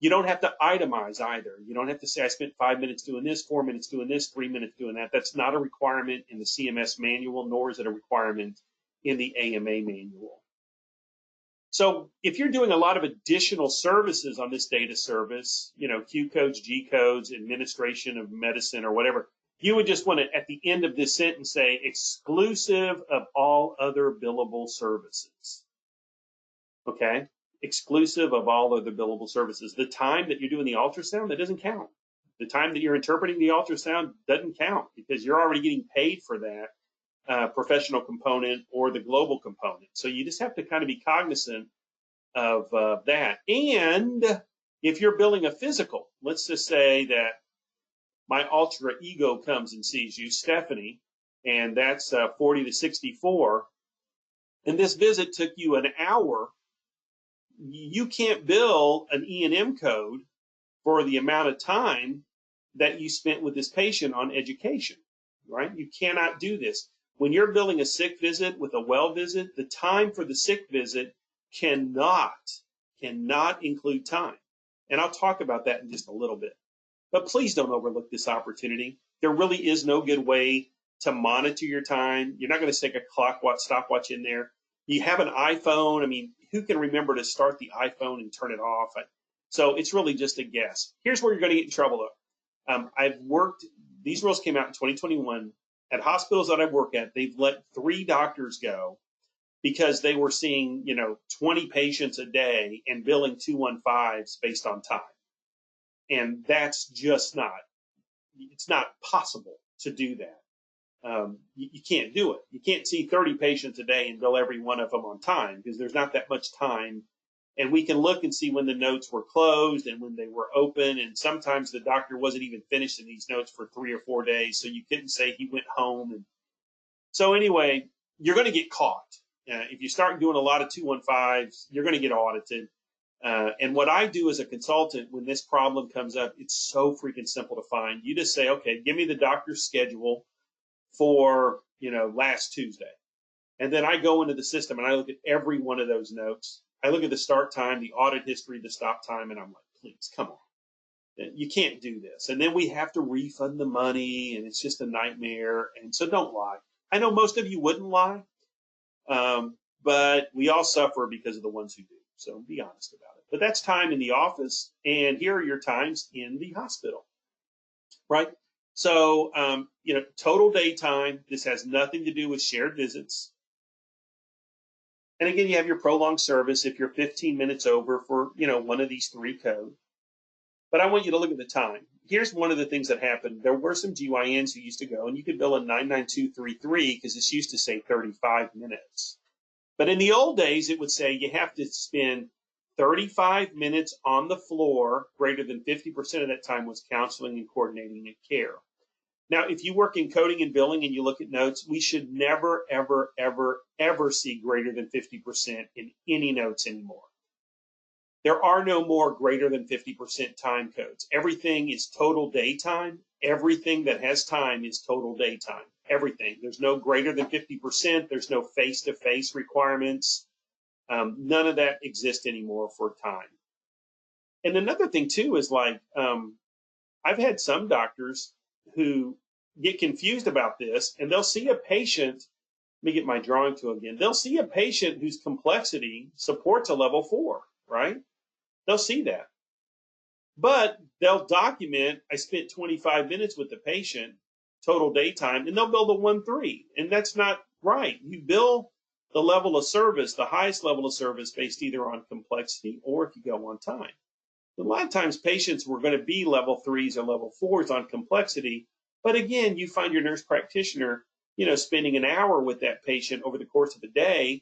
You don't have to itemize either. You don't have to say, I spent 5 minutes doing this, 4 minutes doing this, 3 minutes doing that. That's not a requirement in the CMS manual, nor is it a requirement in the AMA manual. So if you're doing a lot of additional services on this data service, Q codes, G codes, administration of medicine or whatever, you would just want to, at the end of this sentence, say exclusive of all other billable services. Okay? Exclusive of all other billable services. The time that you're doing the ultrasound, that doesn't count. The time that you're interpreting the ultrasound doesn't count because you're already getting paid for that professional component or the global component. So you just have to kind of be cognizant of that. And if you're billing a physical, let's just say that my alter ego comes and sees you, Stephanie, and that's 40 to 64, and this visit took you an hour, you can't bill an E&M code for the amount of time that you spent with this patient on education, right? You cannot do this. When you're billing a sick visit with a well visit, the time for the sick visit cannot include time. And I'll talk about that in just a little bit. But please don't overlook this opportunity. There really is no good way to monitor your time. You're not going to stick a clock watch, stopwatch in there. You have an iPhone. I mean, who can remember to start the iPhone and turn it off? So it's really just a guess. Here's where you're going to get in trouble, though. These rules came out in 2021. At hospitals that I work at, they've let 3 doctors go because they were seeing, 20 patients a day and billing 215s based on time. And that's just it's not possible to do that. You can't do it. You can't see 30 patients a day and bill every one of them on time because there's not that much time. And we can look and see when the notes were closed and when they were open. And sometimes the doctor wasn't even finished in these notes for 3 or 4 days. So you couldn't say he went home. And so anyway, you're going to get caught. If you start doing a lot of 215s, you're going to get audited. And what I do as a consultant when this problem comes up, it's so freaking simple to find. You just say, okay, give me the doctor's schedule for, last Tuesday. And then I go into the system and I look at every one of those notes. I look at the start time, the audit history, the stop time, and I'm like, please, come on. You can't do this. And then we have to refund the money, and it's just a nightmare. And so don't lie. I know most of you wouldn't lie, but we all suffer because of the ones who do. So be honest about it. But that's time in the office, and here are your times in the hospital, right? So, total daytime. This has nothing to do with shared visits. And again, you have your prolonged service if you're 15 minutes over for, one of these 3 codes. But I want you to look at the time. Here's one of the things that happened. There were some GYNs who used to go, and you could bill a 99233 because this used to say 35 minutes. But in the old days, it would say you have to spend 35 minutes on the floor. Greater than 50% of that time was counseling and coordinating and care. Now, if you work in coding and billing and you look at notes, we should never, ever, ever, ever see greater than 50% in any notes anymore. There are no more greater than 50% time codes. Everything is total daytime. Everything that has time is total daytime. Everything. There's no greater than 50%. There's no face-to-face requirements. None of that exists anymore for time. And another thing, too, is like I've had some doctors who get confused about this, and they'll see a patient. Let me get my drawing tool again. They'll see a patient whose complexity supports a level 4, right? They'll see that. But they'll document, I spent 25 minutes with the patient, total daytime, and they'll bill the 1-3. And that's not right. You bill the level of service, the highest level of service based either on complexity or if you go on time. A lot of times patients were going to be level 3s or level 4s on complexity, but again, you find your nurse practitioner, spending an hour with that patient over the course of a day,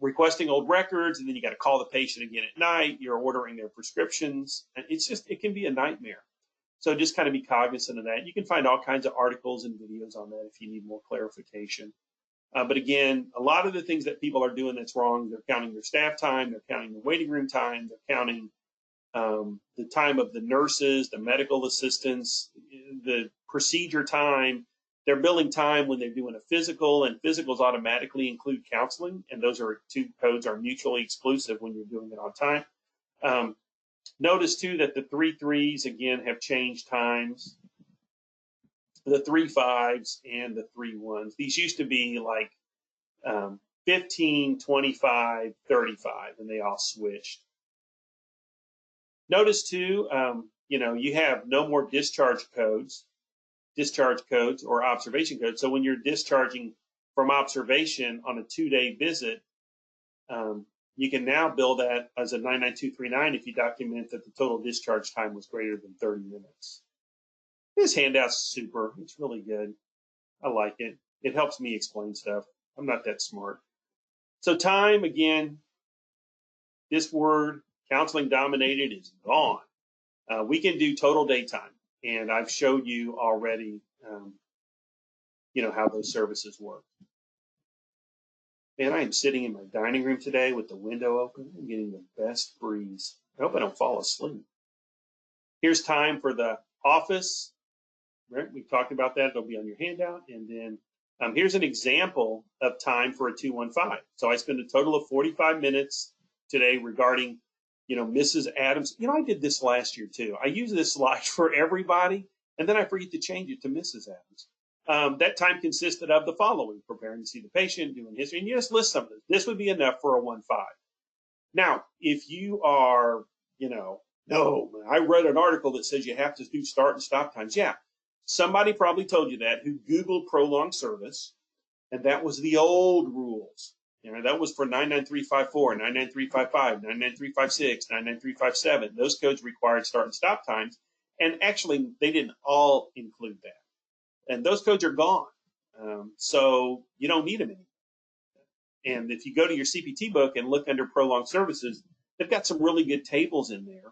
requesting old records, and then you got to call the patient again at night. You're ordering their prescriptions. It can be a nightmare. So just kind of be cognizant of that. You can find all kinds of articles and videos on that if you need more clarification. But again, a lot of the things that people are doing that's wrong, they're counting their staff time, they're counting the waiting room time, they're counting the time of the nurses, the medical assistants, the procedure time. They're billing time when they're doing a physical, and physicals automatically include counseling, and those are two codes are mutually exclusive when you're doing it on time. Notice too that the 3-3s again have changed times. The 3-5s and the 3-1s. These used to be like 15, 25, 35, and they all switched. Notice too, you have no more discharge codes or observation codes. So when you're discharging from observation on a 2-day visit, you can now bill that as a 99239 if you document that the total discharge time was greater than 30 minutes. This handout's super. It's really good. I like it. It helps me explain stuff. I'm not that smart. So time, again, this word, counseling dominated, is gone. We can do total daytime, and I've showed you already, how those services work. Man, I am sitting in my dining room today with the window open. I'm getting the best breeze. I hope I don't fall asleep. Here's time for the office. Right? We talked about that. It'll be on your handout. And then here's an example of time for a 215. So I spent a total of 45 minutes today regarding, Mrs. Adams. I did this last year too. I use this slide for everybody, and then I forget to change it to Mrs. Adams. That time consisted of the following: preparing to see the patient, doing history, and you just list some of this. This would be enough for a 1-5. Now, if you are, no, I read an article that says you have to do start and stop times. Yeah, somebody probably told you that who Googled prolonged service, and that was the old rules. That was for 99354, 99355, 99356, 99357. Those codes required start and stop times, and actually they didn't all include that. And those codes are gone. So you don't need them anymore. And if you go to your CPT book and look under prolonged services, they've got some really good tables in there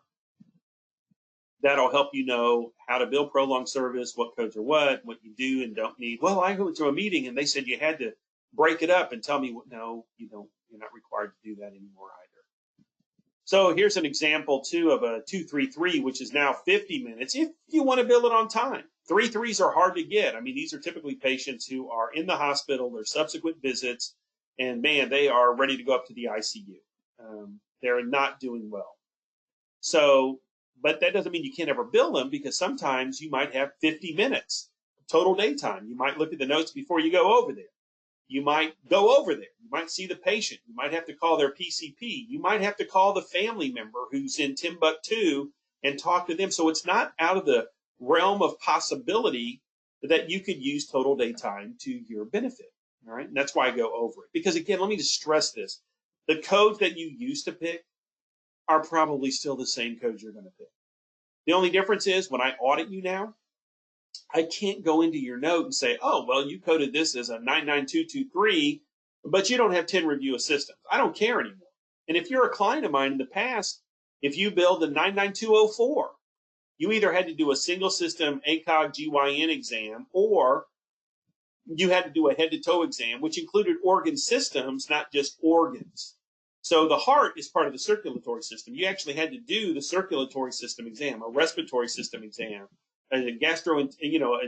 that'll help you know how to bill prolonged service, what codes are what you do and don't need. Well, I went to a meeting and they said you had to break it up and tell me, no, you don't. You're not required to do that anymore either. So here's an example too of a 233, which is now 50 minutes if you want to bill it on time. 3-3s are hard to get. I mean, these are typically patients who are in the hospital, their subsequent visits, and man, they are ready to go up to the ICU. They're not doing well. So, but that doesn't mean you can't ever bill them, because sometimes you might have 50 minutes total daytime. You might look at the notes before you go over there. You might go over there. You might see the patient. You might have to call their PCP. You might have to call the family member who's in Timbuktu and talk to them. So it's not out of the realm of possibility that you could use total daytime to your benefit. All right. And that's why I go over it. Because again, let me just stress this. The codes that you used to pick are probably still the same codes you're going to pick. The only difference is when I audit you now, I can't go into your note and say, oh, well, you coded this as a 99223, but you don't have 10 review assistants. I don't care anymore. And if you're a client of mine in the past, if you billed the 99204, you either had to do a single system ACOG GYN exam, or you had to do a head-to-toe exam, which included organ systems, not just organs. So the heart is part of the circulatory system. You actually had to do the circulatory system exam, a respiratory system exam, a gastro, a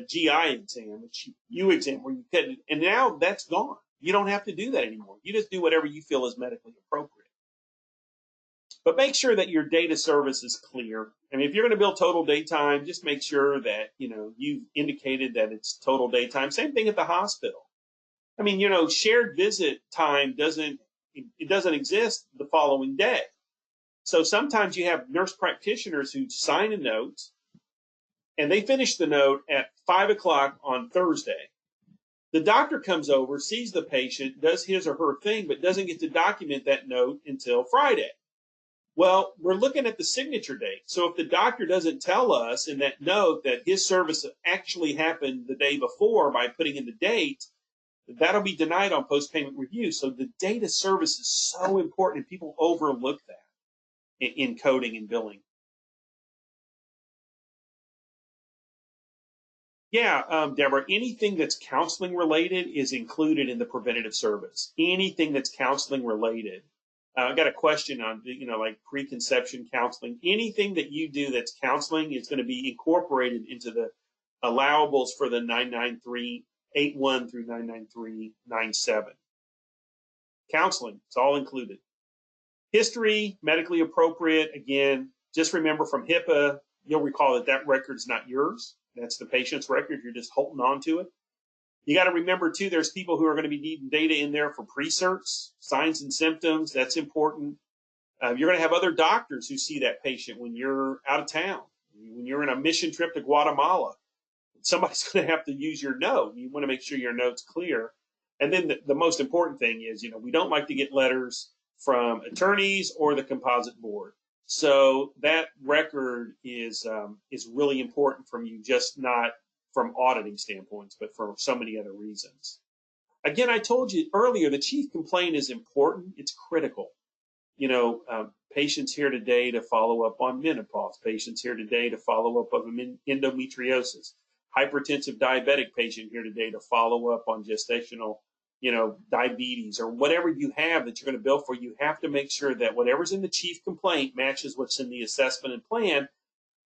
GI exam, a U exam, where you could, and now that's gone. You don't have to do that anymore. You just do whatever you feel is medically appropriate. But make sure that your data service is clear. I mean, if you're going to bill total daytime, just make sure that, you've indicated that it's total daytime. Same thing at the hospital. I mean, shared visit time doesn't exist the following day. So sometimes you have nurse practitioners who sign a note and they finish the note at 5 o'clock on Thursday. The doctor comes over, sees the patient, does his or her thing, but doesn't get to document that note until Friday. Well, we're looking at the signature date. So if the doctor doesn't tell us in that note that his service actually happened the day before by putting in the date, that'll be denied on post-payment review. So the date of service is so important, and people overlook that in coding and billing. Yeah, Deborah, anything that's counseling related is included in the preventative service. Anything that's counseling related. I got a question on, like preconception counseling. Anything that you do that's counseling is going to be incorporated into the allowables for the 99381 through 99397. Counseling, it's all included. History, medically appropriate. Again, just remember from HIPAA, you'll recall that record's not yours. That's the patient's record. You're just holding on to it. You got to remember, too, there's people who are going to be needing data in there for pre-certs, signs and symptoms. That's important. You're going to have other doctors who see that patient when you're out of town, when you're in a mission trip to Guatemala. Somebody's going to have to use your note. You want to make sure your note's clear. And then the most important thing is, we don't like to get letters from attorneys or the composite board. So that record is really important from you, just not from auditing standpoints, but for so many other reasons. Again, I told you earlier, the chief complaint is important. It's critical. Patients here today to follow up on menopause, patients here today to follow up on endometriosis, hypertensive diabetic patient here today to follow up on gestational diabetes, or whatever you have that you're going to bill for. You have to make sure that whatever's in the chief complaint matches what's in the assessment and plan,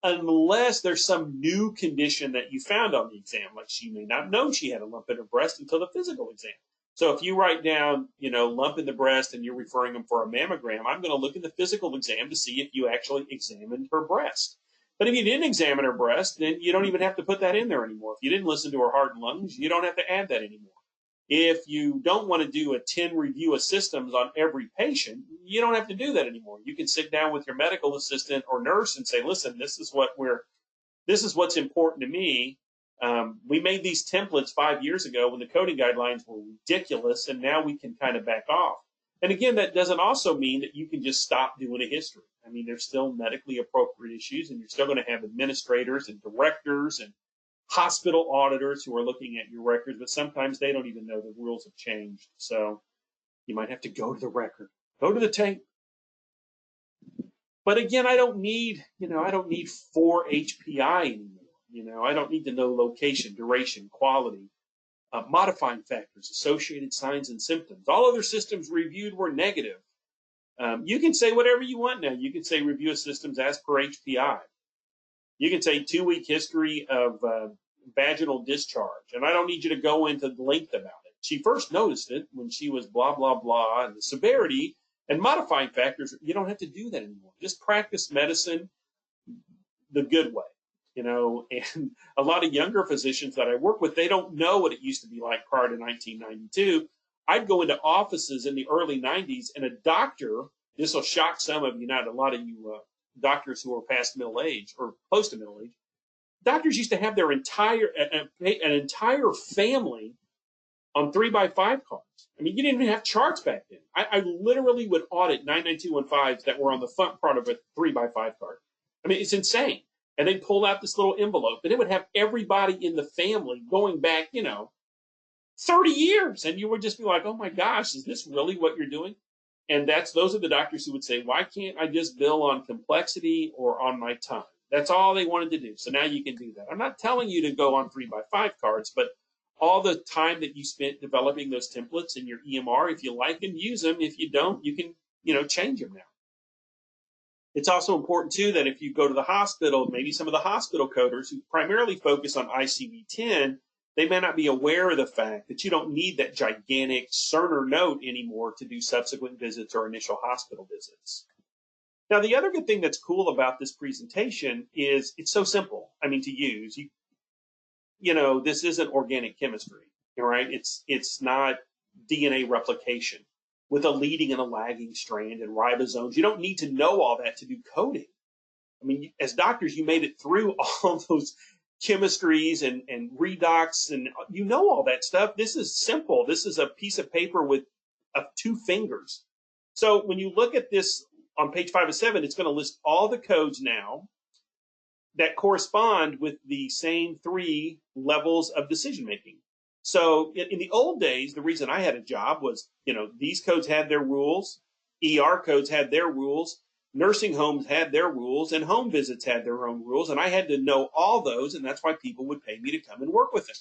unless there's some new condition that you found on the exam. Like she may not know she had a lump in her breast until the physical exam. So if you write down, lump in the breast and you're referring them for a mammogram, I'm going to look at the physical exam to see if you actually examined her breast. But if you didn't examine her breast, then you don't even have to put that in there anymore. If you didn't listen to her heart and lungs, you don't have to add that anymore. If you don't want to do a 10 review of systems on every patient, you don't have to do that anymore. You can sit down with your medical assistant or nurse and say, listen, this is what's important to me. We made these templates 5 years ago when the coding guidelines were ridiculous, and now we can kind of back off. And again, that doesn't also mean that you can just stop doing a history. I mean, there's still medically appropriate issues, and you're still going to have administrators and directors and hospital auditors who are looking at your records, but sometimes they don't even know the rules have changed. So you might have to go to the record, go to the tape. But again, I don't need 4 HPI anymore. I don't need to know location, duration, quality, modifying factors, associated signs and symptoms. All other systems reviewed were negative. You can say whatever you want now. You can say review of systems as per HPI. You can say 2-week history of vaginal discharge, and I don't need you to go into length about it. She first noticed it when she was blah, blah, blah, and the severity and modifying factors. You don't have to do that anymore. Just practice medicine the good way, and a lot of younger physicians that I work with, they don't know what it used to be like prior to 1992. I'd go into offices in the early 90s, and a doctor, this will shock some of you, not a lot of you doctors who are past middle age or close to middle age, doctors used to have their entire family on 3x5 cards. I mean, you didn't even have charts back then. I literally would audit 99215s that were on the front part of a 3x5 card. I mean, it's insane. And they'd pull out this little envelope, and it would have everybody in the family going back, 30 years. And you would just be like, oh my gosh, is this really what you're doing? And those are the doctors who would say, why can't I just bill on complexity or on my time? That's all they wanted to do. So now you can do that. I'm not telling you to go on 3x5 cards, but all the time that you spent developing those templates in your EMR, if you like them, use them. If you don't, you can, change them now. It's also important, too, that if you go to the hospital, maybe some of the hospital coders who primarily focus on ICD-10, they may not be aware of the fact that you don't need that gigantic Cerner note anymore to do subsequent visits or initial hospital visits. Now, the other good thing that's cool about this presentation is it's so simple, to use. This isn't organic chemistry, right? It's not DNA replication with a leading and a lagging strand and ribosomes. You don't need to know all that to do coding. As doctors, you made it through all those chemistries and redox, and you know all that stuff. This is simple. This is a piece of paper with 2 fingers. So when you look at this on page 5 of 7, it's going to list all the codes now that correspond with the same 3 levels of decision making. So in the old days, the reason I had a job was, these codes had their rules, ER codes had their rules, nursing homes had their rules, and home visits had their own rules, and I had to know all those, and that's why people would pay me to come and work with them.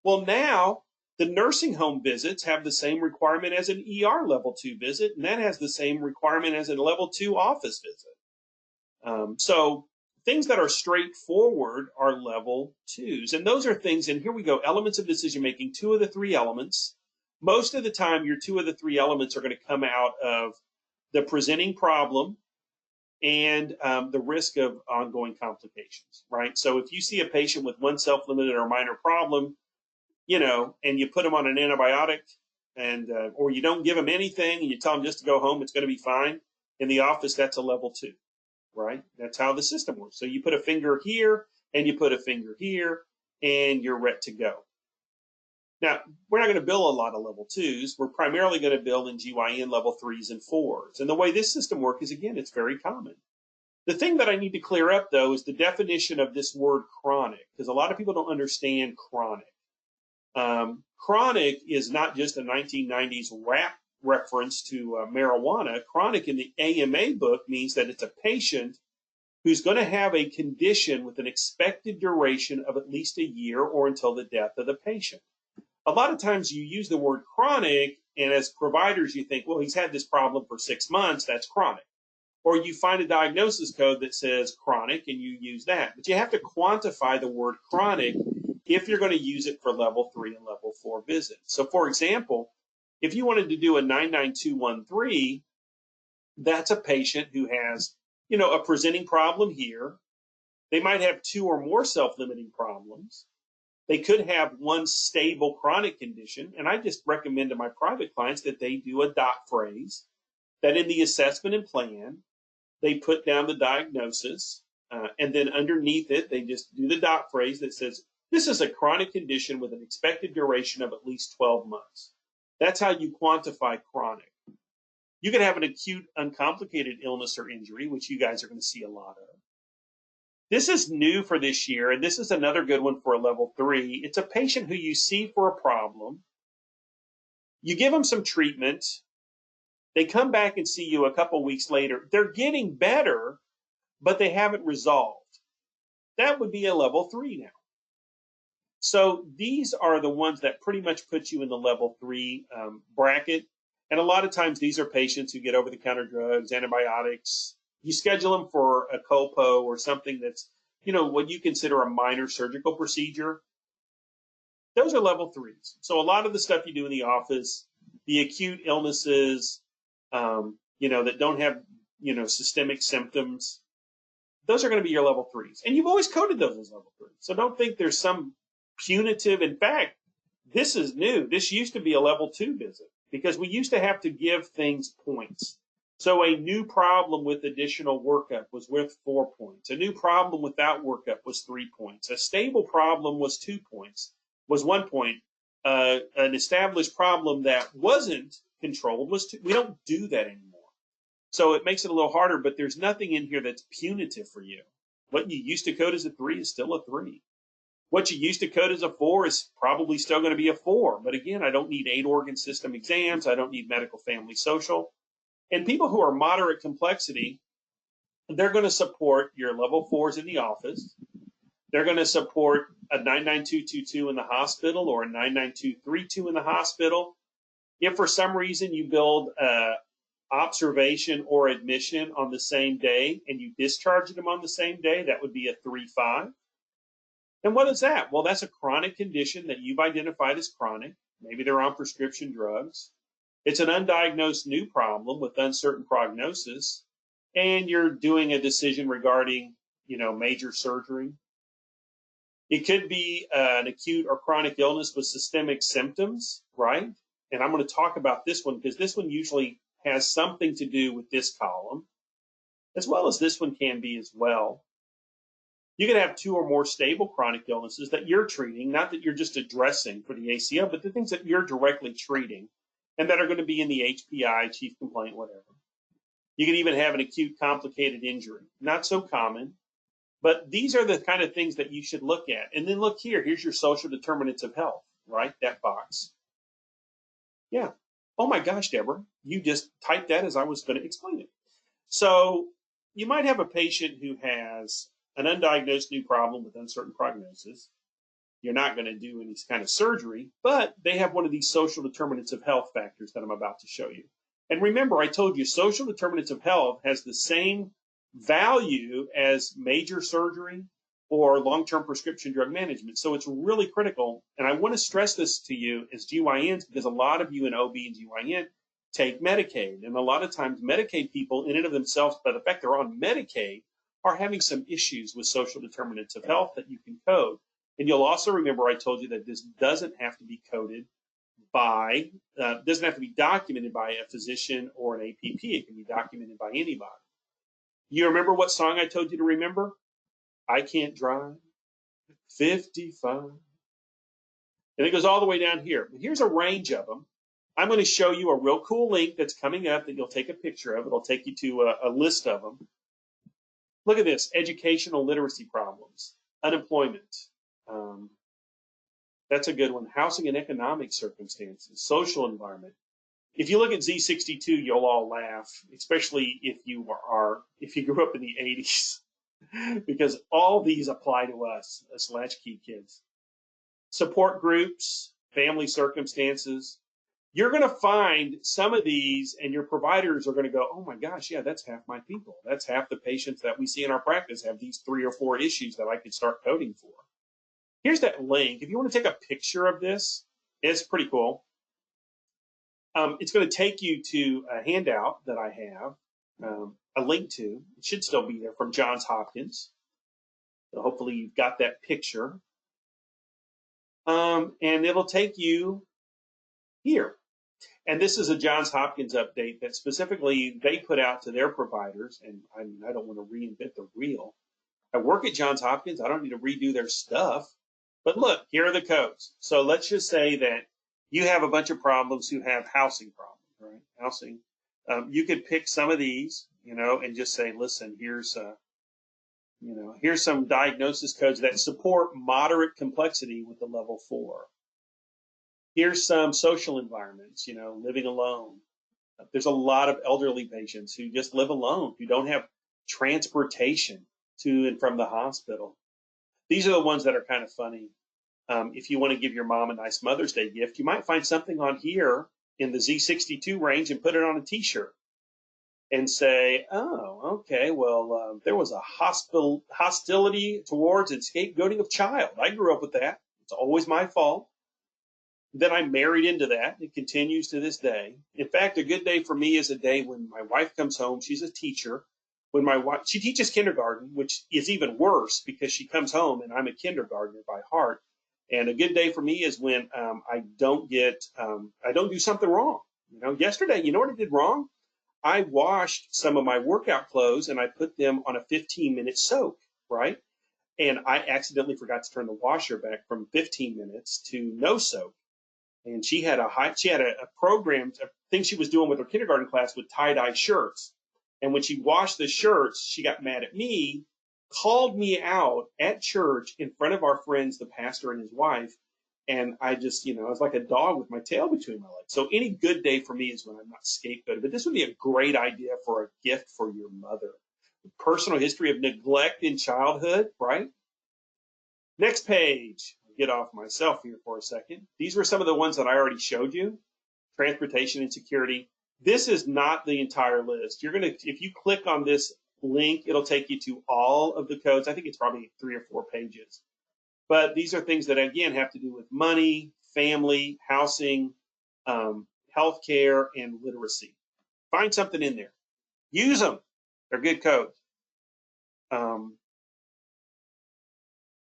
Well, now the nursing home visits have the same requirement as an ER level 2 visit, and that has the same requirement as a level 2 office visit. So things that are straightforward are level 2s, and those are things, and here we go, elements of decision making, 2 of the 3 elements. Most of the time, your 2 of the 3 elements are going to come out of the presenting problem and the risk of ongoing complications, right? So if you see a patient with one self-limited or minor problem, and you put them on an antibiotic, and or you don't give them anything and you tell them just to go home, it's going to be fine. In the office, that's a level 2, right? That's how the system works. So you put a finger here and you put a finger here, and you're ready to go. Now, we're not going to bill a lot of level 2s. We're primarily going to bill in GYN level 3s and 4s. And the way this system works is, again, it's very common. The thing that I need to clear up, though, is the definition of this word chronic, because a lot of people don't understand chronic. Chronic is not just a 1990s rap reference to marijuana. Chronic in the AMA book means that it's a patient who's going to have a condition with an expected duration of at least a year or until the death of the patient. A lot of times you use the word chronic, and as providers you think, well, he's had this problem for 6 months, that's chronic. Or you find a diagnosis code that says chronic and you use that. But you have to quantify the word chronic if you're going to use it for level 3 and level 4 visits. So for example, if you wanted to do a 99213, that's a patient who has, a presenting problem here. They might have 2 or more self-limiting problems. They could have one stable chronic condition, and I just recommend to my private clients that they do a dot phrase, that in the assessment and plan, they put down the diagnosis, and then underneath it, they just do the dot phrase that says, this is a chronic condition with an expected duration of at least 12 months. That's how you quantify chronic. You could have an acute, uncomplicated illness or injury, which you guys are going to see a lot of. This is new for this year, and this is another good one for a level 3. It's a patient who you see for a problem. You give them some treatment. They come back and see you a couple weeks later. They're getting better, but they haven't resolved. That would be a level 3 now. So these are the ones that pretty much put you in the level 3 bracket. And a lot of times these are patients who get over-the-counter drugs, antibiotics. You schedule them for a colpo or something that's, what you consider a minor surgical procedure. Those are level 3s. So a lot of the stuff you do in the office, the acute illnesses, that don't have, systemic symptoms, those are going to be your level 3s. And you've always coded those as level 3s. So don't think there's some punitive. In fact, this is new. This used to be a level 2 visit because we used to have to give things points. So a new problem with additional workup was worth 4 points. A new problem without workup was 3 points. A stable problem was 2 points, was 1 point. An established problem that wasn't controlled was 2. We don't do that anymore. So it makes it a little harder, but there's nothing in here that's punitive for you. What you used to code as a 3 is still a 3. What you used to code as a 4 is probably still going to be a 4. But again, I don't need 8 organ system exams. I don't need medical, family, social. And people who are moderate complexity, they're going to support your level 4s in the office. They're going to support a 99222 in the hospital or a 99232 in the hospital. If for some reason you build observation or admission on the same day and you discharge them on the same day, that would be a 3-5. And what is that? Well, that's a chronic condition that you've identified as chronic. Maybe they're on prescription drugs. It's an undiagnosed new problem with uncertain prognosis, and you're doing a decision regarding, major surgery. It could be an acute or chronic illness with systemic symptoms, right? And I'm going to talk about this one because this one usually has something to do with this column, as well as this one can be as well. You can have 2 or more stable chronic illnesses that you're treating, not that you're just addressing for the ACO, but the things that you're directly treating and that are going to be in the HPI, chief complaint, whatever. You can even have an acute complicated injury. Not so common, but these are the kind of things that you should look at. And then look here, here's your social determinants of health, right? That box. Yeah. Oh my gosh, Deborah, you just typed that as I was going to explain it. So you might have a patient who has an undiagnosed new problem with uncertain prognosis. You're not going to do any kind of surgery, but they have one of these social determinants of health factors that I'm about to show you. And remember, I told you social determinants of health has the same value as major surgery or long-term prescription drug management. So it's really critical. And I want to stress this to you as GYNs because a lot of you in OB and GYN take Medicaid. And a lot of times Medicaid people in and of themselves, by the fact they're on Medicaid, are having some issues with social determinants of health that you can code. And you'll also remember I told you that this doesn't have to be coded by, doesn't have to be documented by a physician or an APP. It can be documented by anybody. You remember what song I told you to remember? I can't drive 55. And it goes all the way down here. But here's a range of them. I'm going to show you a real cool link that's coming up that you'll take a picture of. It'll take you to a list of them. Look at this, educational literacy problems, unemployment. That's a good one. Housing and economic circumstances, social environment. If you look at Z62, you'll all laugh, especially if you grew up in the 80s, because all these apply to us latchkey kids. Support groups, family circumstances. You're going to find some of these and your providers are going to go, oh my gosh, yeah, that's half my people. That's half the patients that we see in our practice have these 3 or 4 issues that I could start coding for. Here's that link. If you want to take a picture of this, it's pretty cool. It's going to take you to a handout that I have, a link to. It should still be there from Johns Hopkins. So hopefully you've got that picture. And it'll take you here. And this is a Johns Hopkins update that specifically they put out to their providers. And I don't want to reinvent the wheel. I work at Johns Hopkins. I don't need to redo their stuff. But look, here are the codes. So let's just say that you have a bunch of problems who have housing problems, right? Housing. You could pick some of these, and just say, listen, here's some diagnosis codes that support moderate complexity with the level 4. Here's some social environments, living alone. There's a lot of elderly patients who just live alone, who don't have transportation to and from the hospital. These are the ones that are kind of funny. If you want to give your mom a nice Mother's Day gift, you might find something on here in the Z62 range and put it on a t-shirt and say, oh, okay, well, there was a hostility towards and scapegoating of child. I grew up with that. It's always my fault. Then I married into that. It continues to this day. In fact, a good day for me is a day when my wife comes home. She's a teacher. When my wife, she teaches kindergarten, which is even worse because she comes home and I'm a kindergartner by heart. And a good day for me is when I don't do something wrong. Yesterday, you know what I did wrong? I washed some of my workout clothes and I put them on a 15-minute soak, right? And I accidentally forgot to turn the washer back from 15 minutes to no soak. And she had a program, a thing she was doing with her kindergarten class with tie-dye shirts. And when she washed the shirts, she got mad at me, called me out at church in front of our friends, the pastor and his wife. And I just, I was like a dog with my tail between my legs. So any good day for me is when I'm not scapegoated. But this would be a great idea for a gift for your mother. Personal history of neglect in childhood, right? Next page. I'll get off myself here for a second. These were some of the ones that I already showed you. Transportation insecurity. This is not the entire list. If you click on this link, it'll take you to all of the codes. I think it's probably 3 or 4 pages. But these are things that, again, have to do with money, family, housing, healthcare, and literacy. Find something in there. Use them. They're good codes.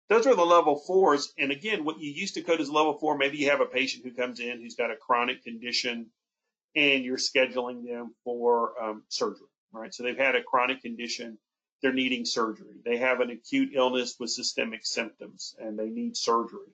Those are the level 4s. And again, what you used to code as level 4, maybe you have a patient who comes in who's got a chronic condition and you're scheduling them for surgery, right? So they've had a chronic condition. they're needing surgery. They have an acute illness with systemic symptoms and they need surgery.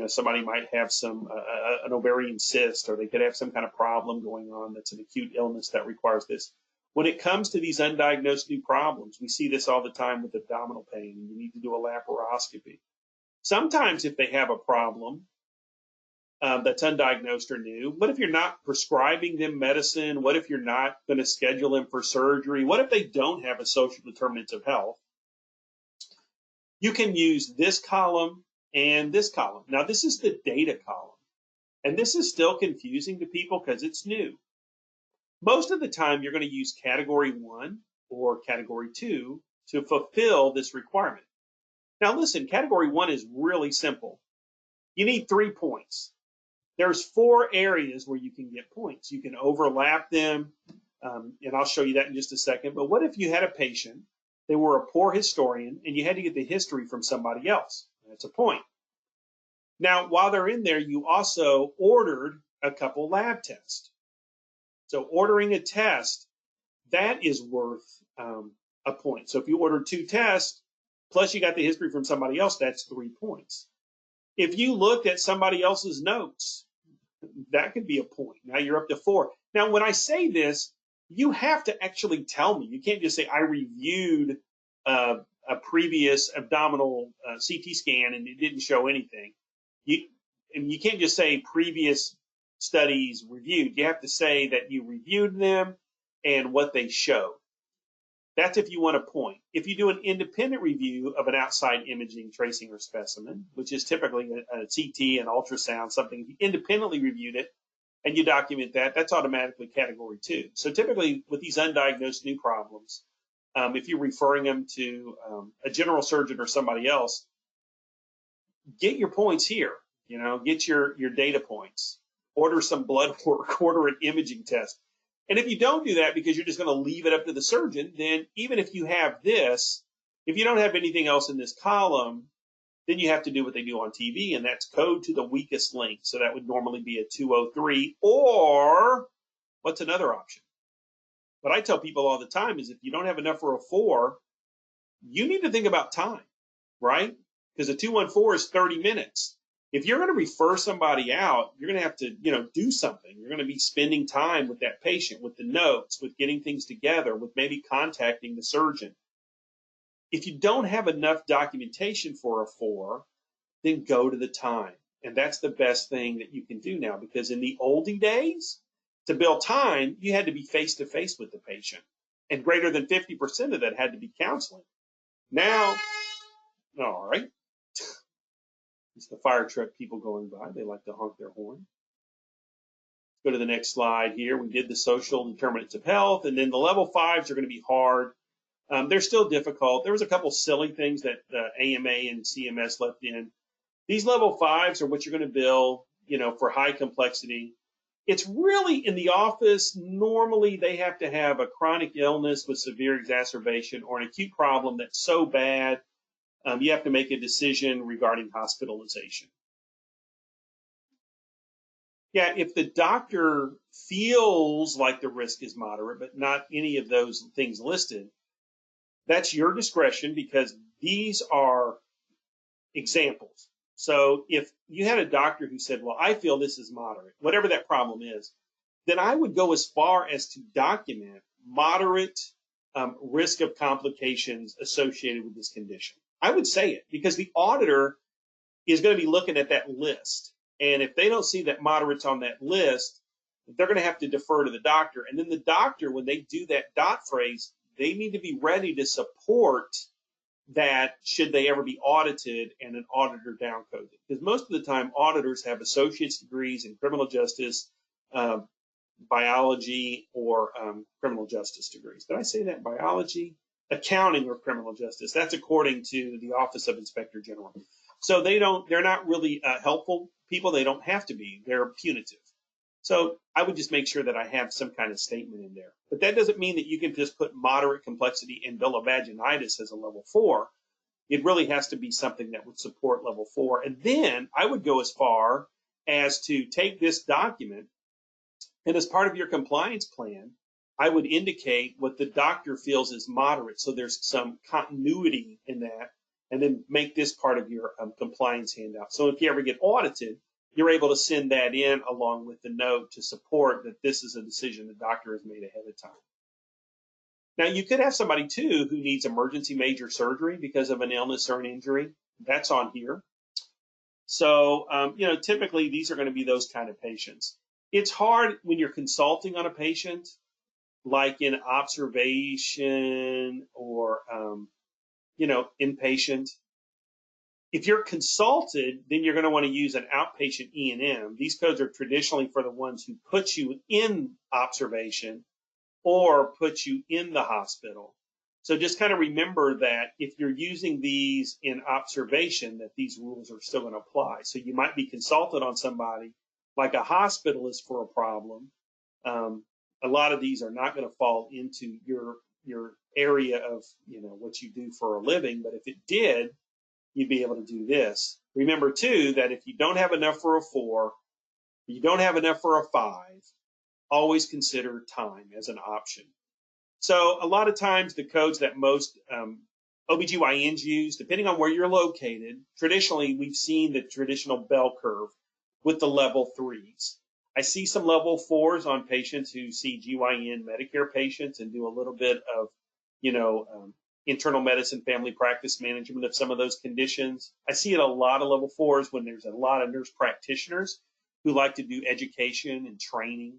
Somebody might have an ovarian cyst, or they could have some kind of problem going on that's an acute illness that requires this. When it comes to these undiagnosed new problems, we see this all the time with abdominal pain, and you need to do a laparoscopy. Sometimes if they have a problem that's undiagnosed or new, what if you're not prescribing them medicine? What if you're not going to schedule them for surgery? What if they don't have a social determinants of health? You can use this column and this column. Now, this is the data column, and this is still confusing to people because it's new. Most of the time, you're going to use category 1 or category 2 to fulfill this requirement. Now, listen, category 1 is really simple. You need 3 points. There's 4 areas where you can get points. You can overlap them, and I'll show you that in just a second. But what if you had a patient, they were a poor historian, and you had to get the history from somebody else? That's a point. Now, while they're in there, you also ordered a couple lab tests. So ordering a test, that is worth a point. So if you ordered 2 tests, plus you got the history from somebody else, that's 3 points. If you looked at somebody else's notes, that could be a point. Now you're up to 4. Now, when I say this, you have to actually tell me. You can't just say, I reviewed a previous abdominal CT scan and it didn't show anything. And you can't just say previous studies reviewed. You have to say that you reviewed them and what they showed. That's if you want a point. If you do an independent review of an outside imaging, tracing, or specimen, which is typically a CT, an ultrasound, something, if you independently reviewed it and you document that, that's automatically category 2. So typically with these undiagnosed new problems, if you're referring them to a general surgeon or somebody else, get your points here. Get your data points. Order some blood work, order an imaging test. And if you don't do that because you're just going to leave it up to the surgeon, then even if you have this, if you don't have anything else in this column, then you have to do what they do on TV, and that's code to the weakest link. So that would normally be a 203, or what's another option? What I tell people all the time is if you don't have enough for a 4, you need to think about time, right? Because a 214 is 30 minutes. If you're going to refer somebody out, you're going to have to, do something. You're going to be spending time with that patient, with the notes, with getting things together, with maybe contacting the surgeon. If you don't have enough documentation for a 4, then go to the time. And that's the best thing that you can do now, because in the oldie days, to build time, you had to be face-to-face with the patient. And greater than 50% of that had to be counseling. Now, all right. It's the fire truck people going by. They like to honk their horn. Let's go to the next slide here. We did the social determinants of health, and then the level 5s are going to be hard. They're still difficult. There was a couple silly things that AMA and CMS left in. These level 5s are what you're going to bill, for high complexity. It's really in the office. Normally, they have to have a chronic illness with severe exacerbation or an acute problem that's so bad you have to make a decision regarding hospitalization. Yeah, if the doctor feels like the risk is moderate, but not any of those things listed, that's your discretion, because these are examples. So if you had a doctor who said, well, I feel this is moderate, whatever that problem is, then I would go as far as to document moderate risk of complications associated with this condition. I would say it, because the auditor is going to be looking at that list. And if they don't see that moderate's on that list, they're going to have to defer to the doctor. And then the doctor, when they do that dot phrase, they need to be ready to support that should they ever be audited and an auditor downcode it. Because most of the time, auditors have associate's degrees in criminal justice, biology, or criminal justice degrees. Did I say that? Biology, accounting, or criminal justice? That's according to the Office of Inspector General. So they're not really helpful people. They don't have to be. They're punitive. So I would just make sure that I have some kind of statement in there. But that doesn't mean that you can just put moderate complexity and bill of vaginitis as a level 4. It really has to be something that would support level 4. And then I would go as far as to take this document, and as part of your compliance plan, I would indicate what the doctor feels is moderate. So there's some continuity in that, and then make this part of your compliance handout. So if you ever get audited, you're able to send that in along with the note to support that this is a decision the doctor has made ahead of time. Now, you could have somebody too who needs emergency major surgery because of an illness or an injury. That's on here. So, typically these are going to be those kind of patients. It's hard when you're consulting on a patient, like in observation or, inpatient. If you're consulted, then you're going to want to use an outpatient E&M. These codes are traditionally for the ones who put you in observation or put you in the hospital. So just kind of remember that if you're using these in observation, that these rules are still going to apply. So you might be consulted on somebody like a hospitalist for a problem. A lot of these are not going to fall into your area of what you do for a living, but if it did, you'd be able to do this. Remember too that if you don't have enough for a 4, you don't have enough for a 5, always consider time as an option. So a lot of times the codes that most OBGYNs use, depending on where you're located, traditionally we've seen the traditional bell curve with the level 3s. I see some level 4s on patients who see GYN Medicare patients and do a little bit of, internal medicine, family practice management of some of those conditions. I see it a lot of level 4s when there's a lot of nurse practitioners who like to do education and training.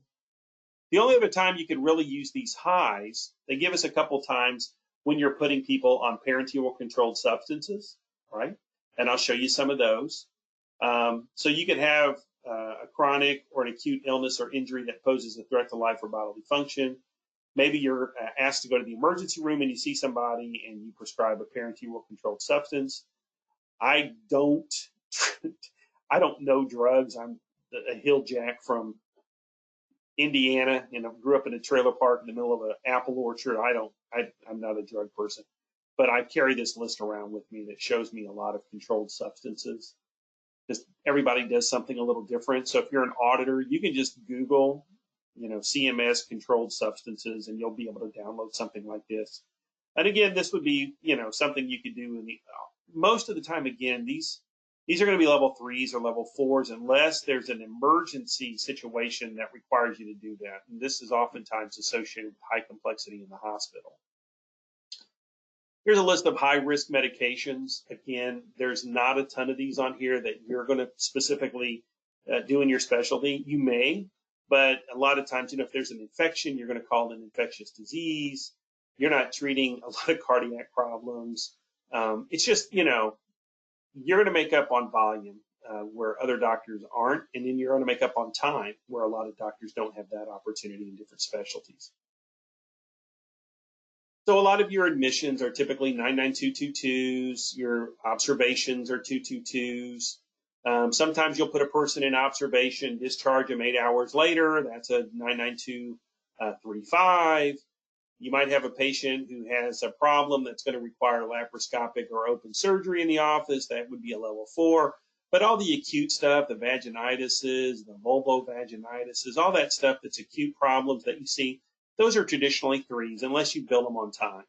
The only other time you could really use these highs, they give us a couple times when you're putting people on parenteral controlled substances, right? And I'll show you some of those. So you could have a chronic or an acute illness or injury that poses a threat to life or bodily function. Maybe you're asked to go to the emergency room and you see somebody and you prescribe a parenteral controlled substance. I don't know drugs. I'm a hill jack from Indiana, grew up in a trailer park in the middle of an apple orchard. I'm not a drug person, but I carry this list around with me that shows me a lot of controlled substances. Just everybody does something a little different. So if you're an auditor, you can just Google, CMS controlled substances, and you'll be able to download something like this. And again, this would be, something you could do most of the time. Again, these are going to be level 3s or level 4s unless there's an emergency situation that requires you to do that. And this is oftentimes associated with high complexity in the hospital. Here's a list of high-risk medications. Again, there's not a ton of these on here that you're going to specifically do in your specialty. You may, but a lot of times, if there's an infection, you're going to call it an infectious disease. You're not treating a lot of cardiac problems. It's just, you're going to make up on volume where other doctors aren't, and then you're going to make up on time where a lot of doctors don't have that opportunity in different specialties. So a lot of your admissions are typically 99222s. Your observations are 222s. Sometimes you'll put a person in observation, discharge them 8 hours later. That's a 99235. You might have a patient who has a problem that's going to require laparoscopic or open surgery in the office. That would be a level 4. But all the acute stuff, the vaginitises, the vulvovaginitis, all that stuff that's acute problems that you see, those are traditionally 3s unless you bill them on time.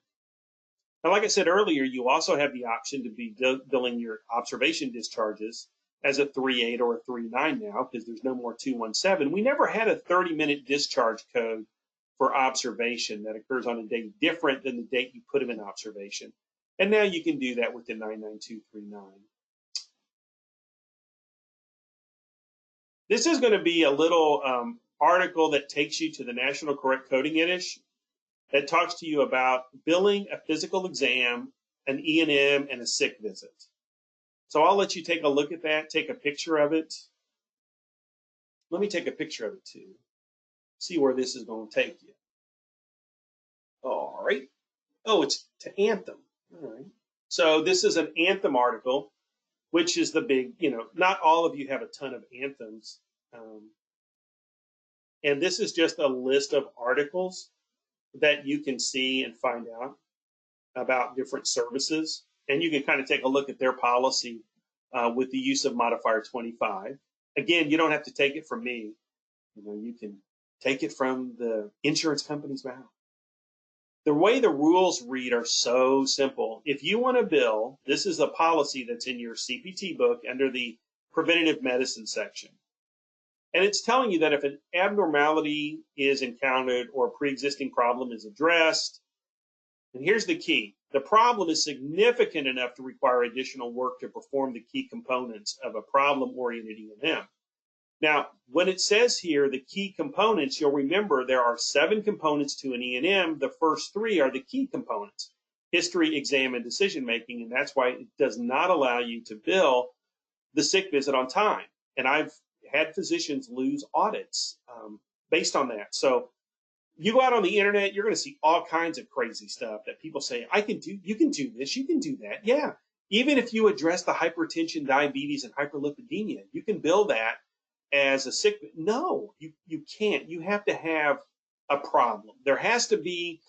Now, like I said earlier, you also have the option to be billing your observation discharges as a 3.8 or a 3.9 now because there's no more 217. We never had a 30-minute discharge code for observation that occurs on a date different than the date you put them in observation. And now you can do that with the 99239. This is going to be a little article that takes you to the National Correct Coding Edition that talks to you about billing a physical exam, an E&M, and a sick visit. So I'll let you take a look at that, take a picture of it. Let me take a picture of it too. See where this is going to take you. All right. Oh, it's to Anthem. All right. So this is an Anthem article, which is the big, not all of you have a ton of anthems. And this is just a list of articles that you can see and find out about different services. And you can kind of take a look at their policy with the use of modifier 25. Again, you don't have to take it from me. You can Take it from the insurance company's mouth. The way the rules read are so simple. If you want to bill, this is a policy that's in your CPT book under the preventative medicine section. And it's telling you that if an abnormality is encountered or a pre-existing problem is addressed, and here's the key, the problem is significant enough to require additional work to perform the key components of a problem-oriented E&M. Now, when it says here the key components, you'll remember there are 7 components to an E&M. The first 3 are the key components, history, exam, and decision-making, and that's why it does not allow you to bill the sick visit on time. And I've had physicians lose audits based on that. So you go out on the internet, you're going to see all kinds of crazy stuff that people say, you can do this, you can do that. Yeah, even if you address the hypertension, diabetes, and hyperlipidemia, you can bill that as a sick. No, you can't. You have to have a problem. There has to be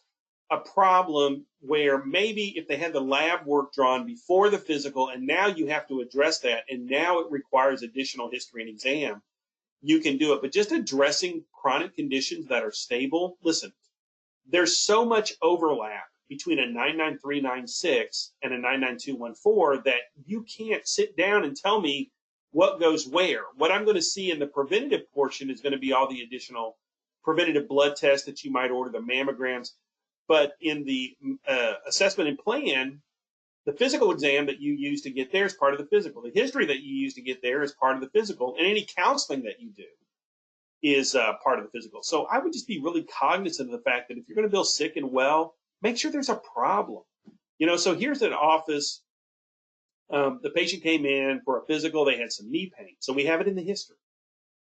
a problem where maybe if they had the lab work drawn before the physical and now you have to address that and now it requires additional history and exam, you can do it. But just addressing chronic conditions that are stable, listen, there's so much overlap between a 99396 and a 99214 that you can't sit down and tell me what goes where. What I'm going to see in the preventative portion is going to be all the additional preventative blood tests that you might order, the mammograms. But in the assessment and plan, the physical exam that you use to get there is part of the physical. The history that you use to get there is part of the physical. And any counseling that you do is part of the physical. So I would just be really cognizant of the fact that if you're going to bill sick and well, make sure there's a problem. So here's an office. The patient came in for a physical. They had some knee pain. So we have it in the history,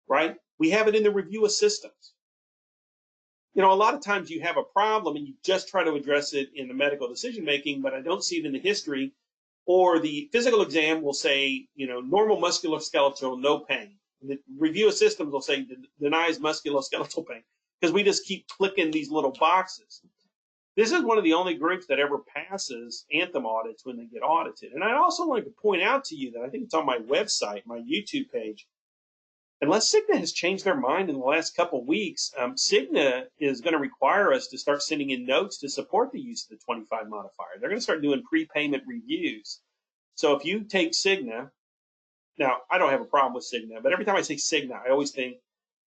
right? We have it in the review of systems. A lot of times you have a problem and you just try to address it in the medical decision making, but I don't see it in the history. Or the physical exam will say, normal musculoskeletal, no pain. And the review of systems will say denies musculoskeletal pain because we just keep clicking these little boxes. This is one of the only groups that ever passes Anthem audits when they get audited. And I also like to point out to you that I think it's on my website, my YouTube page. Unless Cigna has changed their mind in the last couple of weeks, Cigna is going to require us to start sending in notes to support the use of the 25 modifier. They're going to start doing prepayment reviews. So if you take Cigna, now I don't have a problem with Cigna, but every time I say Cigna, I always think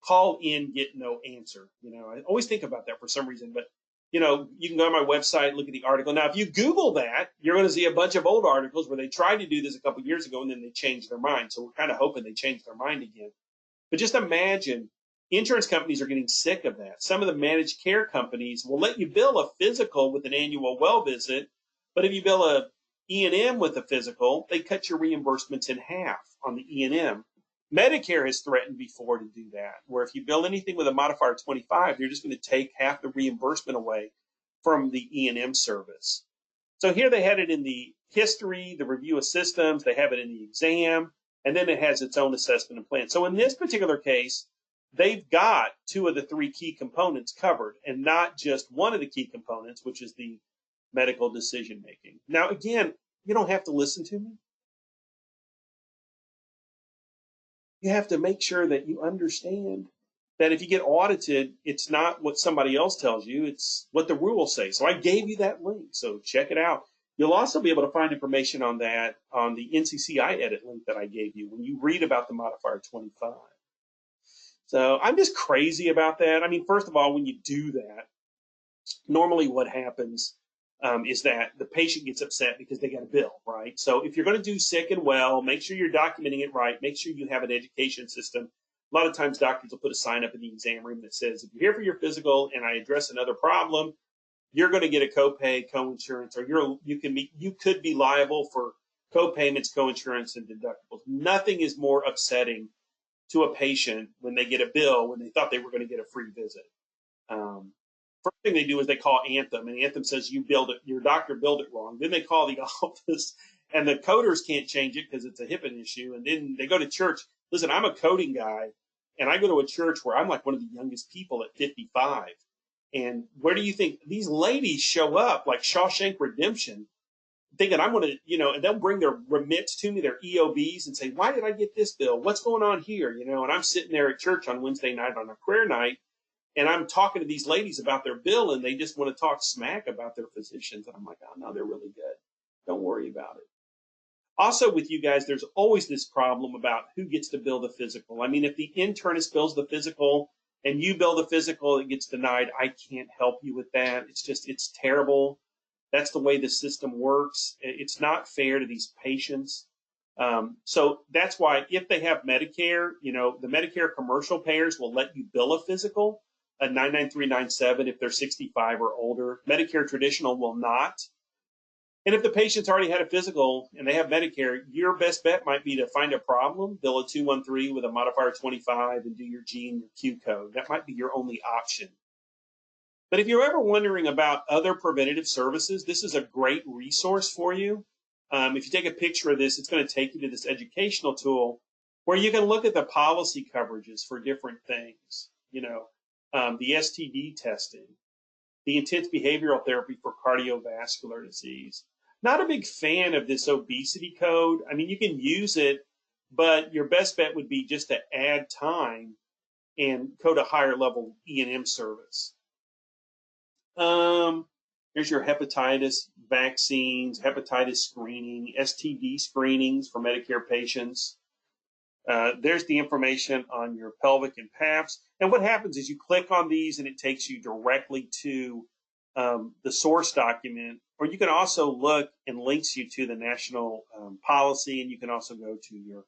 call in, get no answer. I always think about that for some reason, but you can go to my website, look at the article. Now, if you Google that, you're going to see a bunch of old articles where they tried to do this a couple of years ago and then they changed their mind. So we're kind of hoping they change their mind again. But just imagine, insurance companies are getting sick of that. Some of the managed care companies will let you bill a physical with an annual well visit, but if you bill a E&M with a physical, they cut your reimbursements in half on the E&M. Medicare has threatened before to do that, where if you bill anything with a modifier 25, they're just going to take half the reimbursement away from the E&M service. So here they had it in the history, the review of systems, they have it in the exam, and then it has its own assessment and plan. So in this particular case, they've got 2 of the 3 key components covered and not just one of the key components, which is the medical decision making. Now, again, you don't have to listen to me. You have to make sure that you understand that if you get audited, it's not what somebody else tells you, it's what the rules say. So I gave you that link, so check it out. You'll also be able to find information on that on the NCCI edit link that I gave you when you read about the modifier 25. So I'm just crazy about that. I mean, first of all, when you do that, normally what happens is that the patient gets upset because they got a bill, right? So if you're going to do sick and well, make sure you're documenting it right. Make sure you have an education system. A lot of times doctors will put a sign up in the exam room that says, if you're here for your physical and I address another problem, you're going to get a copay, co-insurance, or you could be liable for co-payments, co-insurance, and deductibles. Nothing is more upsetting to a patient when they get a bill when they thought they were going to get a free visit. First thing they do is they call Anthem, and Anthem says your doctor billed it wrong. Then they call the office, and the coders can't change it because it's a HIPAA issue. And then they go to church. Listen, I'm a coding guy, and I go to a church where I'm like one of the youngest people at 55. And where do you think these ladies show up like Shawshank Redemption, thinking I'm going to, and they'll bring their remits to me, their EOBs, and say, why did I get this bill? What's going on here? And I'm sitting there at church on Wednesday night on a prayer night, And I'm talking to these ladies about their bill, and they just want to talk smack about their physicians. And I'm like, oh, no, they're really good. Don't worry about it. Also with you guys, there's always this problem about who gets to bill the physical. I mean, if the internist bills the physical and you bill the physical, it gets denied. I can't help you with that. It's terrible. That's the way the system works. It's not fair to these patients. So that's why if they have Medicare, the Medicare commercial payers will let you bill a physical, a 99397 if they're 65 or older. Medicare traditional will not. And if the patient's already had a physical and they have Medicare, your best bet might be to find a problem, bill a 213 with a modifier 25 and do your G and your Q code. That might be your only option. But if you're ever wondering about other preventative services, this is a great resource for you. If you take a picture of this, it's going to take you to this educational tool where you can look at the policy coverages for different things, the STD testing, the intense behavioral therapy for cardiovascular disease. Not a big fan of this obesity code. I mean, you can use it, but your best bet would be just to add time and code a higher level E&M service. Here's your hepatitis vaccines, hepatitis screening, STD screenings for Medicare patients. There's the information on your pelvic and PAPs. And what happens is you click on these and it takes you directly to the source document, or you can also look and links you to the national policy, and you can also go to your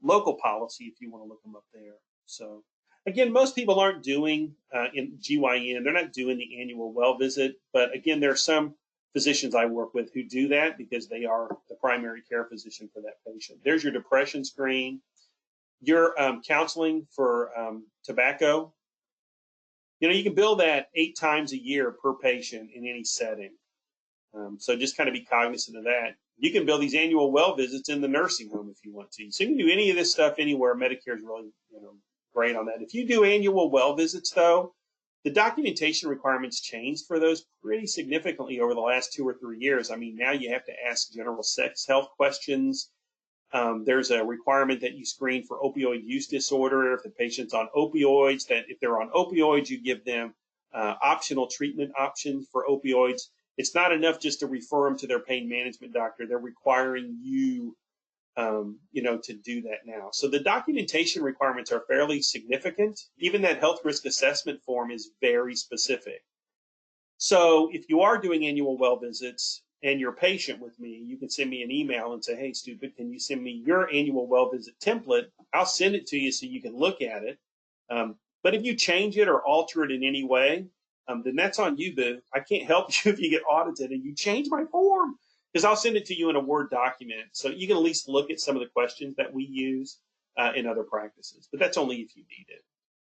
local policy if you want to look them up there. So again, most people aren't doing in GYN, they're not doing the annual well visit, but again, there are some physicians I work with who do that because they are the primary care physician for that patient. There's your depression screen, your counseling for tobacco. You can bill that 8 times a year per patient in any setting. So just kind of be cognizant of that. You can bill these annual well visits in the nursing home if you want to. So you can do any of this stuff anywhere. Medicare is really, great on that. If you do annual well visits, though, the documentation requirements changed for those pretty significantly over the last 2 or 3 years. I mean, now you have to ask general sex health questions. There's a requirement that you screen for opioid use disorder. If the patient's on opioids, that if they're on opioids, you give them optional treatment options for opioids. It's not enough just to refer them to their pain management doctor. They're requiring you, to do that now. So the documentation requirements are fairly significant. Even that health risk assessment form is very specific. So if you are doing annual well visits and you're patient with me, you can send me an email and say, hey, stupid, can you send me your annual well visit template? I'll send it to you so you can look at it. But if you change it or alter it in any way, then that's on you, boo. I can't help you if you get audited and you change my form, because I'll send it to you in a Word document. So you can at least look at some of the questions that we use in other practices. But that's only if you need it.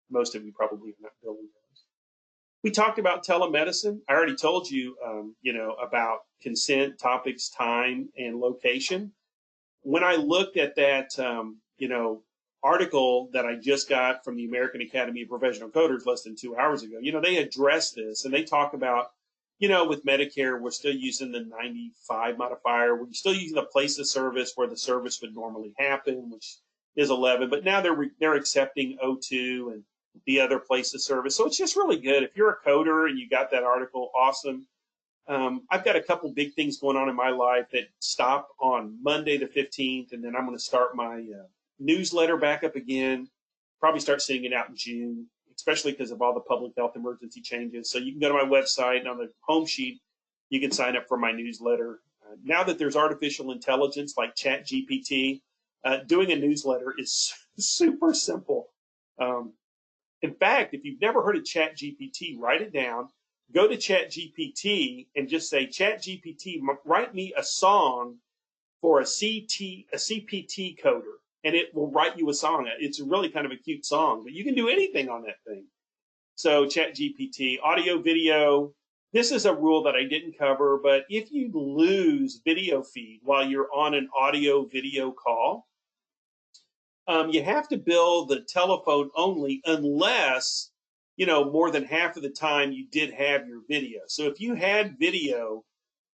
Most of you probably are not billing those. We talked about telemedicine. I already told you, about consent, topics, time, and location. When I looked at that, article that I just got from the American Academy of Professional Coders less than 2 hours ago, they address this and they talk about, with Medicare, we're still using the 95 modifier. We're still using the place of service where the service would normally happen, which is 11, but now they're accepting O2 and the other place of service. So it's just really good. If you're a coder and you got that article, awesome. I've got a couple big things going on in my life that stop on Monday the 15th, and then I'm going to start my newsletter back up again, probably start sending it out in June, especially because of all the public health emergency changes. So you can go to my website, and on the home sheet, you can sign up for my newsletter. Now that there's artificial intelligence like ChatGPT, doing a newsletter is super simple. In fact, if you've never heard of ChatGPT, write it down. Go to ChatGPT and just say, ChatGPT, write me a song for a CPT coder, and it will write you a song. It's really kind of a cute song, but you can do anything on that thing. So ChatGPT, audio, video. This is a rule that I didn't cover, but if you lose video feed while you're on an audio video call, you have to bill the telephone only unless, more than half of the time you did have your video. So if you had video,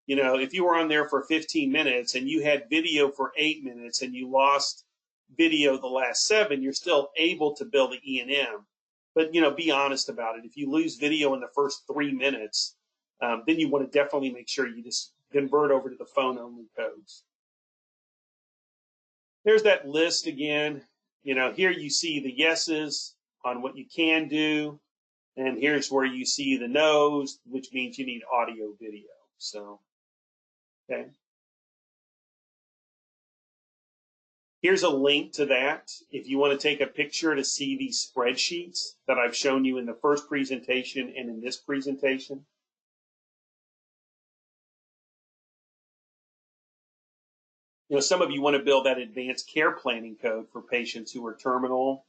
if you were on there for 15 minutes and you had video for 8 minutes and you lost video the last 7, you're still able to bill the E&M. But, you know, be honest about it. If you lose video in the first 3 minutes, then you want to definitely make sure you just convert over to the phone-only codes. There's that list again. You know, here you see the yeses on what you can do, and here's where you see the no's, which means you need audio video. So, okay. Here's a link to that if you want to take a picture to see these spreadsheets that I've shown you in the first presentation and in this presentation. You know, some of you want to build that advanced care planning code for patients who are terminal,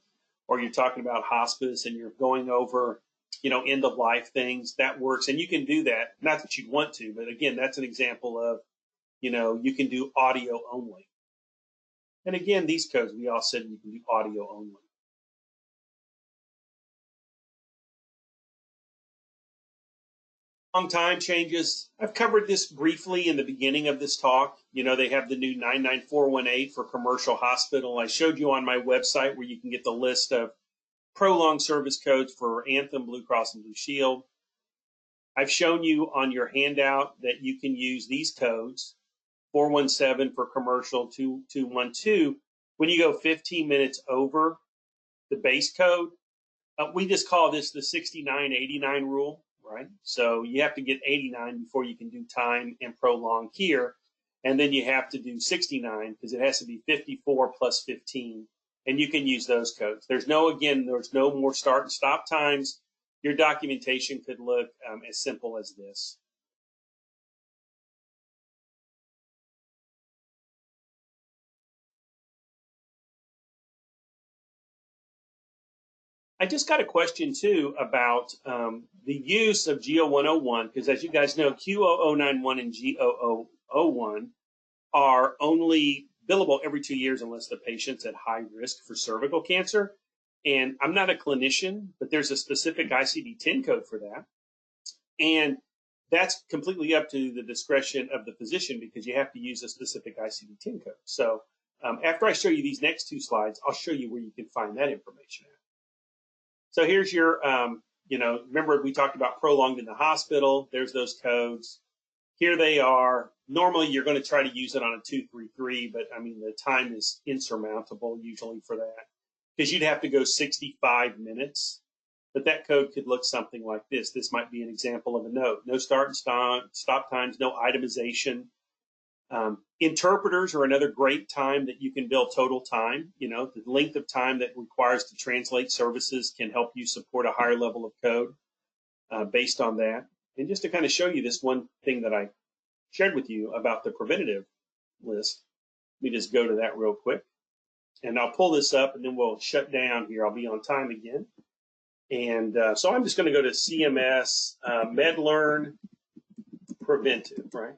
or you're talking about hospice and you're going over, you know, end of life things. That works, and you can do that. Not that you'd want to, but again, that's an example of, you know, you can do audio only. And again, these codes, we all said you can do audio only. Long time changes. I've covered this briefly in the beginning of this talk. You know, they have the new 99418 for commercial hospital. I showed you on my website where you can get the list of prolonged service codes for Anthem, Blue Cross, and Blue Shield. I've shown you on your handout that you can use these codes, 417 for commercial, 2212. When you go 15 minutes over the base code, we just call this the 69-89 rule, right? So you have to get 89 before you can do time and prolong here. And then you have to do 69 because it has to be 54 plus 15. And you can use those codes. There's no more start and stop times. Your documentation could look as simple as this. I just got a question too about the use of GO101, because as you guys know, Q0091 and G0001 are only billable every 2 years unless the patient's at high risk for cervical cancer. And I'm not a clinician, but there's a specific ICD-10 code for that. And that's completely up to the discretion of the physician because you have to use a specific ICD-10 code. So after I show you these next two slides, I'll show you where you can find that information at. So here's your, you know, remember we talked about prolonged in the hospital. There's those codes. Here they are. Normally, you're going to try to use it on a 233, but I mean, the time is insurmountable usually for that because you'd have to go 65 minutes. But that code could look something like this. This might be an example of a note. No start and stop times, no itemization. Interpreters are another great time that you can build total time. You know, the length of time that requires to translate services can help you support a higher level of code based on that. And just to kind of show you this one thing that I shared with you about the preventative list, let me just go to that real quick. And I'll pull this up and then we'll shut down here. I'll be on time again. And so I'm just going to go to CMS, MedLearn Preventive, right?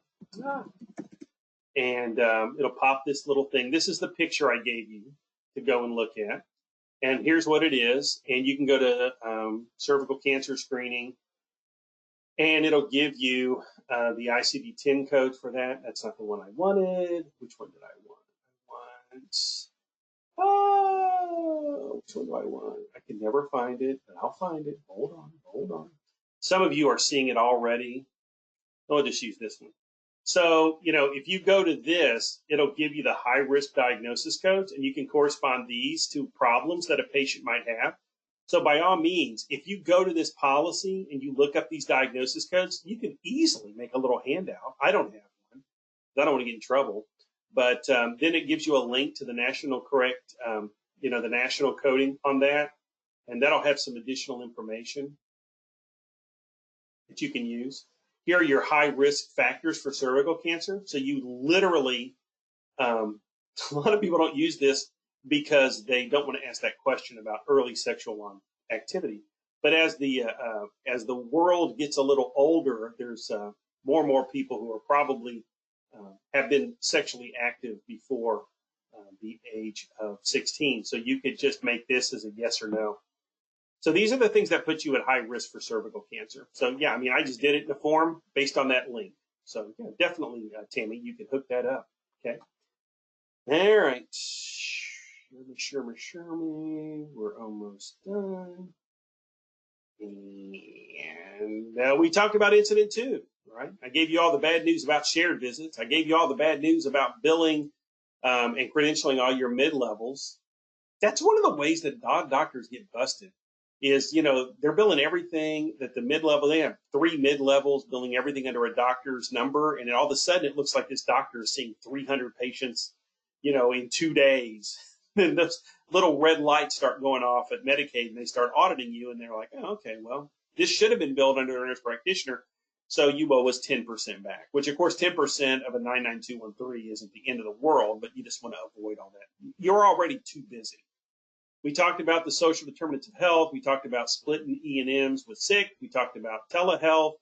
And it'll pop this little thing. This is the picture I gave you to go and look at. And here's what it is. And you can go to cervical cancer screening, and it'll give you the ICD-10 code for that. That's not the one I wanted. Which one did I want? Which one do I want? I can never find it, but I'll find it. Hold on. Some of you are seeing it already. I'll just use this one. So, you know, if you go to this, it'll give you the high-risk diagnosis codes, and you can correspond these to problems that a patient might have. So by all means, if you go to this policy and you look up these diagnosis codes, you can easily make a little handout. I don't have one. I don't want to get in trouble. But then it gives you a link to the national correct, you know, the national coding on that, and that'll have some additional information that you can use. Here are your high risk factors for cervical cancer. So you literally, a lot of people don't use this because they don't want to ask that question about early sexual activity. But as the world gets a little older, there's more and more people who are probably have been sexually active before the age of 16. So you could just make this as a yes or no. So these are the things that put you at high risk for cervical cancer. So yeah, I mean, I just did it in a form based on that link. So yeah, definitely, Tammy, you can hook that up. Okay. All right. Show me. We're almost done. And we talked about incident 2, right? I gave you all the bad news about shared visits. I gave you all the bad news about billing and credentialing all your mid-levels. That's one of the ways that doctors get busted is, they're billing everything that the mid-level, they have 3 mid-levels billing everything under a doctor's number. And then all of a sudden it looks like this doctor is seeing 300 patients, in 2 days. Then those little red lights start going off at Medicaid and they start auditing you. And they're like, oh, okay, well, this should have been billed under a nurse practitioner. So you owe us 10% back, which of course 10% of a 99213 isn't the end of the world, but you just want to avoid all that. You're already too busy. We talked about the social determinants of health. We talked about splitting E&Ms with sick. We talked about telehealth,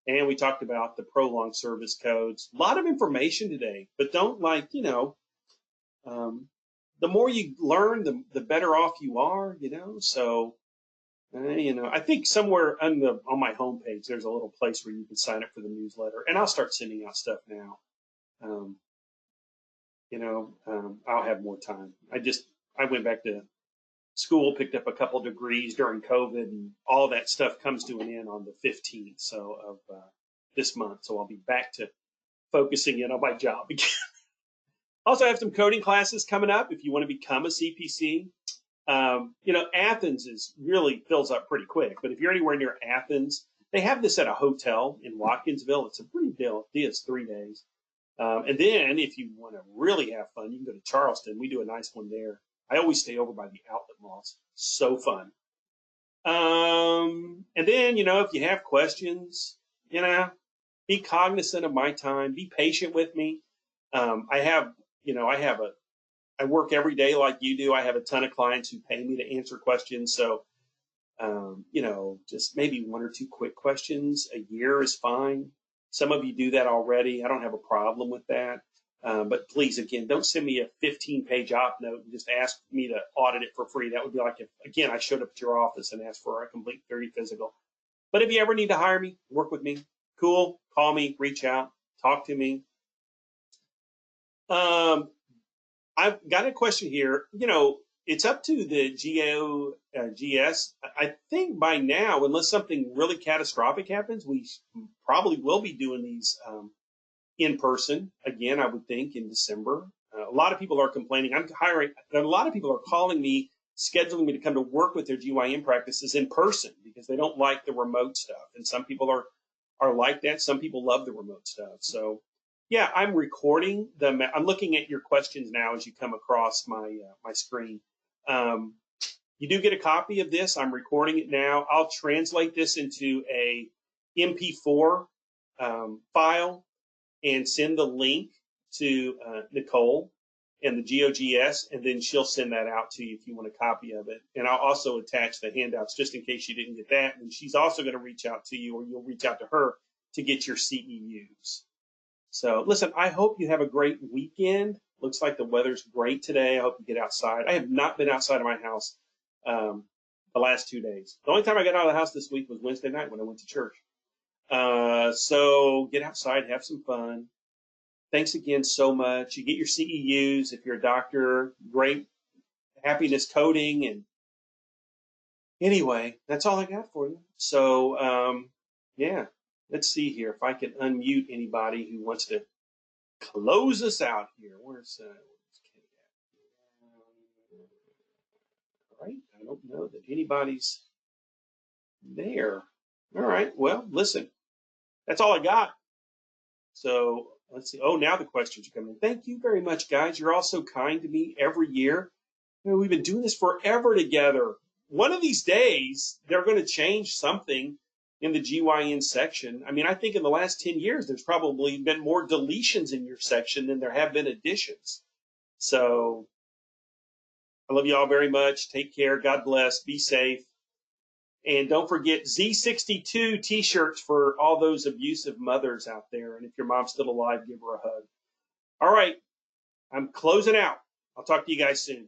and we talked about the prolonged service codes. A lot of information today, but don't the more you learn, the better off you are, So, I think somewhere on my homepage, there's a little place where you can sign up for the newsletter, and I'll start sending out stuff now. I'll have more time. I went back to school, picked up a couple degrees during COVID, and all that stuff comes to an end on the 15th 'th of this month. So I'll be back to focusing in on my job again. Also, I have some coding classes coming up if you want to become a CPC. Athens really fills up pretty quick, but if you're anywhere near Athens, they have this at a hotel in Watkinsville. It's a pretty deal. It's 3 days. And then if you want to really have fun, you can go to Charleston. We do a nice one there. I always stay over by the outlet malls. So fun. And then, if you have questions, be cognizant of my time. Be patient with me. I work every day like you do. I have a ton of clients who pay me to answer questions. So, just maybe 1 or 2 quick questions a year is fine. Some of you do that already. I don't have a problem with that. But please, again, don't send me a 15-page op note and just ask me to audit it for free. That would be like if, again, I showed up at your office and asked for a complete 30 physical. But if you ever need to hire me, work with me, cool, call me, reach out, talk to me. I've got a question here. It's up to the GOGS. I think by now, unless something really catastrophic happens, we probably will be doing these in person again, I would think, in December. A lot of people are complaining. I'm hiring, a lot of people are calling me, scheduling me to come to work with their GYN practices in person because they don't like the remote stuff. And some people are like that. Some people love the remote stuff. So, yeah, I'm recording them. I'm looking at your questions now as you come across my screen. You do get a copy of this. I'm recording it now. I'll translate this into a MP4 file and send the link to Nicole and the GOGS, and then she'll send that out to you if you want a copy of it. And I'll also attach the handouts just in case you didn't get that. And she's also going to reach out to you, or you'll reach out to her to get your CEUs. So listen, I hope you have a great weekend. Looks like the weather's great today. I hope you get outside. I have not been outside of my house the last 2 days. The only time I got out of the house this week was Wednesday night when I went to church. So get outside, have some fun. Thanks again so much. You get your CEUs if you're a doctor. Great happiness coding. And anyway, that's all I got for you. So, yeah, let's see here if I can unmute anybody who wants to close us out here. Where's Kate at? All right, I don't know that anybody's there. All right, well, listen, that's all I got. So let's see. Oh, now the questions are coming in. Thank you very much, guys. You're all so kind to me every year. We've been doing this forever together. One of these days, they're going to change something in the GYN section. I mean, I think in the last 10 years, there's probably been more deletions in your section than there have been additions. So I love you all very much. Take care. God bless. Be safe. And don't forget Z62 t-shirts for all those abusive mothers out there. And if your mom's still alive, give her a hug. All right, I'm closing out. I'll talk to you guys soon.